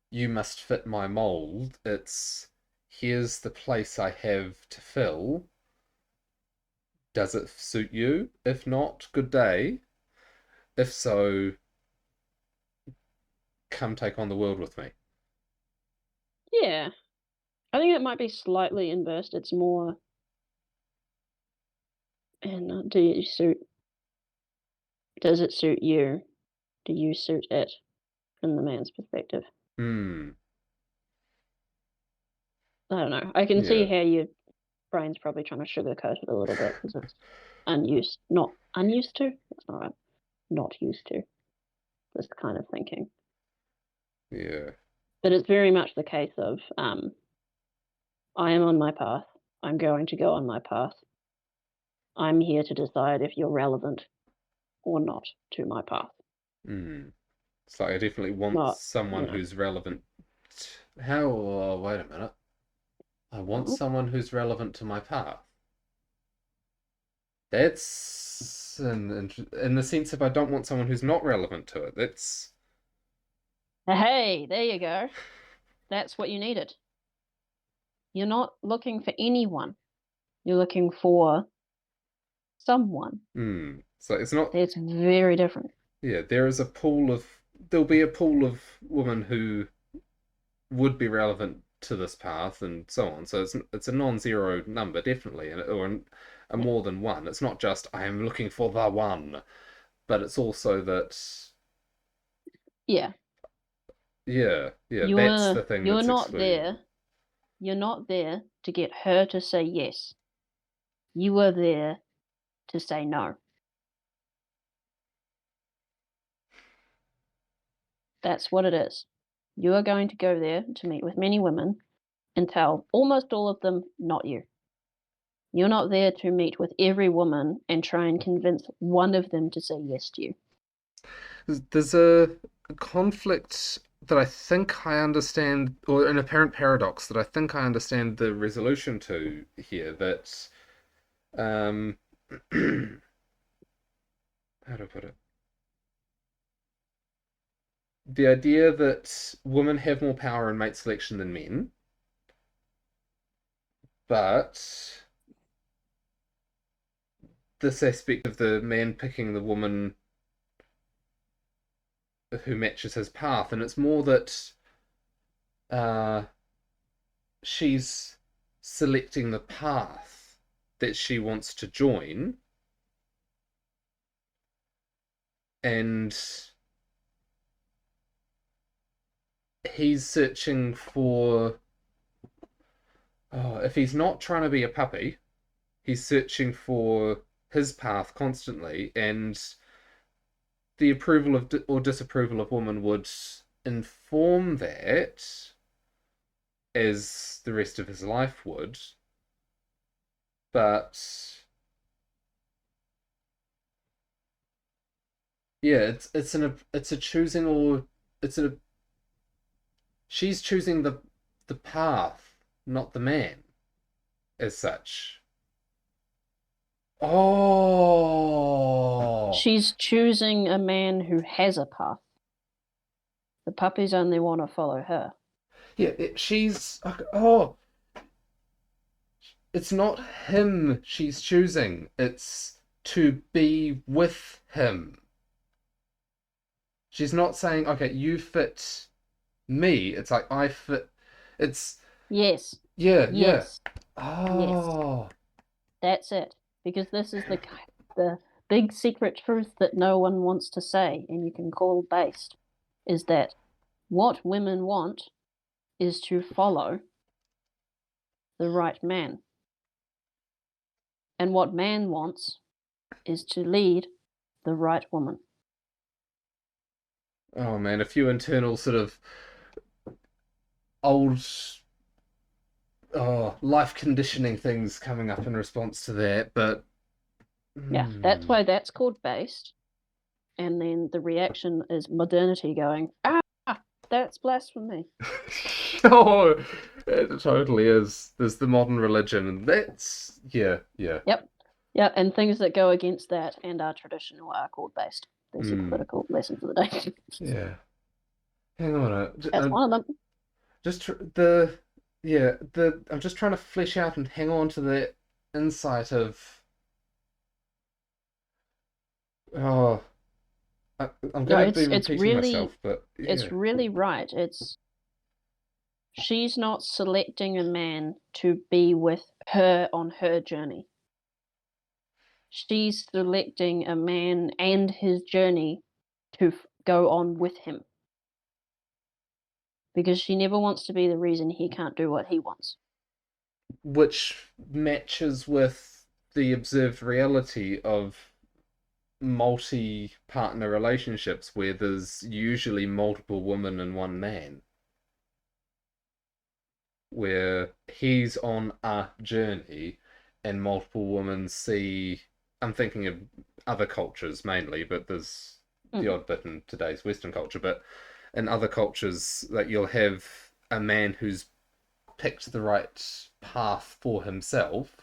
you must fit my mold. It's here's the place I have to fill. Does it suit you? If not, good day. If so, come take on the world with me. Yeah. I think it might be slightly inversed. It's more, and do you suit, does it suit you? Do you suit it from the man's perspective? Hmm. I don't know. I can see Yeah. how your brain's probably trying to sugarcoat it a little bit because it's unused, not unused to. That's not right. Not used to this kind of thinking. Yeah. But it's very much the case of I am on my path. I'm going to go on my path. I'm here to decide if you're relevant or not to my path. Hmm. It's like I definitely want Not, someone you know, who's relevant. How? Oh, wait a minute. I want oh, someone who's relevant to my path. That's in the sense of I don't want someone who's not relevant to it. That's hey, there you go. That's what you needed. You're not looking for anyone. You're looking for someone. so it's not. It's very different. Yeah, there is a pool of there'll be a pool of women who would be relevant to this path and so on. So it's a non-zero number definitely, or a Yeah. more than one. It's not just I am looking for the one, but it's also that Yeah. yeah, yeah, that's You're the thing you're that's not excluding me. there. You're not there to get her to say yes. You are there to say no. That's what it is. You are going to go there to meet with many women and tell almost all of them not you. You're not there to meet with every woman and try and convince one of them to say yes to you. There's a conflict that I think I understand, or an apparent paradox that I think I understand the resolution to here. That um, how do I put it? the idea that women have more power in mate selection than men, but this aspect of the man picking the woman who matches his path, and it's more that uh, she's selecting the path that she wants to join, and he's searching for. Oh, if he's not trying to be a puppy, he's searching for his path constantly, and the approval of or disapproval of women would inform that, as the rest of his life would. But yeah, it's a choosing, or it's a she's choosing the path, not the man as such. Oh, She's choosing a man who has a path. The puppies only want to follow her. yeah, she's oh, it's not him she's choosing. It's to be with him. She's not saying, okay, you fit me. It's like I fit. It's Yes, yeah, yeah. yes, yes. Oh, That's it. Because this is the big secret truth that no one wants to say, and you can call based, is that what women want is to follow the right man, and what man wants is to lead the right woman. oh man, a few internal sort of old life conditioning things coming up in response to that, but Yeah, that's hmm. why that's called based. And then the reaction is modernity going, ah, that's blasphemy. Oh, it totally is. There's the modern religion, and that's yeah, yeah. Yep. Yeah, and things that go against that and are traditional are called based. There's your Mm, political lesson for the day. yeah. Hang on That's one of them. just the yeah the I'm just trying to flesh out and hang on to the insight of oh I'm No, gonna be it's repeating really myself, but it's yeah. really right. It's she's not selecting a man to be with her on her journey. She's selecting a man and his journey to go on with him because she never wants to be the reason he can't do what he wants. Which matches with the observed reality of multi-partner relationships where there's usually multiple women and one man, where he's on a journey and multiple women see. I'm thinking of other cultures mainly, but there's the Mm. odd bit in today's Western culture. But in other cultures, like you'll have a man who's picked the right path for himself,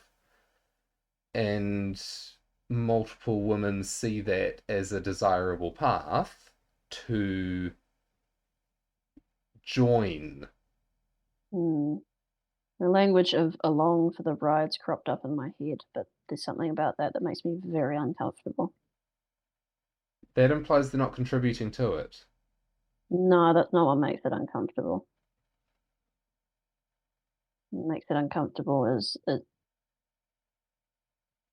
and multiple women see that as a desirable path to join. Mm. The language of "along for the ride's" cropped up in my head, but there's something about that that makes me very uncomfortable. That implies they're not contributing to it. No, that's not what makes it uncomfortable. What makes it uncomfortable is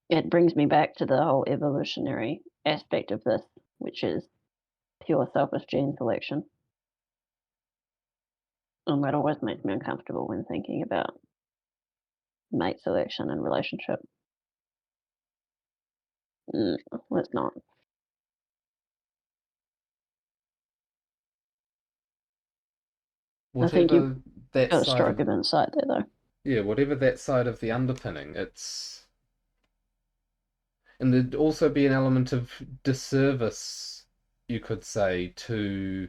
it brings me back to the whole evolutionary aspect of this, which is pure selfish gene selection. And that always makes me uncomfortable when thinking about mate selection and relationship. Mm, let's not. I think you've Whatever that got a side stroke of of insight there, though. yeah, whatever that side of the underpinning, it's and there'd also be an element of disservice, you could say, to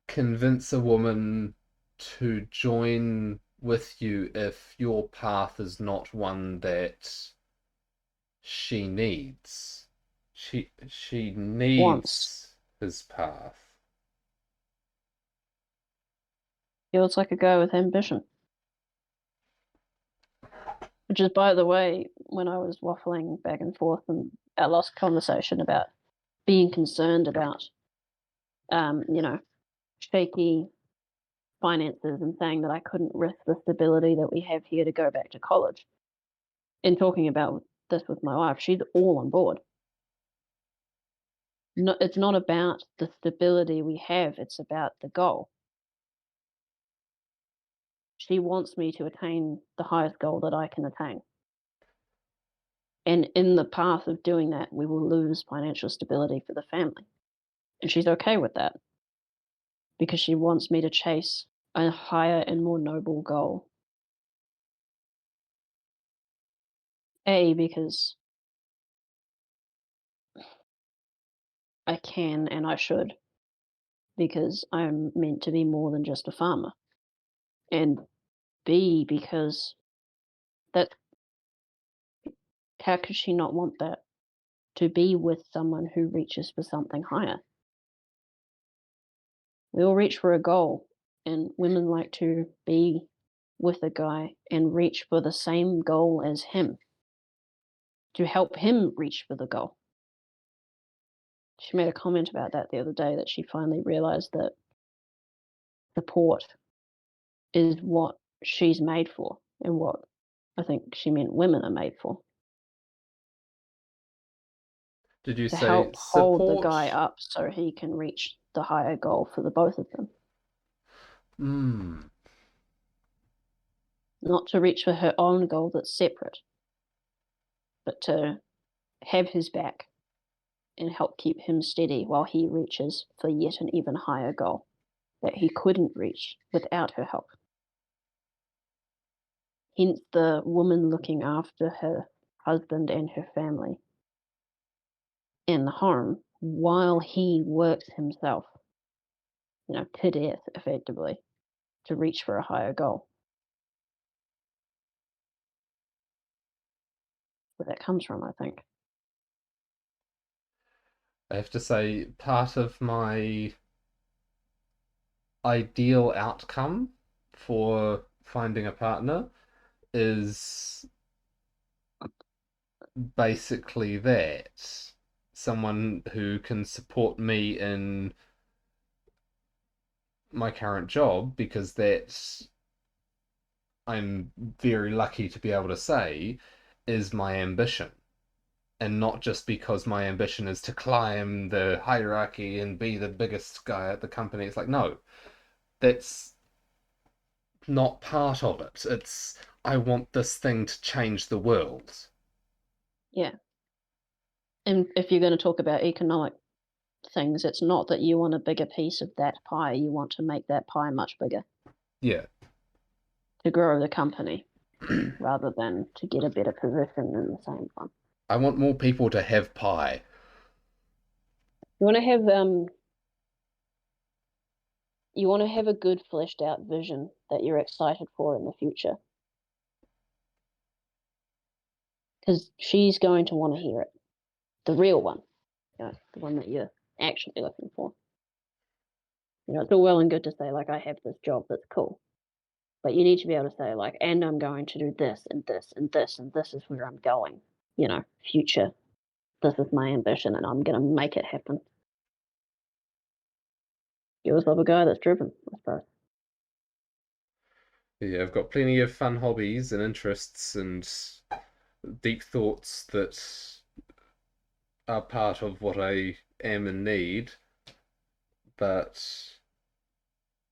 convince a woman to join with you if your path is not one that she needs. She Once. needs his path. Feels like a guy with ambition. Which is, by the way, when I was waffling back and forth in our last conversation about being concerned about, you know, shaky finances and saying that I couldn't risk the stability that we have here to go back to college. In talking about this with my wife, she's all on board. No, it's not about the stability we have, it's about the goal. She wants me to attain the highest goal that I can attain. And in the path of doing that, we will lose financial stability for the family. And she's okay with that because she wants me to chase a higher and more noble goal. A, because I can and I should, because I'm meant to be more than just a farmer. And B, because that how could she not want that? To be with someone who reaches for something higher. We all reach for a goal, and women like to be with a guy and reach for the same goal as him, to help him reach for the goal. She made a comment about that the other day, that she finally realized that support is what she's made for and what I think she meant women are made for, Did you to say help hold the guy support? up so he can reach the higher goal for the both of them. Hmm. Not to reach for her own goal that's separate, but to have his back and help keep him steady while he reaches for yet an even higher goal that he couldn't reach without her help. Hence the woman looking after her husband and her family in the home while he works himself, to death effectively, to reach for a higher goal. Where that comes from, I think. I have to say, part of my ideal outcome for finding a partner is basically that someone who can support me in my current job, because that I'm very lucky to be able to say is my ambition. And not just because my ambition is to climb the hierarchy and be the biggest guy at the company. It's like, no, that's not part of it. It's, I want this thing to change the world. Yeah. And if you're going to talk about economic things, it's not that you want a bigger piece of that pie, you want to make that pie much bigger Yeah. to grow the company rather than to get a better position in the same one. I want more people to have pie. You want to have you want to have a good fleshed out vision that you're excited for in the future, because she's going to want to hear it, the real one, the one that you're actually looking for. It's all well and good to say, like, I have this job that's cool, but you need to be able to say, like, and I'm going to do this and this and this and this is where I'm going. Future, this is my ambition and I'm going to make it happen. You always love a guy that's driven, I suppose. Yeah, I've got plenty of fun hobbies and interests and deep thoughts that are part of what I am and need. But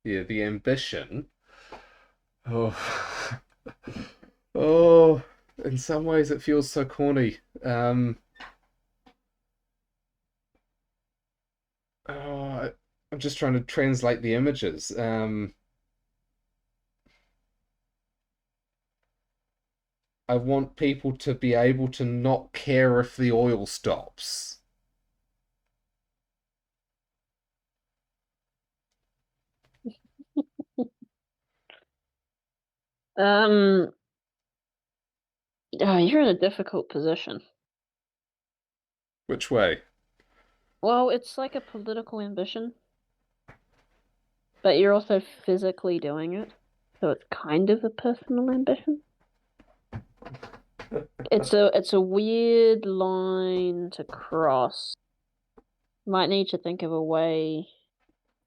yeah, the ambition. Oh, oh, in some ways it feels so corny. Oh, I'm just trying to translate the images. I want people to be able to not care if the oil stops. Um, you're in a difficult position. Which way? Well, it's like a political ambition. but you're also physically doing it, so it's kind of a personal ambition. It's a weird line to cross. Might need to think of a way.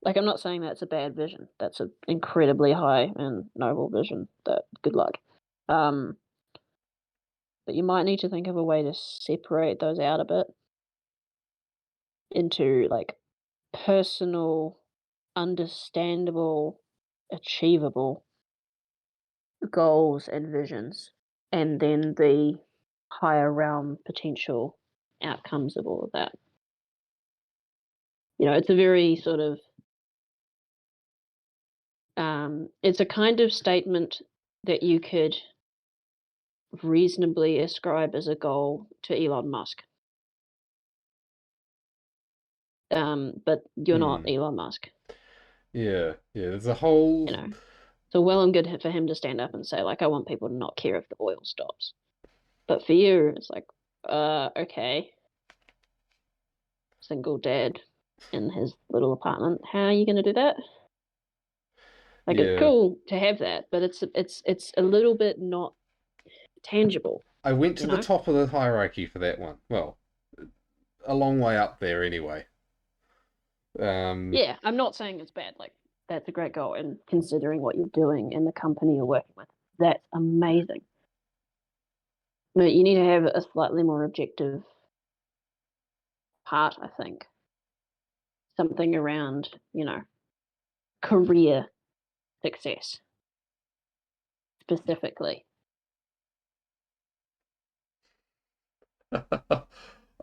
Like, I'm not saying that's a bad vision. That's an incredibly high and noble vision. That good luck. Um, but you might need to think of a way to separate those out a bit into like personal, understandable, achievable goals and visions, and then the higher realm potential outcomes of all of that. It's a very sort of it's a kind of statement that you could reasonably ascribe as a goal to Elon Musk. But you're not Hmm. Elon Musk, Yeah, yeah. There's a whole you know. So well and good for him to stand up and say, like, I want people to not care if the oil stops. But for you, it's like, okay, single dad in his little apartment. How are you going to do that? Like, it's yeah. cool to have that, but it's a little bit not tangible, I went to you the know. top of the hierarchy for that one. Well, a long way up there anyway. Um, Yeah, I'm not saying it's bad. Like, that's a great goal, and considering what you're doing and the company you're working with, that's amazing. But you need to have a slightly more objective part, I think. Something around, career success specifically.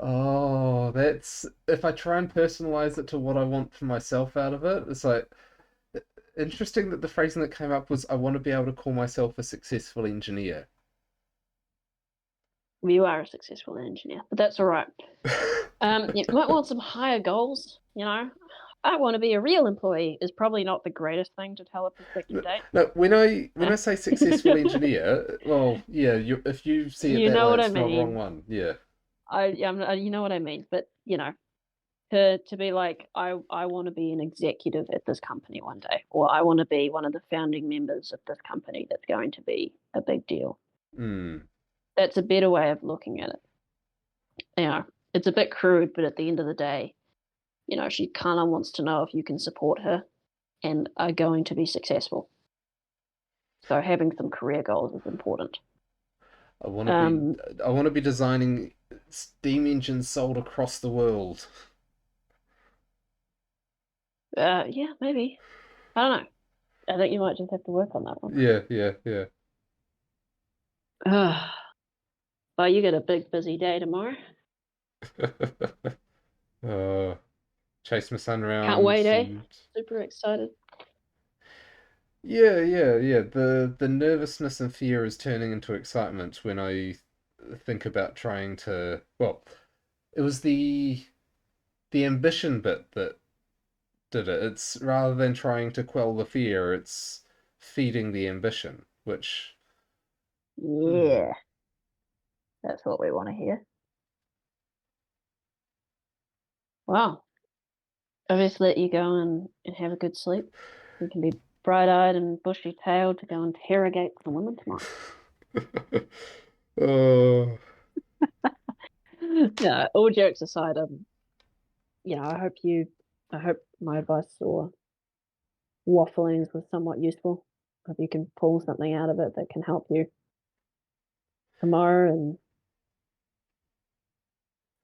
oh, that's if I try and personalize it to what I want for myself out of it, it's like interesting that the phrasing that came up was I want to be able to call myself a successful engineer. You are a successful engineer, but that's all right. You might want some higher goals. I want to be a real employee is probably not the greatest thing to tell a prospective date. No, when Uh, I say successful engineer, well, yeah, if you see it you that know way, what I it's not wrong mean. one. Yeah. You know what I mean. But to be like, I want to be an executive at this company one day, or I want to be one of the founding members of this company. That's going to be a big deal. Hmm. That's a better way of looking at it. It's a bit crude, but at the end of the day, she kind of wants to know if you can support her and are going to be successful. So having some career goals is important. I want to be Um, I want to be designing steam engines sold across the world. yeah, maybe. I don't know. I think you might just have to work on that one. Yeah, yeah, yeah. Well, you got a big busy day tomorrow. uh, chase my son Can't around wait, eh? and Super excited. yeah, yeah, yeah. The nervousness and fear is turning into excitement when I think about trying to. Well, it was the ambition bit that did it. It's rather than trying to quell the fear, it's feeding the ambition, which hmm. Yeah, that's what we want to hear. Wow. I'll just let you go and have a good sleep. You can be bright eyed and bushy tailed to go interrogate the women tomorrow. oh, No, all jokes aside, I hope my advice or wafflings was somewhat useful. Hope you can pull something out of it that can help you tomorrow, and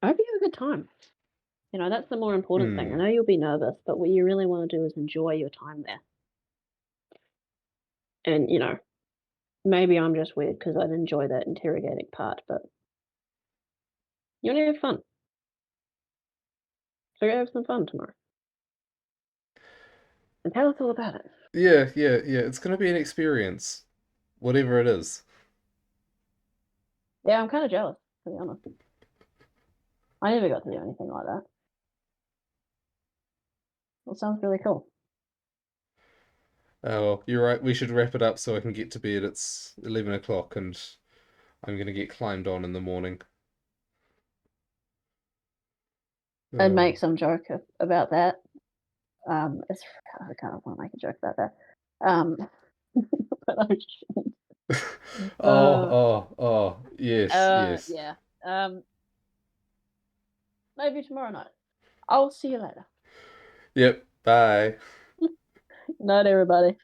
I hope you have a good time. That's the more important thing. I hmm. know you'll be nervous, but what you really want to do is enjoy your time there. And, maybe I'm just weird because I'd enjoy that interrogating part, but you want to have fun. So go have some fun tomorrow and tell us all about it. Yeah, yeah, yeah. It's gonna be an experience, whatever it is. Yeah, I'm kind of jealous, to be honest. I never got to do anything like that. It sounds really cool. Oh, well, you're right. We should wrap it up so I can get to bed. It's 11 o'clock and I'm gonna get climbed on in the morning. I'd Uh, make some joke about that. It's I can't want to make a joke about that. Um, but I shouldn't. Oh, Uh, oh, oh, yes, yes. yeah. Maybe tomorrow night. I'll see you later. Yep, bye. Night, everybody.